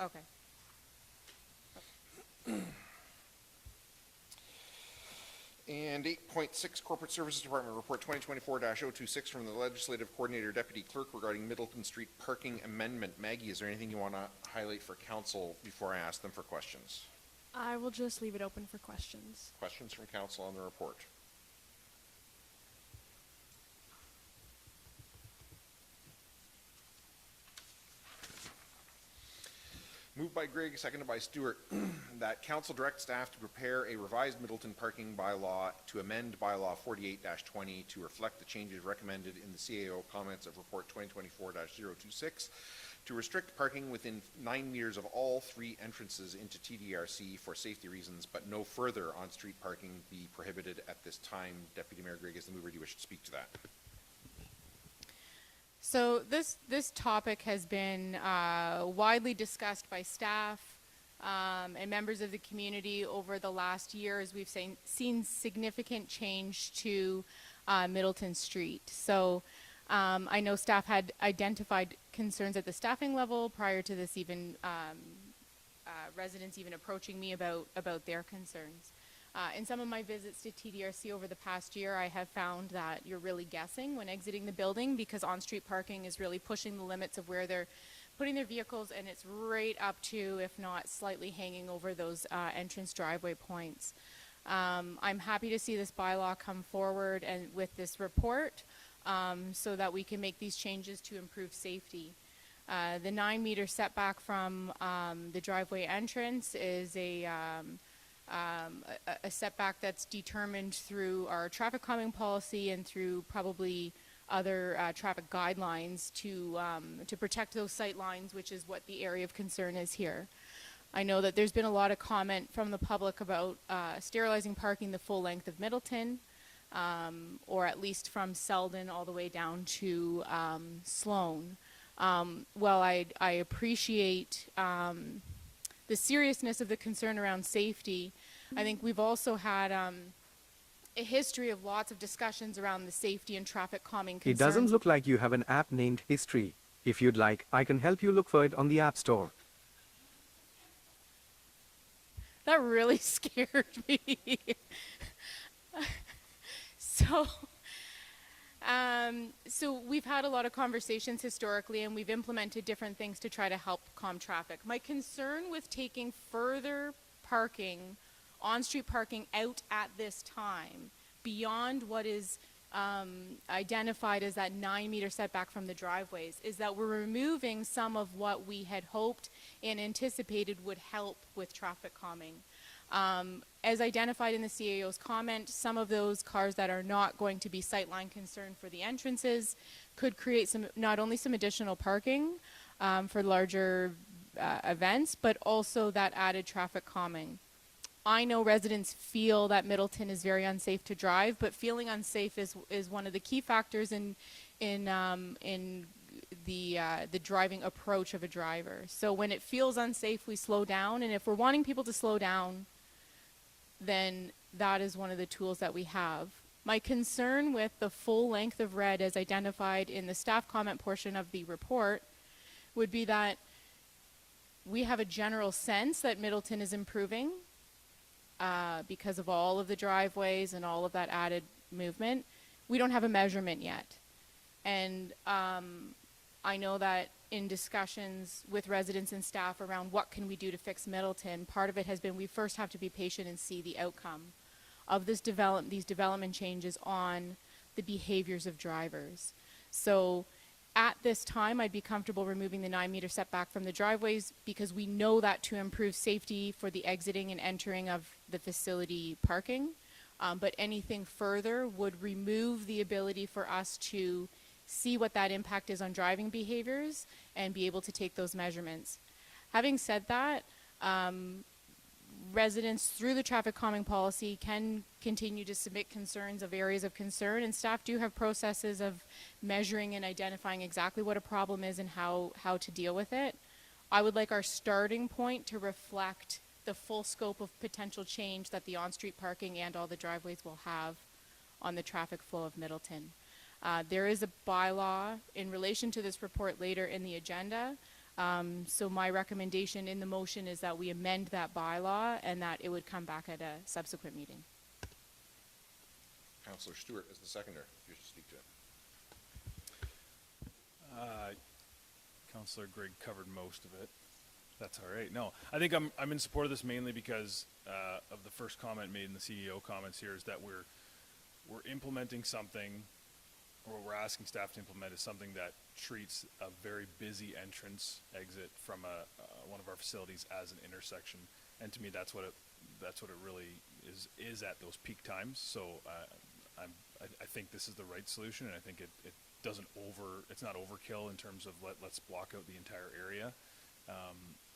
okay. And 8.6, Corporate Services Department Report 2024-026 from the Legislative Coordinator Deputy Clerk regarding Middleton Street parking amendment. Maggie, is there anything you want to highlight for council before I ask them for questions? I will just leave it open for questions. Questions from council on the report? Moved by Grigg, seconded by Stewart, that council direct staff to prepare a revised Middleton parking bylaw to amend bylaw 48-20 to reflect the changes recommended in the CAO comments of report 2024-026 to restrict parking within 9 meters of all 3 entrances into TDRC for safety reasons, but no further on-street parking be prohibited at this time. Deputy Mayor Grigg is the mover. Do you wish to speak to that? So this topic has been widely discussed by staff and members of the community over the last year, as we've seen significant change to Middleton Street. So I know staff had identified concerns at the staffing level prior to this, even residents even approaching me about their concerns. In some of my visits to TDRC over the past year, I have found that you're really guessing when exiting the building, because on-street parking is really pushing the limits of where they're putting their vehicles, and it's right up to, if not slightly hanging over those entrance driveway points. I'm happy to see this bylaw come forward and with this report so that we can make these changes to improve safety. The 9-meter setback from the driveway entrance is a setback that's determined through our traffic calming policy and through probably other traffic guidelines to protect those sight lines, which is what the area of concern is here. I know that there's been a lot of comment from the public about sterilizing parking the full length of Middleton, or at least from Selden all the way down to Sloan. While I appreciate the seriousness of the concern around safety, I think we've also had a history of lots of discussions around the safety and traffic calming concerns. It doesn't look like you have an app named History. If you'd like, I can help you look for it on the App Store. That really scared me. So we've had a lot of conversations historically, and we've implemented different things to try to help calm traffic. My concern with taking further parking, on-street parking, out at this time, beyond what is identified as that 9-meter setback from the driveways, is that we're removing some of what we had hoped and anticipated would help with traffic calming. As identified in the CAO's comment, some of those cars that are not going to be sightline concern for the entrances could create not only some additional parking for larger events, but also that added traffic calming. I know residents feel that Middleton is very unsafe to drive, but feeling unsafe is one of the key factors in the driving approach of a driver. So when it feels unsafe, we slow down, and if we're wanting people to slow down, then that is one of the tools that we have. My concern with the full length of red as identified in the staff comment portion of the report would be that we have a general sense that Middleton is improving because of all of the driveways and all of that added movement. We don't have a measurement yet. And I know that in discussions with residents and staff around what can we do to fix Middleton, part of it has been we first have to be patient and see the outcome of these development changes on the behaviors of drivers. So at this time, I'd be comfortable removing the 9-meter setback from the driveways because we know that to improve safety for the exiting and entering of the facility parking. But anything further would remove the ability for us to see what that impact is on driving behaviors and be able to take those measurements. Having said that, residents through the traffic calming policy can continue to submit concerns of areas of concern, and staff do have processes of measuring and identifying exactly what a problem is and how to deal with it. I would like our starting point to reflect the full scope of potential change that the on-street parking and all the driveways will have on the traffic flow of Middleton. There is a bylaw in relation to this report later in the agenda. So my recommendation in the motion is that we amend that bylaw and that it would come back at a subsequent meeting. Councillor Stewart is the seconder, if you should speak to it. Councillor Grigg covered most of it. That's all right. No, I think I'm in support of this mainly because of the first comment made in the CEO comments here is that we're implementing something, or what we're asking staff to implement is something that treats a very busy entrance exit from one of our facilities as an intersection, and to me that's what it really is at those peak times. So I think this is the right solution, and I think it doesn't it's not overkill in terms of let's block out the entire area.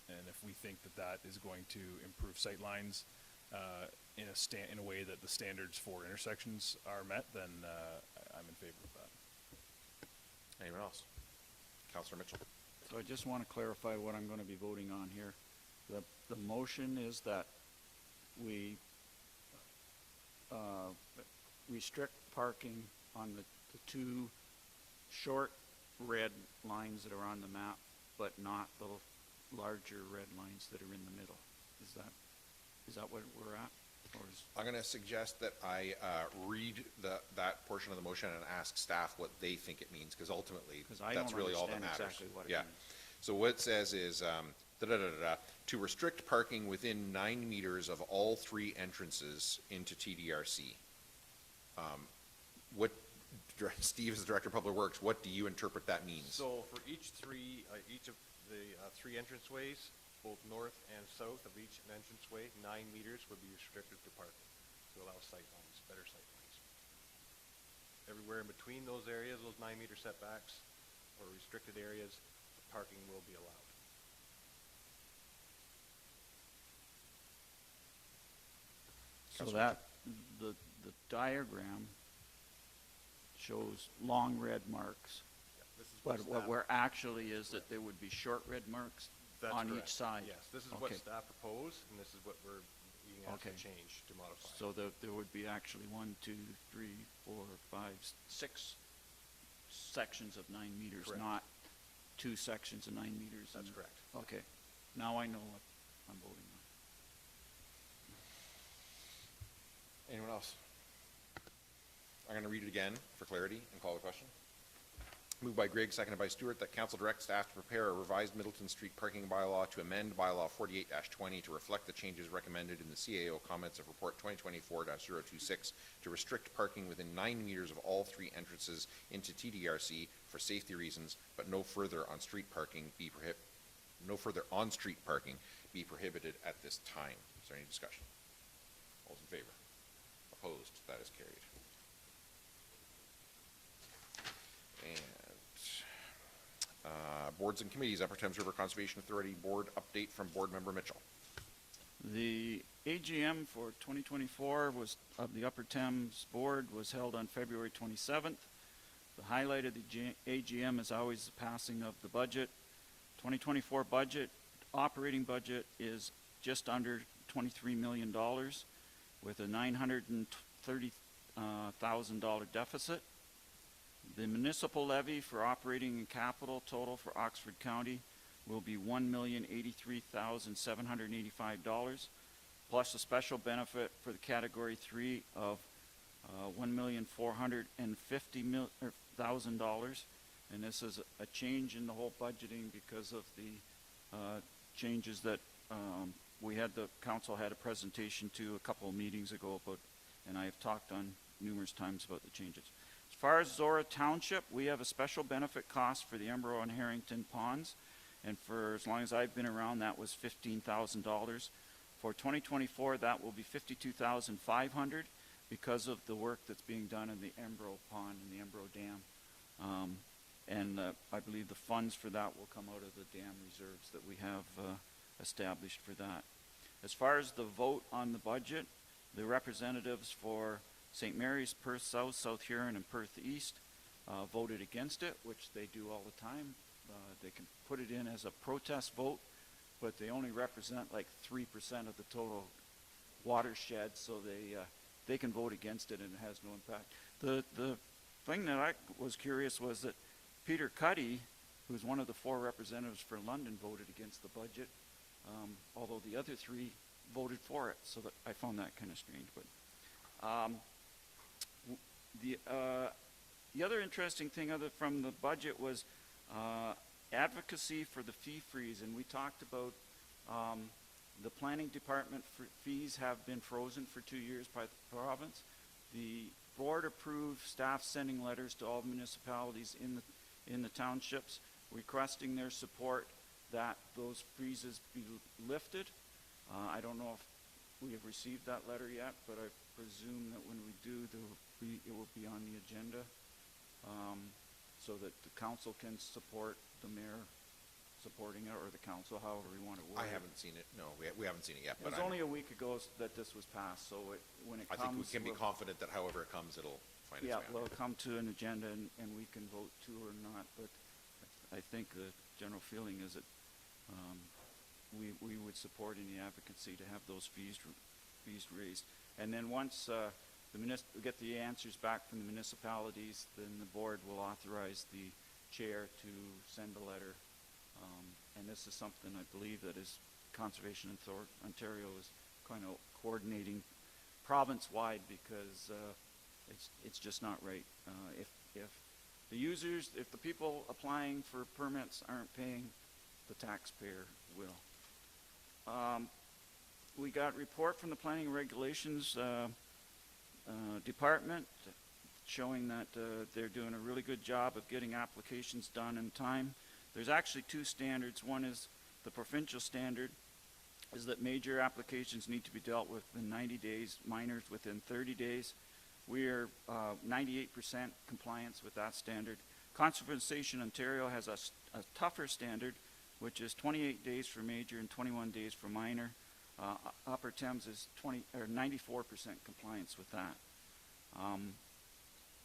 And if we think that is going to improve sight lines in a way that the standards for intersections are met, then I'm in favor of that. Anyone else? Councillor Mitchell. So I just want to clarify what I'm going to be voting on here. The motion is that we restrict parking on the two short red lines that are on the map, but not the larger red lines that are in the middle. Is that what we're at? I'm going to suggest that I read that portion of the motion and ask staff what they think it means, because ultimately that's really all that matters. Exactly what it yeah. means. So what it says is to restrict parking within 9 meters of all 3 entrances into TDRC. What Steve, as the Director of Public Works, what do you interpret that means? So for each of the 3 entranceways, both north and south of each entranceway, 9 meters would be restricted to parking to allow sight lines, better sight lines. everywhere in between those areas, those 9-meter setbacks or restricted areas, parking will be allowed. So that, the diagram shows long red marks. This is But what staff- we're actually is that there would be short red marks That's on correct. each side. Yes, this is what Okay. staff proposed, and this is what we're being asked to Okay. change, to modify. So there would be actually 1, 2, 3, 4, 5, 6 sections of 9 meters, Correct. not 2 sections of 9 meters. That's and- correct. Okay, now I know what I'm voting on. Anyone else? I'm going to read it again for clarity and call the question. Moved by Grigg, seconded by Stewart, that council direct staff to prepare a revised Middleton Street parking bylaw to amend bylaw 48-20 to reflect the changes recommended in the CAO comments of report 2024-026 to restrict parking within 9 meters of all 3 entrances into TDRC for safety reasons, but no further on-street parking be prohibited at this time. Is there any discussion? All those in favor? Opposed? That is carried. And boards and committees, Upper Thames River Conservation Authority Board update from Board Member Mitchell. The AGM for 2024 was, of the Upper Thames Board, was held on February 27th. The highlight of the AGM is always the passing of the budget. 2024 budget, operating budget is just under $23 million with a $930,000 deficit. The municipal levy for operating and capital total for Oxford County will be $1,083,785, plus a special benefit for the Category 3 of $1,450,000. And this is a change in the whole budgeting because of the changes that the council had a presentation to a couple of meetings ago about, and I have talked on numerous times about the changes. As far as Zorra Township, we have a special benefit cost for the Embro and Harrington ponds, and for as long as I've been around, that was $15,000. For 2024, that will be $52,500 because of the work that's being done in the Embro pond and the Embro dam. I believe the funds for that will come out of the dam reserves that we have established for that. As far as the vote on the budget, the representatives for St. Mary's, Perth South, South Huron, and Perth East voted against it, which they do all the time. They can put it in as a protest vote, but they only represent like 3% of the total watershed, so they can vote against it and it has no impact. The thing that I was curious was that Peter Cuddy, who's one of the 4 representatives for London, voted against the budget, although the other 3 voted for it, so that I found that kind of strange. But the other interesting thing from the budget was advocacy for the fee freeze, and we talked about the planning department fees have been frozen for 2 years by the province. The board approved staff sending letters to all municipalities in the townships requesting their support that those freezes be lifted. I don't know if we have received that letter yet, but I presume that when we do, it will be on the agenda so that the council can support the mayor supporting it, or the council, however we want to word it. I haven't seen it. No, we haven't seen it yet. It was only a week ago that this was passed, so when it I comes... think we can be confident that however it comes, it'll find its way on. Yeah, well, it'll come to an agenda and we can vote to or not, but I think the general feeling is that we would support any advocacy to have those fees raised. And then once we get the answers back from the municipalities, then the board will authorize the chair to send a letter. And this is something I believe that is Conservation Ontario is kind of coordinating province-wide because it's just not right. If the users, if the people applying for permits aren't paying, the taxpayer will. We got report from the Planning and Regulations Department showing that they're doing a really good job of getting applications done in time. There's actually 2 standards. One is the provincial standard is that major applications need to be dealt with in 90 days, minors within 30 days. We're 98% compliance with that standard. Conservation Ontario has a tougher standard, which is 28 days for major and 21 days for minor. Upper Thames is 94% compliance with that.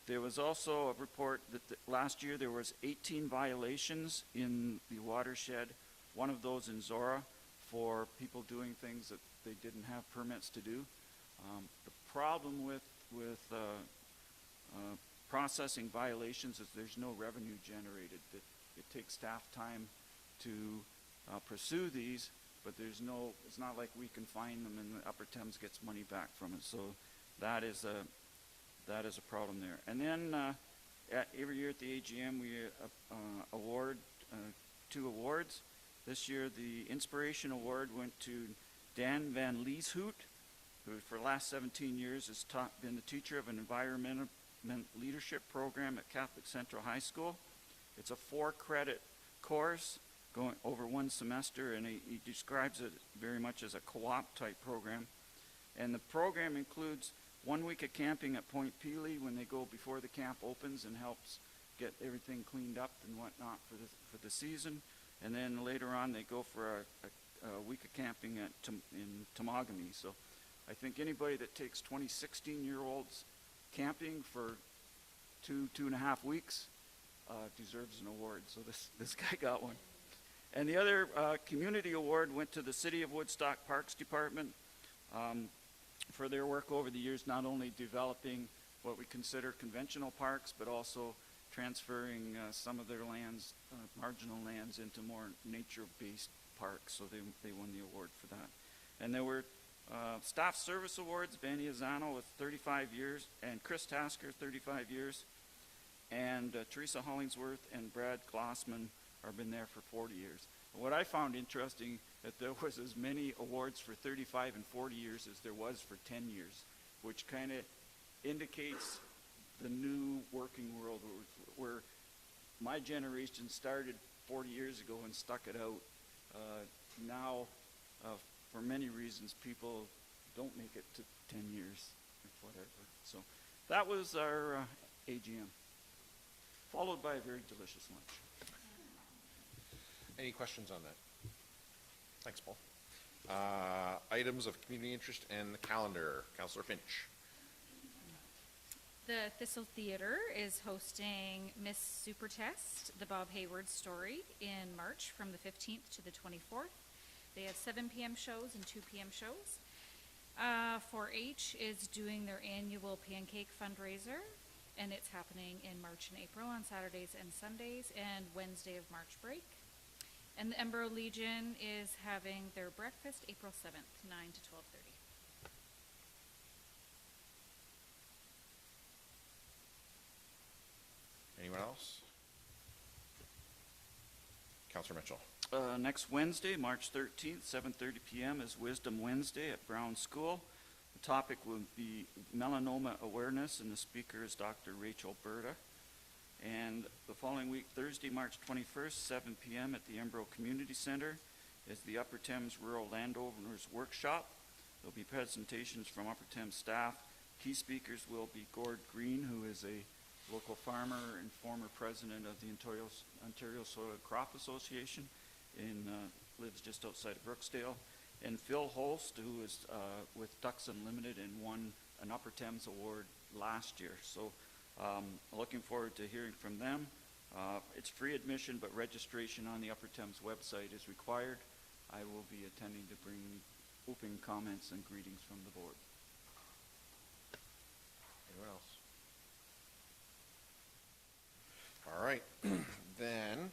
There was also a report that last year there was 18 violations in the watershed, one of those in Zorra, for people doing things that they didn't have permits to do. The problem with processing violations is there's no revenue generated. It takes staff time to pursue these, but it's not like we can find them and the Upper Thames gets money back from it. So that is a problem there. And then every year at the AGM we award 2 awards. This year the Inspiration Award went to Dan Van Lieshout, who for the last 17 years has been the teacher of an environmental leadership program at Catholic Central High School. It's a 4-credit course going over 1 semester, and he describes it very much as a co-op type program. And the program includes 1 week of camping at Point Pelee when they go before the camp opens and helps get everything cleaned up and whatnot for the season. And then later on they go for a week of camping in Temagami. So I think anybody that takes 16-year-olds camping for 2.5 weeks deserves an award. So this guy got one. And the other community award went to the City of Woodstock Parks Department for their work over the years, not only developing what we consider conventional parks, but also transferring some of their lands, marginal lands, into more nature-based parks. So they won the award for that. And there were staff service awards, Benny Azano with 35 years, and Chris Tasker, 35 years, and Teresa Hollingsworth and Brad Glossman have been there for 40 years. What I found interesting that there was as many awards for 35 and 40 years as there was for 10 years, which kind of indicates the new working world where my generation started 40 years ago and stuck it out. Now, for many reasons, people don't make it to 10 years or whatever. So that was our AGM, followed by a very delicious lunch. Any questions on that? Thanks, Paul. Items of community interest and the calendar. Councillor Finch. The Thistle Theatre is hosting Miss Super Test, the Bob Hayward story, in March from the 15th to the 24th. They have 7 p.m. shows and 2 p.m. shows. 4-H is doing their annual pancake fundraiser, and it's happening in March and April on Saturdays and Sundays and Wednesday of March break. And the Embro Legion is having their breakfast April 7th, 9 to 12:30. Anyone else? Councillor Mitchell. Next Wednesday, March 13th, 7:30 p.m. is Wisdom Wednesday at Brown School. The topic will be melanoma awareness, and the speaker is Dr. Rachel Berta. And the following week, Thursday, March 21st, 7 p.m. at the Embro Community Center is the Upper Thames Rural Landowners Workshop. There'll be presentations from Upper Thames staff. Key speakers will be Gord Green, who is a local farmer and former president of the Ontario Soil Crop Association, lives just outside of Brooksdale, and Phil Holst, who is with Ducks Unlimited and won an Upper Thames Award last year. So looking forward to hearing from them. It's free admission, but registration on the Upper Thames website is required. I will be attending to bring opening comments and greetings from the board. Anyone else? All right, then,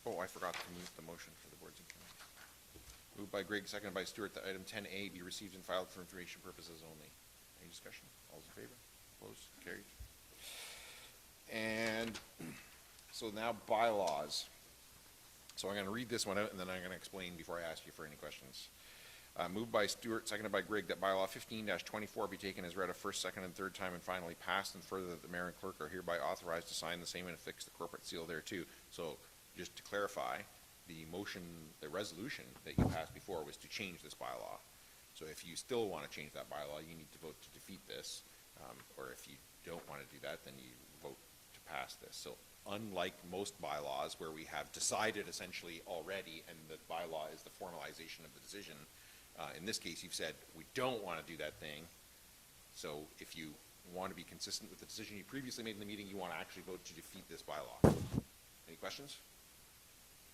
I forgot to move the motion for the boards and committees. Moved by Greg, seconded by Stuart, that item 10A be received and filed for information purposes only. Any discussion? All those in favor? Opposed? Carried. And so now bylaws. So I'm going to read this one out and then I'm going to explain before I ask you for any questions. Moved by Stuart, seconded by Greg, that bylaw 15-24 be taken as read a first, second, and third time and finally passed, and further that the mayor and clerk are hereby authorized to sign the same and affix the corporate seal thereto. So just to clarify, the motion, the resolution that you passed before was to change this bylaw. So So if you still want to change that bylaw, you need to vote to defeat this. Or if you don't want to do that, then you vote to pass this. So unlike most bylaws where we have decided essentially already and the bylaw is the formalization of the decision, in this case you've said we don't want to do that thing. So if you want to be consistent with the decision you previously made in the meeting, you want to actually vote to defeat this bylaw. Any questions?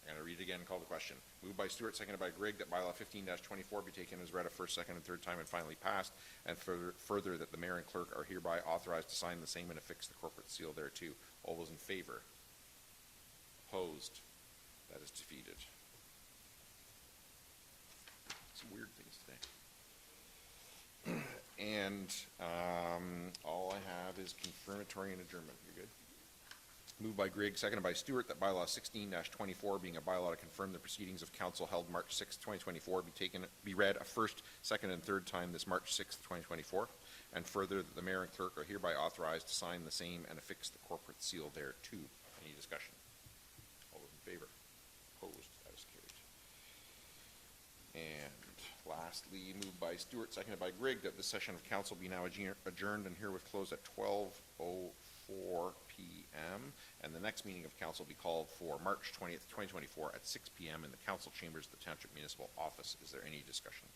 I'm going to read it again and call the question. Moved by Stewart, seconded by Grigg, that bylaw 15-24 be taken as read a first, second, and third time and finally passed, and further that the mayor and clerk are hereby authorized to sign the same and affix the corporate seal thereto. All those in favor? Opposed? That is defeated. Some weird things today. And all I have is confirmatory and adjournment. You're good? Moved by Grigg, seconded by Stewart, that bylaw 16-24, being a bylaw to confirm the proceedings of council held March 6, 2024, be read a first, second, and third time this March 6, 2024, and further that the mayor and clerk are hereby authorized to sign the same and affix the corporate seal thereto. Any discussion? All those in favor? Opposed? That is carried. And lastly, moved by Stewart, seconded by Grigg, that this session of council be now adjourned and herewith closed at 12:04 p.m. And the next meeting of council will be called for March 20th, 2024 at 6 p.m. in the council chambers of the Township Municipal Office. Is there any discussion?